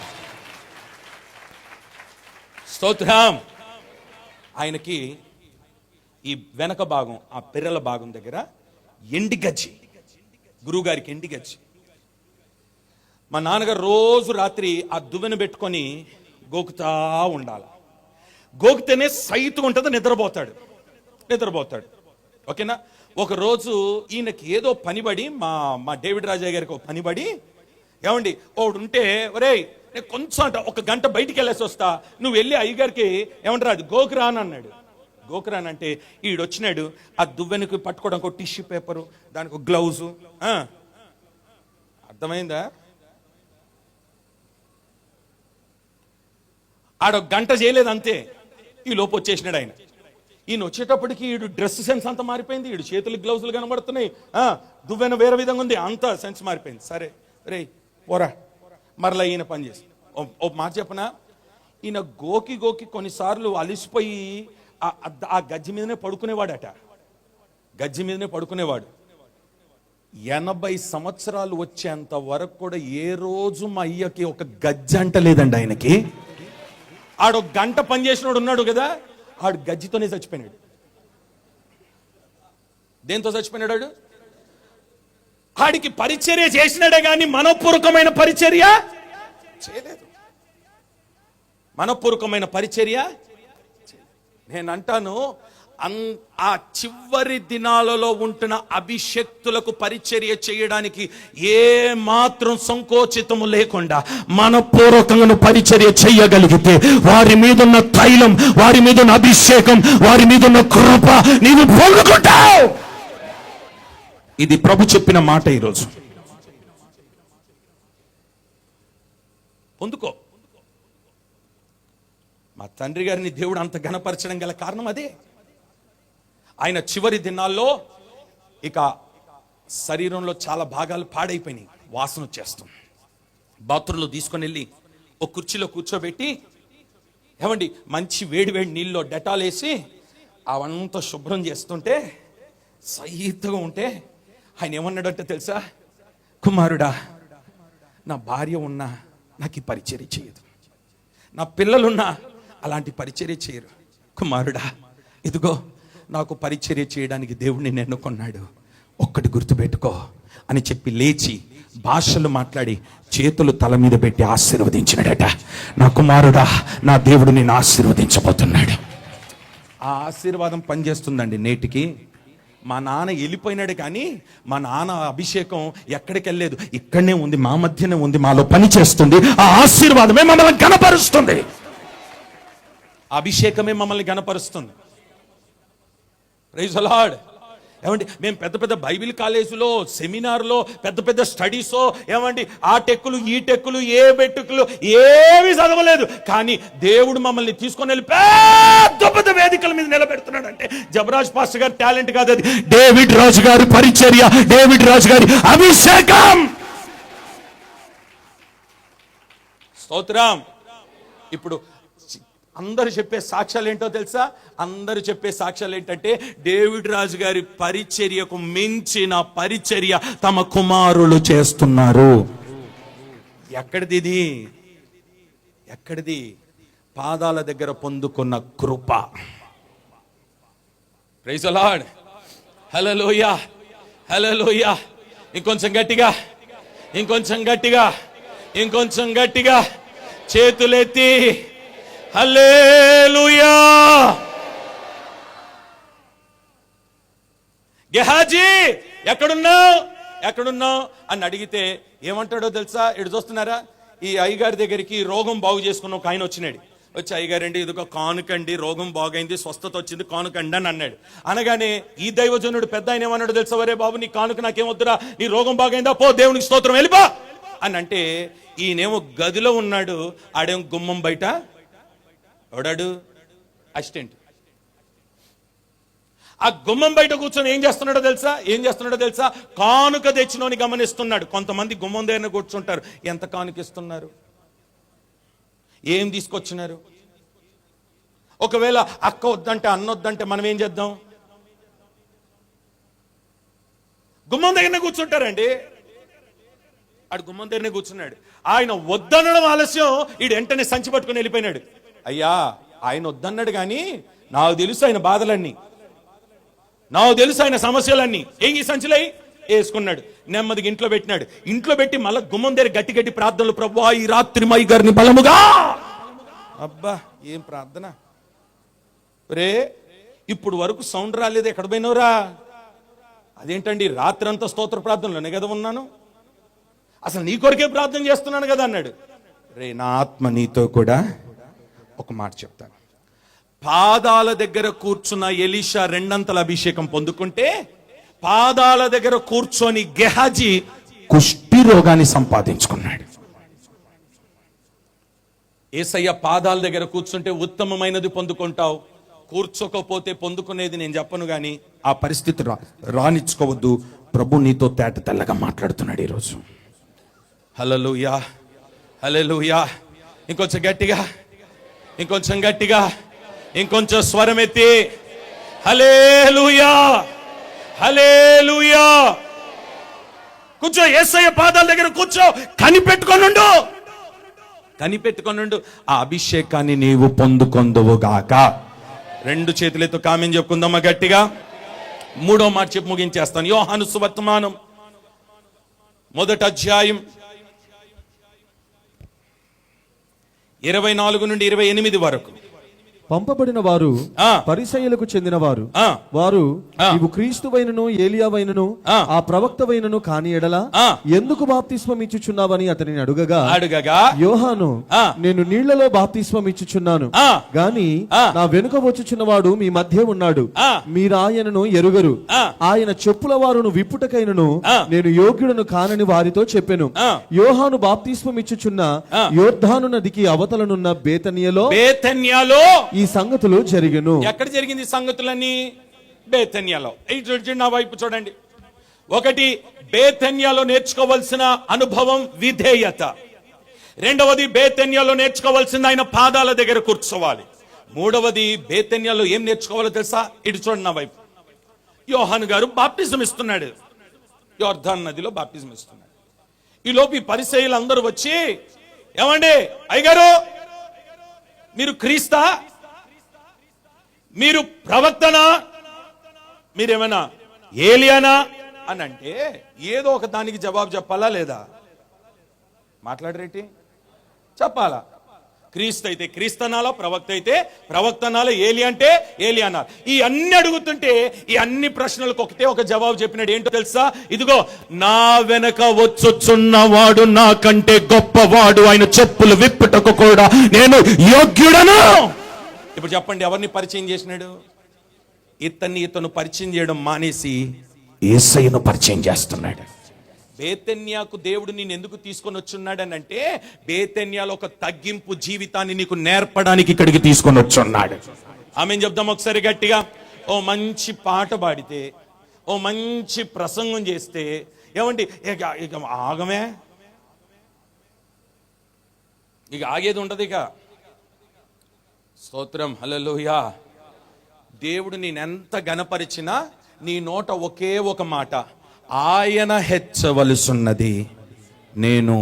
స్తోత్రం. ఆయనకి ఈ వెనక భాగం, ఆ పిర్రల భాగం దగ్గర ఎండి గజ్జి, గురువుగారికి ఎండి గజ్జి. మా నాన్నగారు రోజు రాత్రి ఆ దువ్వెన పెట్టుకొని గోకుతా ఉండాలి. గోకితేనే సైతుగా ఉంటుంది, నిద్రపోతాడు. ఓకేనా? ఒకరోజు ఈయనకి ఏదో పనిబడి, మా డేవిడ్ రాజయ్య గారికి ఒక పనిబడి, ఏమండి ఒకడు ఉంటే, ఒరేయ్ నేను కొంచెం అంట 1 గంట బయటికి వెళ్ళేసి వస్తా, నువ్వు వెళ్ళి అయ్యగారికి ఏమంటారు అది గోకురాన్ అన్నాడు. గోకురాన్ అంటే ఈడొచ్చినాడు, ఆ దువ్వెనకు పట్టుకోవడానికి ఒక టిష్యూ పేపరు, దానికి ఒక గ్లౌజు. అర్థమైందా? ఆడొక గంట చేయలేదు అంతే, ఈ లోపు వచ్చేసినాడు ఆయన. ఈయన వచ్చేటప్పటికి ఈడు డ్రెస్ సెన్స్ అంతా మారిపోయింది, ఈడు చేతులు గ్లౌజులు కనబడుతున్నాయి, దువ్వెన వేరే విధంగా ఉంది, అంత సెన్స్ మారిపోయింది. సరే రే పోరా, మరలా ఈయన పని చేసి ఓ మాట చెప్పనా, ఈయన గోకి కొన్నిసార్లు అలిసిపోయి ఆ గజ్జి మీదనే పడుకునేవాడట. 80 సంవత్సరాలు వచ్చేంత వరకు కూడా ఏ రోజు మా అయ్యకి ఒక గజ్జి అంటలేదండి ఆయనకి. ఆడు 1 గంట పని చేసినోడు ఉన్నాడు కదా, ఆడు గజ్జితోనే చచ్చిపోయినాడు. దేంతో చచ్చిపోయినాడు? ఆడికి పరిచర్య చేసినాడే గాని మనపూర్వకమైన పరిచర్య చేయలేదు. మనపూర్వకమైన పరిచర్య. నేను అంటాను, ఆ చివరి దినాలలో ఉంటున్న అభిషక్తులకు పరిచర్య చేయడానికి ఏ మాత్రం సంకోచితము లేకుండా మనపూర్వకంగా పరిచర్య చేయగలిగితే వారి మీదున్న తైలం, వారి మీదున్న అభిషేకం, వారి మీదున్న కృప నీవు పొందుకుంటావు. ఇది ప్రభు చెప్పిన మాట. ఈరోజు పొందుకో. మా తండ్రి గారిని దేవుడు అంత ఘనపరచడం గల కారణం అదే. ఆయన చివరి దినాల్లో ఇక శరీరంలో చాలా భాగాలు పాడైపోయినాయి, వాసన వచ్చేస్తుంది. బాత్రూంలో తీసుకొని వెళ్ళి ఒక కుర్చీలో కూర్చోబెట్టి, ఏమండి మంచి వేడి నీళ్ళలో డెటాల్ వేసి అవంతా శుభ్రం చేస్తుంటే, సహితంగా ఉంటే ఆయన ఏమన్నాడంటే తెలుసా, కుమారుడా నా భార్య ఉన్నా నాకు ఈ పరిచర్య చేయదు, నా పిల్లలున్నా అలాంటి పరిచర్య చేయరు. కుమారుడా ఇదిగో నాకు పరిచర్య చేయడానికి దేవుడు నిన్ను ఎన్నుకున్నాడు, ఒక్కటి గుర్తుపెట్టుకో అని చెప్పి లేచి భాషలు మాట్లాడి చేతులు తల మీద పెట్టి ఆశీర్వదించినాడట. నా కుమారుడా నా దేవుడు నిన్ను ఆశీర్వదించబోతున్నాడు. ఆ ఆశీర్వాదం పనిచేస్తుందండి నేటికి. మా నాన్న వెళ్ళిపోయినాడు కానీ మా నాన్న అభిషేకం ఎక్కడికి వెళ్ళలేదు, ఇక్కడనే ఉంది, మా మధ్యనే ఉంది, మాలో పని చేస్తుంది. ఆ ఆశీర్వాదమే మమ్మల్ని గణపరుస్తుంది, అభిషేకమే మమ్మల్ని గణపరుస్తుంది. Praise the lord. ఏమండి మేము పెద్ద బైబిల్ కాలేజీలో, సెమినార్లో, పెద్ద స్టడీసో, ఏమండి ఆ టెక్కులు ఈ టెక్కులు ఏ బెట్టుకులు ఏవి చదవలేదు. కానీ దేవుడు మమ్మల్ని తీసుకొని వెళ్ళి పెద్ద వేదికల మీద నిలబెడుతున్నాడు అంటే జబరాజ్ పాస్టర్ గారి టాలెంట్ కాదు, అది డేవిడ్ రాజు గారి పరిచర్య, డేవిడ్ రాజు గారి అభిషేకం. స్తోత్రం. ఇప్పుడు అందరు చెప్పే సాక్ష్యాలు ఏంటో తెలుసా? అందరు చెప్పే సాక్ష్యాలు ఏంటంటే డేవిడ్ రాజు గారి పరిచర్యకు మించిన పరిచర్య తమ కుమారులు చేస్తున్నారు. ఎక్కడిది? పాదాల దగ్గర పొందుకున్న కృప. Praise the Lord. Hallelujah, hallelujah. ఇంకొంచెం గట్టిగా చేతులెత్తి హల్లెలూయా. గెహాజీ ఎక్కడున్నావు అని అడిగితే ఏమంటాడో తెలుసా? ఇటు చూస్తున్నారా, ఈ అయ్యగారి దగ్గరికి రోగం బాగు చేసుకున్న ఒక ఆయన వచ్చినాడు. వచ్చి అయ్యగారండి ఇదిగో కానుకండి, రోగం బాగైంది, స్వస్థత వచ్చింది, కానుకండి అని అన్నాడు. అనగానే ఈ దైవజనుడు పెద్ద ఆయన ఏమన్నాడు తెలుసా? వరే బాబు నీ కానుక నాకేమొద్దురా, నీ రోగం బాగైందా, పో దేవునికి స్తోత్రం, వెళ్ళిపో అని అంటే, ఈయనేమో గదిలో ఉన్నాడు, ఆడేమో గుమ్మం బయట ఎవడాడు? అసిస్టెంట్. ఆ గుమ్మం బయట కూర్చొని ఏం చేస్తున్నాడో తెలుసా? కానుక తెచ్చినోని గమనిస్తున్నాడు. కొంతమంది గుమ్మం దగ్గర కూర్చుంటారు, ఎంత కానుక ఇస్తున్నారు, ఏం తీసుకొచ్చినారు. ఒకవేళ అక్క వద్దంటే అన్న వద్దంటే మనం ఏం చేద్దాం? గుమ్మం దగ్గరనే కూర్చుంటారండి. ఆడు గుమ్మం దగ్గరనే కూర్చున్నాడు. ఆయన వద్దనడం ఆలస్యం, ఈడు వెంటనే సంచి పట్టుకుని వెళ్ళిపోయినాడు. అయ్యా ఆయన వద్దన్నాడు కానీ నాకు తెలుసు ఆయన బాధలన్నీ, నాకు తెలుసు ఆయన సమస్యలన్నీ. ఏం ఈ సంచులై వేసుకున్నాడు. నెమ్మదిగా ఇంట్లో పెట్టినాడు. ఇంట్లో పెట్టి మళ్ళీ గుమ్మం దగ్గర గట్టి గట్టి ప్రార్థనలు, ప్రభువా ఈ రాత్రి మా గారిని బలముగా. అబ్బా ఏం ప్రార్థన రే! ఇప్పుడు వరకు సౌండ్ రాలేదు, ఎక్కడ పోయినవరా? అదేంటండి రాత్రి అంతా స్తోత్ర ప్రార్థనలోనే కదా ఉన్నాను, అసలు నీ కొరకే ప్రార్థన చేస్తున్నాను కదా అన్నాడు. రే నా ఆత్మ నీతో కూడా ఒక మాట చెప్తాను. పాదాల దగ్గర కూర్చున్న ఎలీషా రెండంతల అభిషేకం పొందుకుంటే, పాదాల దగ్గర కూర్చొని గెహాజీ కుష్టి రోగాన్ని సంపాదించుకున్నాడు. యేసయ్య పాదాల దగ్గర కూర్చుంటే ఉత్తమమైనది పొందుకుంటావు, కూర్చోకపోతే పొందుకునేది నేను చెప్పను గాని ఆ పరిస్థితి రానిచ్చుకోవద్దు. ప్రభు నీతో తేట తెల్లగా మాట్లాడుతున్నాడు ఈరోజు. హల్లెలూయా, హల్లెలూయా. ఇంకొంచెం గట్టిగా, ఇంకొంచెం గట్టిగా, ఇంకొంచెం స్వరం ఎత్తి హల్లెలూయా, హల్లెలూయా. కూర్చో, యేసయ్య పాదాల దగ్గర కూర్చో, కనిపెట్టుకొనుండు, కనిపెట్టుకొనుండు. ఆ అభిషేకాన్ని నీవు పొందుకొందువుగాక. రెండు చేతులతో కామెంట్ చెప్పుకుందామా గట్టిగా. మూడో మాట చెప్పి ముగించేస్తాను. యోహాను సువర్తమానం 1వ అధ్యాయం 24 నుండి 28 వరకు. పంపబడిన వారు పరిసయ్యులకు చెందిన వారు. వారు నీవు క్రీస్తువైనను ఏలియావైనను ఆ ప్రవక్తవైనను కాని ఎడల ఎందుకు బాప్తిస్మం ఇచ్చుచున్నావని అతనిని అడుగగా యోహాను నేను నీళ్లలో బాప్తిస్మం ఇచ్చుచున్నాను, గాని నా వెనుక వచ్చుచున్నవాడు మీ మధ్య ఉన్నాడు, మీరు ఆయనను ఎరుగరు. ఆయన చెప్పుల వారును విప్పుటకైనను నేను యోగ్యుడను కానని వారితో చెప్పెను. యోహాను బాప్తిస్మం ఇచ్చుచున్న యోర్దాను నదికి అవతలనున్న బేతనియలో ఈ సంగతులు జరిగెను. ఎక్కడ జరిగింది సంగతులన్నీ? బేతన్యాలో. నా వైపు చూడండి. ఒకటి, బేతన్యాలో నేర్చుకోవాల్సిన అనుభవం విధేయత. రెండవది, బేతన్యాలో నేర్చుకోవాల్సింది ఆయన పాదాల దగ్గర కూర్చోవాలి. మూడవది, బేతన్యాలో ఏం నేర్చుకోవాలో తెలుసా? ఇటు చూడండి నా వైపు. యోహాను గారు బాప్టిజం ఇస్తున్నాడు, యోర్దాను నదిలో బాప్టిజం ఇస్తున్నాడు. ఈ లోపు ఈ పరిసయ్యులు అందరూ వచ్చి, ఏమండి అయ్యగారు మీరు క్రీస్తా, మీరు ప్రవక్తనా, మీరేమైనా ఏలియానా అని అంటే ఏదో ఒక దానికి జవాబు చెప్పాలా లేదా? మాట్లాడరేటి? చెప్పాలా? క్రీస్తు అయితే క్రీస్తనాలా, ప్రవక్త అయితే ప్రవక్తనాలా, ఏలి అంటే ఏలియానా. ఈ అన్ని అడుగుతుంటే ఈ అన్ని ప్రశ్నలకు ఒకటే ఒక జవాబు చెప్పినాడు. ఏంటో తెలుసా? ఇదిగో నా వెనక వచ్చుచున్నవాడు నాకంటే గొప్పవాడు, ఆయన చెప్పులు విప్పుటకు కూడా నేను యోగ్యుడను. ఇప్పుడు చెప్పండి, ఎవరిని పరిచయం చేసినాడు? ఇతను పరిచయం చేయడం మానేసి యేసయ్యను పరిచయం చేస్తున్నాడు. బేతన్యాకు దేవుడు నేను ఎందుకు తీసుకొని వచ్చున్నాడు అంటే, బేతన్యాలో ఒక తగ్గింపు జీవితాన్ని నీకు నేర్పడానికి ఇక్కడికి తీసుకొని వచ్చున్నాడు. ఆమె చెప్దాం ఒకసారి గట్టిగా. ఓ మంచి పాట పాడితే, ఓ మంచి ప్రసంగం చేస్తే, ఏమండి ఇక ఆగమే, ఇక ఆగేది ఉండదు. ఇక స్తోత్రం, హల్లెలూయా. దేవుడు నేనెంత గణపరిచినా నీ నోట ఒకే ఒక మాట, ఆయన హెచ్చవలసున్నది, నేను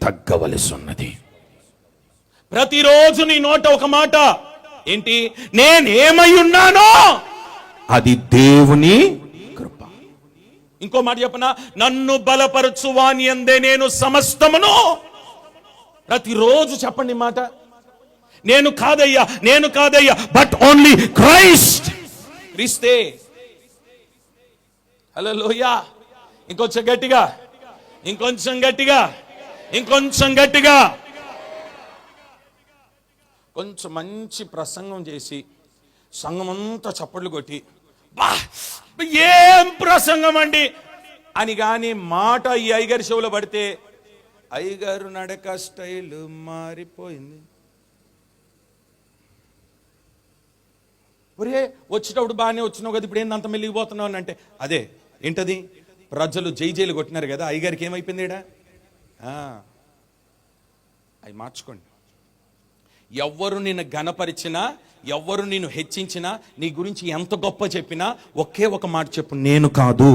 తగ్గవలసున్నది. ప్రతిరోజు నీ నోట ఒక మాట ఏంటి? నేనేమై ఉన్నానో అది దేవుని కృప. ఇంకో మాట చెప్పనా? నన్ను బలపరచు వాని యందే నేను సమస్తమును. ప్రతిరోజు చెప్పండి మాట. నేను కాదయ్యా, నేను కాదయ్యా, బట్ ఓన్లీ క్రైస్ట్, క్రీస్తే. హల్లెలూయా. ఇంకొంచెం గట్టిగా, ఇంకొంచెం గట్టిగా, ఇంకొంచెం గట్టిగా. కొంచెం మంచి ప్రసంగం చేసి సంఘమంతా చప్పట్లు కొట్టి, బా ఏం ప్రసంగం అండి అని గాని మాట ఈ అయ్యగారి చెవులో పడితే, అయ్యగారు నడక స్టైల్ మారిపోయింది. ఒరే వచ్చేటప్పుడు బాగానే వచ్చినావు కదా, ఇప్పుడు ఏంది అంత మెల్లిగిపోతున్నావు అని అంటే, అదే ఏంటది? ప్రజలు జైలు కొట్టినారు కదా, అయ్యగారికి ఏమైపోయింది? అవి మార్చుకోండి. ఎవ్వరు నిన్ను గణపరిచినా, ఎవ్వరు నిన్ను హెచ్చించినా, నీ గురించి ఎంత గొప్ప చెప్పినా ఒకే ఒక మాట చెప్పు, నేను కాదు.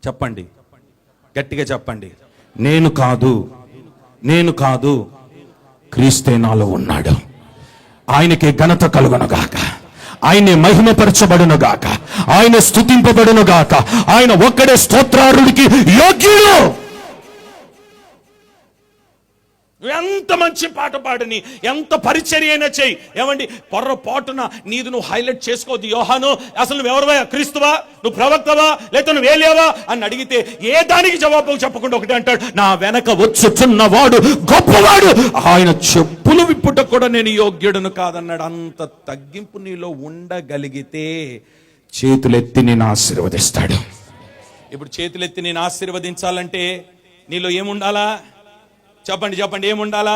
చెప్పండి గట్టిగా చెప్పండి, నేను కాదు, నేను కాదు, క్రీస్తే నాలో ఉన్నాడు. ఆయనకి ఘనత కలుగును గాక, ఆయనే మహిమపరచబడును గాక. ఆయన స్తుతింపబడును గాక. ఆయన ఒక్కడే స్తోత్రారుడికి యోగ్యుడు. నువ్వు ఎంత మంచి పాట పాడని, ఎంత పరిచర్య అయినా చెయ్యి, ఏమండి పొర్రపాటున నీది నువ్వు హైలైట్ చేసుకోవద్దు. యోహాను, అసలు నువ్వు ఎవరువా? క్రీస్తువా? నువ్వు ప్రవక్తవా? లేకపోతే నువ్వు ఏలియావా అని అడిగితే ఏ దానికి జవాబు చెప్పకుండా ఒకటి అంటాడు, నా వెనక వచ్చుచున్నవాడు గొప్పవాడు, ఆయన చెప్పులు విప్పుటకు కూడా నేను యోగ్యుడును కాదన్నాడు. అంత తగ్గింపు నీలో ఉండగలిగితే చేతులెత్తి నేను ఆశీర్వదిస్తాడు. ఇప్పుడు చేతులెత్తి నేను ఆశీర్వదించాలంటే నీలో ఏముండాలా? చెప్పండి చెప్పండి, ఏముండాలా?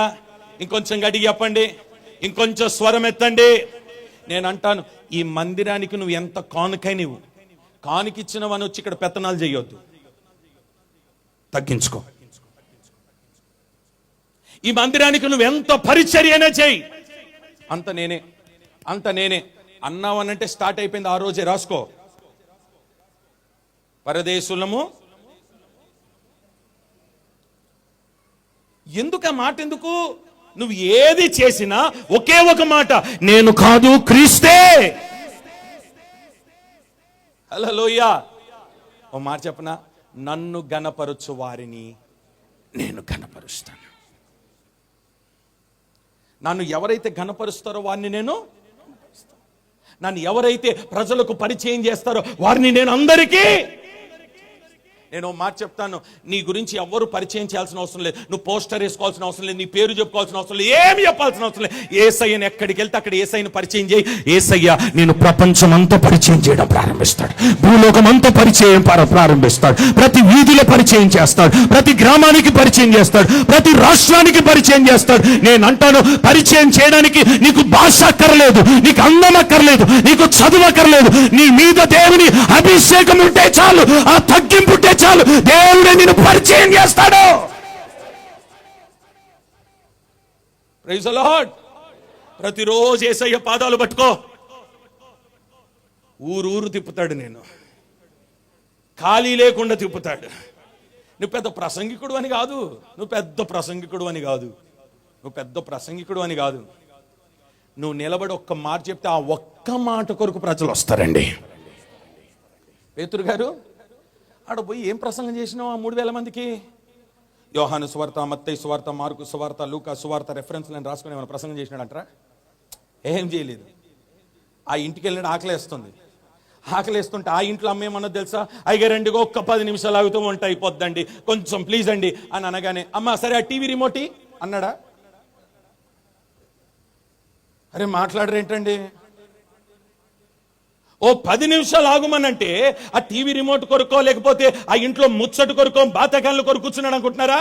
ఇంకొంచెం గట్టిగా చెప్పండి, ఇంకొంచెం స్వరం ఎత్తండి. నేను అంటాను, ఈ మందిరానికి నువ్వు ఎంత కానుకై నువ్వు కానుకిచ్చినవని వచ్చి ఇక్కడ పెత్తనాలు చేయొద్దు, తగ్గించుకో. ఈ మందిరానికి నువ్వు ఎంత పరిచర్యనే చేయి, అంత నేనే అన్నావనంటే స్టార్ట్ అయిపోయింది. ఆ రోజే రాసుకో, పరదేశులము. ఎందుకు ఆ మాట? ఎందుకు? నువ్వు ఏది చేసినా ఒకే ఒక మాట, నేను కాదు క్రీస్తే. హల్లెలూయా. ఓ మాట చెప్పనా, నన్ను గణపరచు వారిని నేను గణపరుస్తాను. నన్ను ఎవరైతే గణపరుస్తారో వారిని నన్ను ఎవరైతే ప్రజలకు పరిచయం చేస్తారో వారిని నేను అందరికీ. నేను మాట చెప్తాను, నీ గురించి ఎవ్వరు పరిచయం చేయాల్సిన అవసరం లేదు, నువ్వు పోస్టర్ వేసుకోవాల్సిన అవసరం లేదు, నీ పేరు చెప్పుకోవాల్సిన అవసరం లేదు, ఏమి చెప్పాల్సిన అవసరం లేదు. యేసయ్యను ఎక్కడికి వెళ్తే అక్కడ యేసయ్యను పరిచయం చేయి. యేసయ్య నేను ప్రపంచం అంతా పరిచయం చేయడం ప్రారంభిస్తాడు, భూలోకం అంతా పరిచయం ప్రారంభిస్తాడు, ప్రతి వీధిలో పరిచయం చేస్తాడు, ప్రతి గ్రామానికి పరిచయం చేస్తాడు, ప్రతి రాష్ట్రానికి పరిచయం చేస్తాడు. నేను అంటాను, పరిచయం చేయడానికి నీకు భాష అక్కర్లేదు, నీకు అందం అక్కర్లేదు, నీకు చదువు అక్కర్లేదు, నీ మీద దేవుని అభిషేకం ఉంటే చాలు, ఆ తగ్గింపు ఉంటే చాలు, దేవుడే నిన్ను పరిచయం చేస్తాడు. Praise the Lord. ప్రతిరోజు యేసయ్య పాదాలు పట్టుకో, ఊరు తిప్పుతాడు, నేను ఖాళీ లేకుండా తిప్పుతాడు. నువ్వు పెద్ద ప్రసంగికుడు అని కాదు, నువ్వు పెద్ద ప్రసంగికుడు అని కాదు. నువ్వు నిలబడి ఒక్క మాట చెప్తే ఆ ఒక్క మాట కొరకు ప్రజలు వస్తారండి. పేతురు గారు ఆడ పోయి ఏం ప్రసంగం చేసినావు ఆ 3000 మందికి? యోహాను సువార్త, మత్తయి సువార్త, మార్కు సువార్త, లూకా సువార్త రెఫరెన్స్ నేను రాసుకుని ఏమైనా ప్రసంగం చేసినాడంటారా? ఏం చేయలేదు. ఆ ఇంటికి వెళ్ళినాడు, ఆకలేస్తుంటే ఆ ఇంట్లో అమ్మేమన్నది తెలుసా? అయ్యారండి ఒక్క 10 నిమిషాలు ఆగుతూ వంట అయిపోద్దండి, కొంచెం ప్లీజ్ అండి అని అనగానే, అమ్మ సరే ఆ టీవీ రిమోట్ అన్నాడా? అరే మాట్లాడరేంటండి? ఓ 10 నిమిషాలు ఆగుమనంటే ఆ టీవీ రిమోట్ కొరుకో, లేకపోతే ఆ ఇంట్లో ముచ్చట కొరుకో, బాతకాయలు కొరకు కూర్చున్నాడు అనుకుంటున్నారా?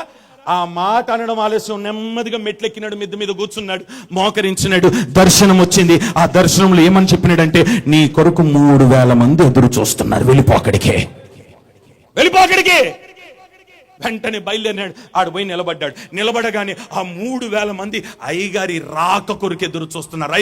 ఆ మాట అనడం ఆలస్యం. నెమ్మదిగా మెట్లెక్కినాడు, మిద్ద మీద కూర్చున్నాడు, మోకరించినాడు, దర్శనం వచ్చింది. ఆ దర్శనంలో ఏమని చెప్పినాడంటే, నీ కొరకు 3000 మంది ఎదురు చూస్తున్నారు, వెళ్ళిపో అక్కడికి. వెంటనే బయలుదేరినాడు. ఆడు పోయి నిలబడగానే ఆ 3000 మంది అయ్యగారి రాక కొరకు ఎదురు చూస్తున్నారు.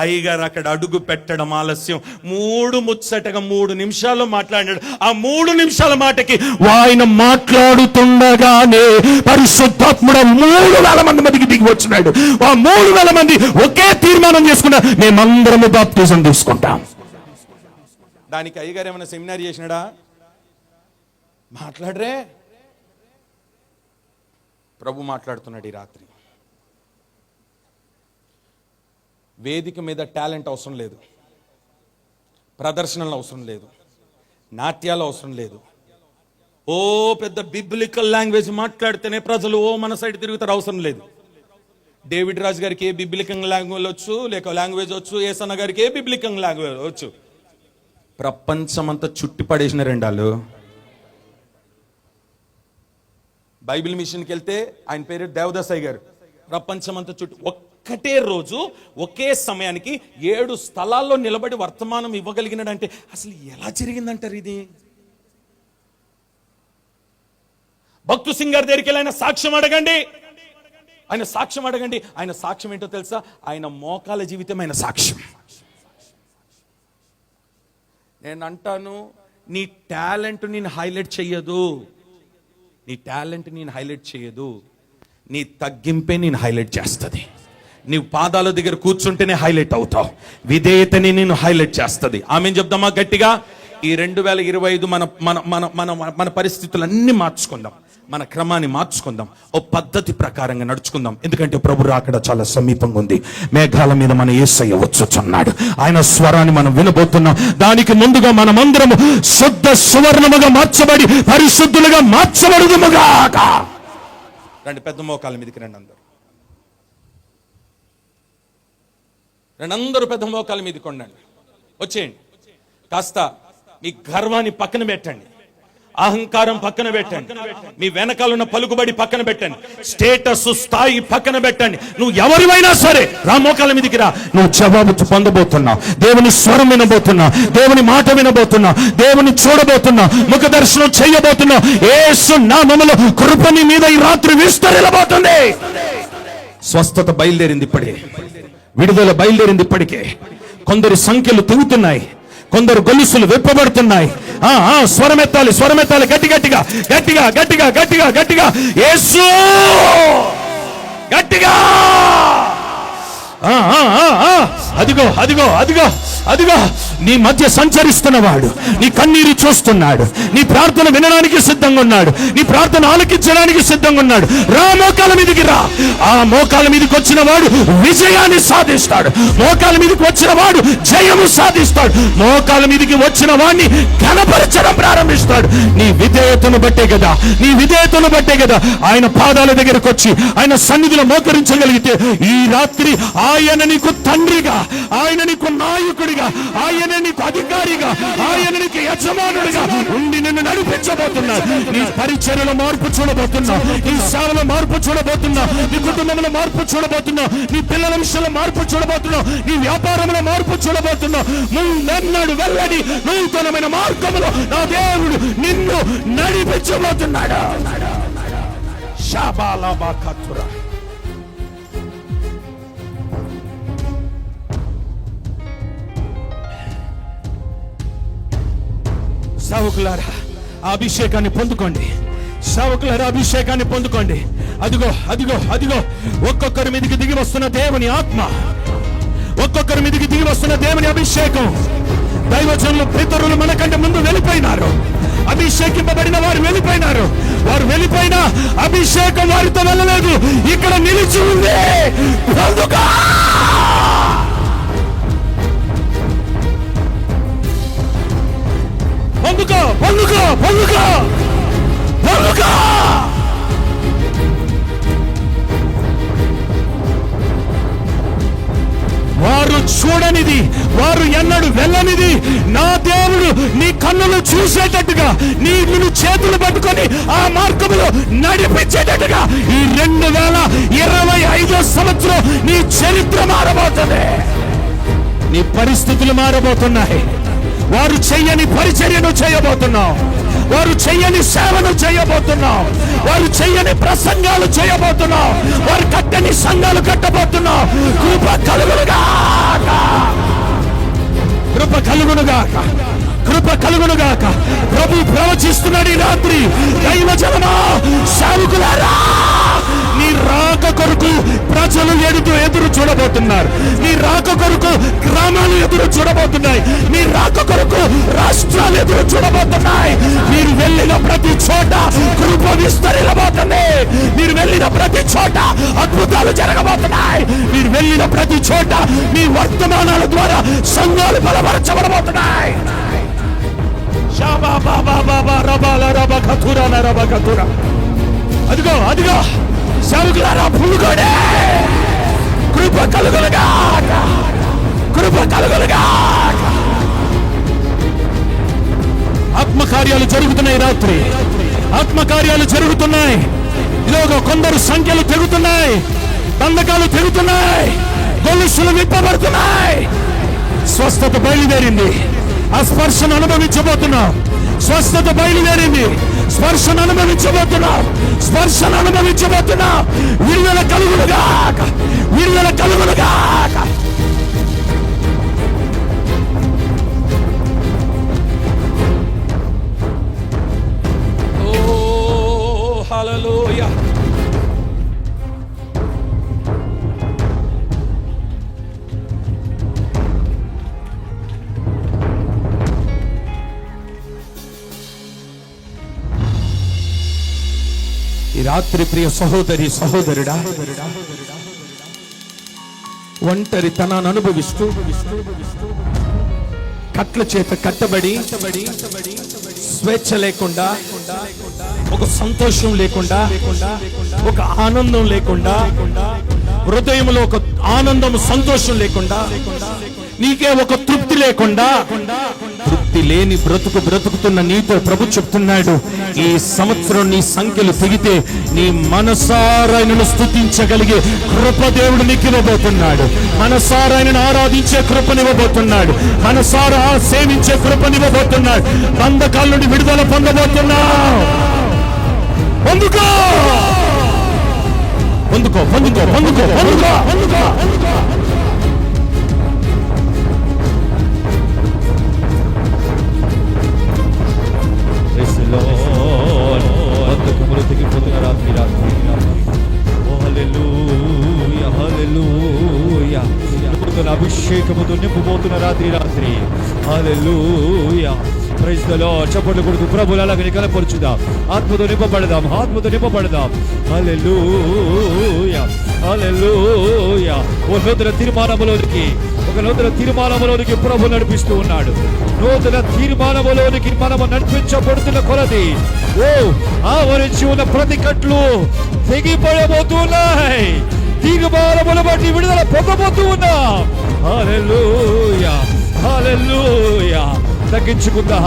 అయ్యగారు అక్కడ అడుగు పెట్టడం ఆలస్యం. 3 నిమిషాల్లో మాట్లాడినాడు. ఆ 3 నిమిషాల మాటకి ఆయన మాట్లాడుతుండగానే పరిశుద్ధాత్ముడు 3000 మంది మధ్యకి దిగి వచ్చినాడు. ఆ 3000 మంది ఒకే తీర్మానం చేసుకున్నారు, మేమందరము బాప్తిజం తీసుకుంటాం. దానికి అయ్యగారు ఏమైనా సెమినార్ చేసినాడా? మాట్లాడరే. ప్రభు మాట్లాడుతున్నాడు ఈ రాత్రి. వేదిక మీద టాలెంట్ అవసరం లేదు, ప్రదర్శనలు అవసరం లేదు, నాట్యాలు అవసరం లేదు. ఓ పెద్ద బిబ్లికల్ లాంగ్వేజ్ మాట్లాడితేనే ప్రజలు మన సైడ్ తిరుగుతారు, అవసరం లేదు. డేవిడ్ రాజు గారికి ఏ బిబ్లికల్ లాంగ్వేజ్ వచ్చు, లేక లాంగ్వేజ్ వచ్చు, ఏసన్న గారికి ఏ బిబ్లికల్ లాంగ్వేజ్ వచ్చు. ప్రపంచమంతా చుట్టి పడేసిన రెండాళ్ళు. బైబిల్ మిషన్కి వెళ్తే ఆయన పేరు దేవదాసయ్య గారు. ప్రపంచమంతా చుట్టూ ఒక్కటే రోజు ఒకే సమయానికి 7 స్థలాల్లో నిలబడి వర్తమానం ఇవ్వగలిగినాడంటే అసలు ఎలా జరిగిందంటారు ఇది? భక్తు సింగ్ గారి దగ్గరికి వెళ్ళి ఆయన సాక్ష్యం అడగండి. ఆయన సాక్ష్యం ఏంటో తెలుసా? ఆయన మోకాల జీవితం ఆయన సాక్ష్యం. నేను అంటాను, నీ టాలెంట్ నేను హైలైట్ చెయ్యదు, నీ తగ్గింపే నేను హైలైట్ చేస్తుంది. నీవు పాదాల దగ్గర కూర్చుంటేనే హైలైట్ అవుతావు. విధేయతని నేను హైలైట్ చేస్తుంది. ఆమె చెప్దామా గట్టిగా? ఈ 2025 మన మన మన మన మన పరిస్థితులన్నీ మార్చుకుందాం, మన క్రమాన్ని మార్చుకుందాం, ఓ పద్ధతి ప్రకారంగా నడుచుకుందాం. ఎందుకంటే ప్రభు రాకడ చాలా సమీపంగా ఉంది. మేఘాల మీద మన యేసయ్య వచ్చుచున్నాడు. ఆయన స్వరాన్ని మనం వినబోతున్నాం. దానికి ముందుగా మనమందరము శుద్ధ సువర్ణముగా మార్చబడి పరిశుద్ధులుగా మార్చబడుదుముగాక. రండి, పెద్ద మోకాల మీదకి రండి అందరూ. అందరూ పెద్ద మోకాల మీదకి ఉండండి. వచ్చేయండి. కాస్త మీ గర్వాన్ని పక్కన పెట్టండి, అహంకారం పక్కన పెట్టండి, మీ వెనకాలన్న పలుకుబడి పక్కన పెట్టండి, స్టేటస్ స్థాయి పక్కన పెట్టండి. నువ్వు ఎవరివైనా సరే రా, మోకాల మీదకి రా. నువ్వు జవాబు పొందబోతున్నావు, దేవుని స్వరం వినబోతున్నావు, దేవుని మాట వినబోతున్నావు, దేవుని చూడబోతున్నావు, ముఖ దర్శనం చేయబోతున్నావు. యేసు నామములో కృప నీ మీద ఈ రాత్రి విస్తరిల్లబోతుంది. స్వస్థత బయలుదేరింది ఇప్పుడే, విడుదల బయలుదేరింది ఇప్పటికే. కొందరు సంఖ్యలు తెగుతున్నాయి, కొందరు గొలుసులు విప్పబడుతున్నాయి. స్వరమెత్తాలి, స్వరమెత్తాలి, గట్టి గట్టిగా గట్టిగా గట్టిగా గట్టిగా గట్టిగా యేసు, గట్టిగా. అదిగో అదిగో అదిగో అదిగో నీ మధ్య సంచరిస్తున్నవాడు నీ కన్నీరు చూస్తున్నాడు. నీ ప్రార్థన వినడానికి సిద్ధంగా ఉన్నాడు, నీ ప్రార్థన ఆలకించడానికి సిద్ధంగా ఉన్నాడు. రా, మోకాల మీదకి రా. ఆ మోకాల మీదకి వచ్చిన వాడు విజయాన్ని సాధిస్తాడు. మోకాల మీదకి వచ్చిన వాడు జయము సాధిస్తాడు. మోకాల మీదకి వచ్చిన వాడిని ఘనపరచడం ప్రారంభిస్తాడు. నీ విధేయతను బట్టే కదా, నీ విధేయతను బట్టే కదా ఆయన పాదాల దగ్గరకు వచ్చి ఆయన సన్నిధిలో మోకరించగలిగితే ఈ రాత్రి ఆయన నీకు తండ్రిగా, ఆయన నీకు నాయకుడిగా, ఆయన నీకు అధికారిగా, ఆయన నీకు యజమానుడిగా ఉండి నిన్ను నడిపించబోతున్నాడు. నీ పరిచర్యలో మార్పు చూడబోతున్నావు, నీ సేవలో మార్పు చూడబోతున్నావు, నీ కుటుంబంలో మార్పు చూడబోతున్నావు, నీ పిల్లల విషయంలో మార్పు చూడబోతున్నావు, నీ వ్యాపారంలో మార్పు చూడబోతున్నావు. ముందెన్నడు వెళ్ళని నూతనమైన మార్గంలో నా దేవుడు నిన్ను నడిపించబోతున్నాడు. షాబాలాబా కతురా. సేవకులారా అభిషేకాన్ని పొందుకోండి, సేవకులారా అభిషేకాన్ని పొందుకోండి. అదిగో అదిగో అదిగో ఒక్కొక్కరి మీదకి దిగి వస్తున్న దేవుని ఆత్మ, ఒక్కొక్కరి మీదకి దిగి వస్తున్న దేవుని అభిషేకం. దైవజనులు పితరులు మనకంటే ముందు వెళ్ళిపోయినారు, అభిషేకింపబడిన వారు వెళ్ళిపోయినారు. వారు వెళ్ళిపోయినా అభిషేకం వారితో వెళ్ళలేదు, ఇక్కడ నిలిచి ఉంది. పొందుకో, పొందుకో, పొందుకో, పొందుకో, పొందుకో. వారు చూడనిది, వారు ఎన్నడు వెళ్ళనిది నా దేవుడు నీ కన్నులు చూసేటట్టుగా, నిన్ను చేతులు పట్టుకొని ఆ మార్గంలో నడిపించేటట్టుగా ఈ 2025 సంవత్సరం నీ చరిత్ర మారబోతుంది. నీ పరిస్థితులు మారబోతున్నాయి. వారు చెయ్యని పరిచర్యను చేయబోతున్నావు, వారు చెయ్యని సేవను చేయబోతున్నావు, వారు చెయ్యని ప్రసంగాలు చేయబోతున్నావు, వారు కట్టని సంఘాలు కట్టబోతున్నావు. కృప కలుగునుగాక, కృప కలుగునుగాక, కృప కలుగునుగాక. ప్రభు ప్రవచిస్తున్నాడు ఈ రాత్రి. దైవజనమా, సేవకులారా, నీ రాక కొరకు ప్రజలు ఎదురు చూడబోతున్నారు. నీ రాక కొరకు గ్రామాలు ఎదురు చూడబోతున్నాయి. నీ రాక కొరకు రాష్ట్రాలు ఎదురు చూడబోతున్నాయి. మీరు వెళ్ళిన ప్రతి చోట కృప విస్తరిల్లబోతుంది. మీరు వెళ్ళిన ప్రతి చోట అద్భుతాలు జరగబోతున్నాయి. మీరు వెళ్ళిన ప్రతి చోట మీ వర్తమానాల ద్వారా సంఘాలు బలపరచబడబోతున్నాయి. అదిగో అదిగో సేవకులారా, పులుగోడే, కృప కలుగునుగాక, కృప కలుగునుగాక. ఆత్మకార్యాలు జరుగుతున్నాయి రాత్రి, ఆత్మకార్యాలు జరుగుతున్నాయి. ఇదిగో కొందరు సంఖ్యలు తెగుతున్నాయి, బంధకాలు తెగుతున్నాయి, గొలుసులు విప్పబడుతున్నాయి. స్వస్థత బయలుదేరింది. ఆ స్పర్శను అనుభవించబోతున్నాం. స్వస్థత బయలుదేరింది. స్పర్శను అనుభవించబోతున్నాం, స్పర్శను అనుభవించబోతున్నాం. విడుదల కలుగునుగాక, విడుదల కలుగునుగాక. ఓ హల్లెలూయా. రాత్రి ప్రియ సహోదరి సహోదరుడా, ఒంటరితనాన్ని అనుభవిస్తూ కట్ల చేత కట్టబడి స్వేచ్ఛ లేకుండా, ఒక సంతోషం లేకుండా, ఒక ఆనందం లేకుండా, హృదయంలో ఒక ఆనందం సంతోషం లేకుండా, నీకే ఒక తృప్తి లేకుండా, తృప్తి లేని బ్రతుకుతున్న నీతో ప్రభు చెప్తున్నాడు, ఈ సంవత్సరం నీ సంఖ్యలు తెగితే నీ మనసారాయణను స్తుతించగలిగే కృప దేవుడు నీకు ఇవ్వబోతున్నాడు. మనసారాయణను ఆరాధించే కృపనివ్వబోతున్నాడు. మనసారా సేవించే కృపనివ్వబోతున్నాడు. బంధకాల నుండి విడుదల పొందబోతున్నావు. పొందుకో పొందుకో పొందుకో పొందుకో పొందుకో పొందుకో. బంధకములు తెగిపోతున్న రాత్రి హల్లెలూయా హల్లెలూయా. నూతన అభిషేకముతో నింపబోతున్న రాత్రి హల్లెలూయా. Praise the lord. చప్పట్లు కొడుతూ ప్రభువుని అలాగని కనపరుచుదాం. ఆత్మతో నింపబడదాం, ఆత్మతో నింపబడదాం. హల్లెలూయా హల్లెలూయా. ఒక నూతన తీర్మానములోనికి ప్రభు నడిపిస్తూ ఉన్నాడు. నూతన తీర్మానములోనికి మనము నడిపించబడుతున్న కొలది ఆవరించి ఉన్న ప్రతి కట్లు తెగిపడబోతున్నాయి. తీర్మానములు బట్టి విడుదల పొందబోతూ ఉన్నాం. హల్లెలూయా హల్లెలూయా. తగ్గించుకుందాం,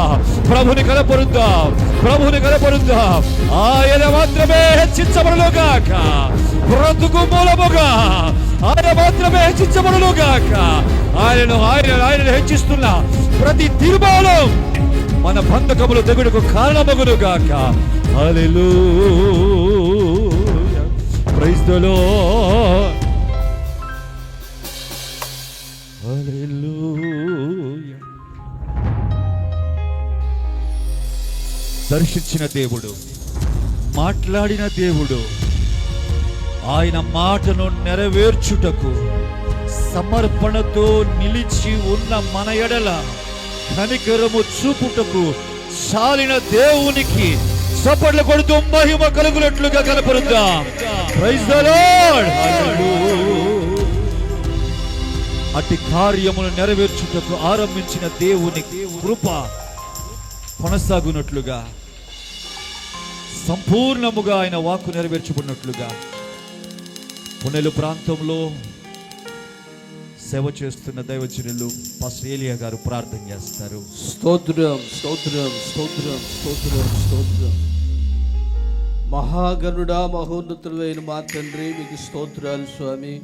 ప్రభుని కనపరుద్దాం, ప్రభుని కనపరుద్దాం. ఆయన మాత్రమే హెచ్చించబడుగాక, బ్రతుకు మూలముగా ఆయన మాత్రమే హెచ్చించబడుగాక. ఆయనను హెచ్చిస్తున్న ప్రతి తీర్మానం మన బంధకములు తెగుడుకు కారణమగునుగాక. Hallelujah. Praise the Lord. Hallelujah. దర్శించిన దేవుడు, మాట్లాడిన దేవుడు, ఆయన మాటను నెరవేర్చుటకు సమర్పణతో నిలిచి ఉన్న మన ఎడల కనికరము చూపుటకు చాలిన దేవునికి చప్పట్లు కొడుతూ మహిమ కలుగునట్లుగా కనపరుద్దాం. Praise the Lord. హల్లెలూయా. అట్టి కార్యమును నెరవేర్చుటకు ఆరంభించిన దేవునికి కృప కొనసాగునట్లుగా, సంపూర్ణముగా ఆయన వాక్కు నెరవేర్చబడినట్లుగా పునెలు ప్రాంతంలో సేవ చేస్తున్న దైవజనులు పాస్టర్ ఏలియా గారు ప్రార్థన చేస్తారు. స్తోత్రం స్తోత్రం స్తోత్రం స్తోత్రం స్తోత్రం. మహాగణుడా, మహోన్నతుడైన మా తండ్రి, మీకు స్తోత్రాలు స్వామి.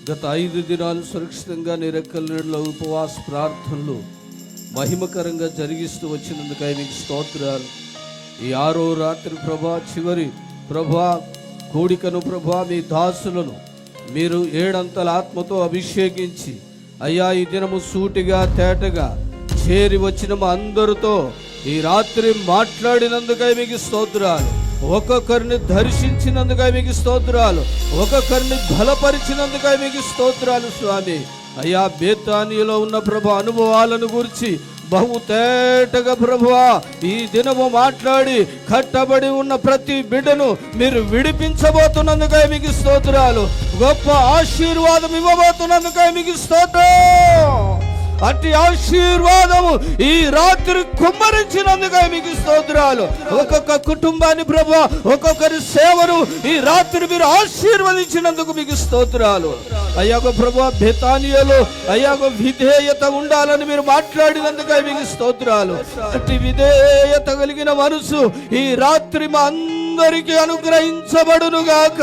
గత 5 దినాలు సురక్షితంగా నీ రెక్కల నీడలో ఉపవాస ప్రార్థనలు మహిమకరంగా జరిగిస్తూ వచ్చినందుకై మీకు స్తోత్రాలు. ఈ 6వ రాత్రి ప్రభా, చివరి ప్రభా కూడికను ప్రభా, మీ దాసులను మీరు 7 అంతల ఆత్మతో అభిషేకించి అయ్యా ఈ దినము సూటిగా తేటగా చేరి వచ్చిన మా అందరితో ఈ రాత్రి మాట్లాడినందుకై మీకు స్తోత్రాలు. ఒక్కొక్కరిని దర్శించినందుకై మీకు స్తోత్రాలు. ఒక్కొక్కరిని బలపరిచినందుకై మీకు స్తోత్రాలు స్వామి. అయ్యా బేతానియలో ఉన్న ప్రభు అనుభవాలను గురించి బహు తేటగా ప్రభువా ఈ దినము మాట్లాడి కట్టబడి ఉన్న ప్రతి బిడ్డను మీరు విడిపించబోతున్నందుకై మీకు స్తోత్రాలు. గొప్ప ఆశీర్వాదం ఇవ్వబోతున్నందుకై మీకు స్తోత్రం. అట్టి ఆశీర్వాదము ఈ రాత్రి కుమ్మరించినందుకై మీకు స్తోత్రాలు. ఒక్కొక్క కుటుంబాన్ని ప్రభువా, ఒక్కొక్కరి సేవను ఈ రాత్రి మీరు ఆశీర్వదించినందుకు మీకు స్తోత్రాలు. అయ్యాగో ప్రభువా, బెతానియాలో అయ్యాగో విధేయత ఉండాలని మీరు మాట్లాడినందుకై మీకు స్తోత్రాలు. అట్టి విధేయత కలిగిన మనసు ఈ రాత్రి మా అందరికీ అనుగ్రహించబడునుగాక.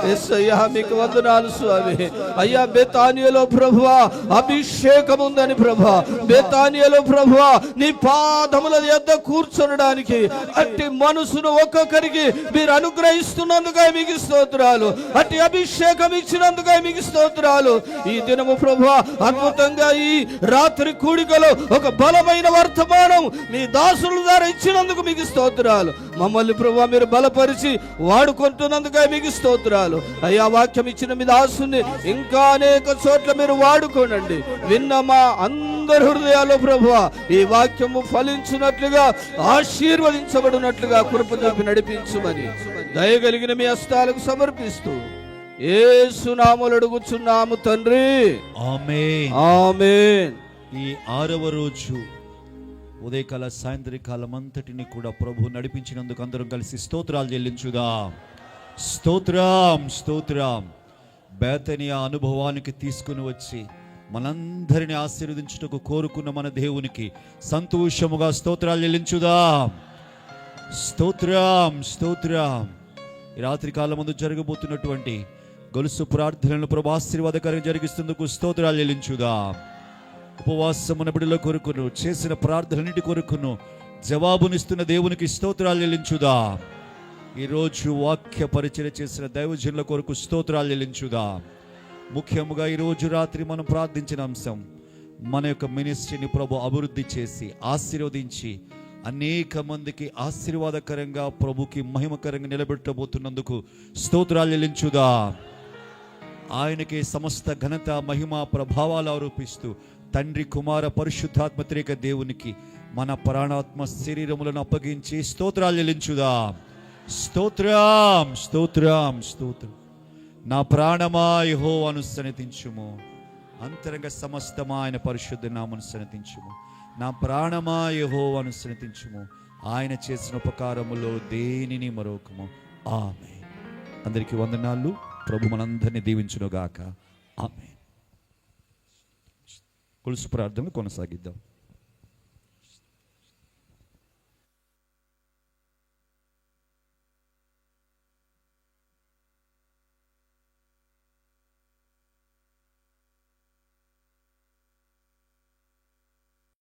యేసయ్యా మీకు వందనాలు స్వామి. అయ్యా బెతానియాలో ప్రభువా అభిషేకం ఉందని ప్రభువా, బెతానియాలో ప్రభువా నీ పాదముల యొద్ద కూర్చొనడానికి అట్టి మనసును ఒక్కొక్కరికి మీరు అనుగ్రహిస్తున్నందుకై మీకు స్తోత్రాలు. అట్టి అభిషేకం ఇచ్చినందుకై మీకు స్తోత్రాలు. ఈ దినము ప్రభువా అద్భుతంగా ఈ రాత్రి కూడికలో ఒక బలమైన వర్తమానం మీ దాసుల ద్వారా ఇచ్చినందుకు మీకు స్తోత్రాలు. మమ్మల్ని ప్రభువా మీరు బలపరిచి వాడుకుంటున్నందుకై మీకు స్తోత్రాలు. అయ్యా వాక్యం ఇచ్చిన మీ దాసుని ఇంకా అనేక చోట్ల మీరు వాడుకోనండి. విన్న మా అందరి అందరి హృదయాల్లో ప్రభువా ఈ వాక్యము ఫలించున్నట్లుగా ఆశీర్వదించబడినట్లుగా కృప చూపి నడిపించుమని దయగలిగిన మీ హస్తాలకు సమర్పిస్తూ యేసు నామములో అడుగుచున్నాము తండ్రి, ఆమేన్. ఆమేన్. ఈ 6వ రోజు ఉదయకాల సాయంత్రకాలం అంతటిని కూడా ప్రభు నడిపించినందుకు అందరం కలిసి స్తోత్రాలు చెల్లించుదాం. స్తోత్రం, స్తోత్రం. బేతనియా అనుభవానికి తీసుకుని వచ్చి మనందరిని ఆశీర్వదించుటకు కోరుకున్న మన దేవునికి సంతోషముగా స్తోత్రాలు చెల్లించుదాం. స్తోత్రం, స్తోత్రం. ఈ రాత్రి కాలం ముందు జరగబోతున్నటువంటి గొలుసు ప్రార్థనలను ప్రభు ఆశీర్వాదకరంగా జరిగిస్తేందుకు స్తోత్రాలు చెల్లించుదాం. ఉపవాసమున బిడ్డల కొరకును చేసిన ప్రార్థనలన్నిటి కొరకును జవాబునిస్తున్న దేవునికి స్తోత్రాలు చెల్లించుదాం. ఈరోజు వాక్య పరిచర్య చేసిన దైవజనుల కొరకు స్తోత్రాలు చెల్లించుదాం. ముఖ్యముగా ఈరోజు రాత్రి మనం ప్రార్థించిన అంశం, మన యొక్క మినిస్ట్రీని ప్రభు అభివృద్ధి చేసి ఆశీర్వదించి అనేక మందికి ఆశీర్వాదకరంగా ప్రభుకి మహిమకరంగా నిలబెట్టబోతున్నందుకు స్తోత్రాలు చెల్లించుదాం. ఆయనకి సమస్త ఘనత మహిమ ప్రభావాలు ఆరోపిస్తూ తండ్రి కుమార పరిశుద్ధాత్మ త్రియేక దేవునికి మన ప్రాణాత్మ శరీరములను అప్పగించి స్తోత్రాలు చెల్లించుదాం. స్తోత్రం, స్తోత్రం, స్తోత్రం. నా ప్రాణమా యెహోవాను సన్నిధించుము, అంతరంగ సమస్తమా ఆయన పరిశుద్ధ నామమును సన్నిధించుము. నా ప్రాణమా యెహోవాను సన్నిధించుము, ఆయన చేసిన ఉపకారములో దేనిని మరొకము. ఆమేన్. అందరికీ వందనాలు. ప్రభు మనందరినీ దీవించునుగాక. ఆమేన్. కొలుసు ప్రార్థనలు కొనసాగిద్దాం.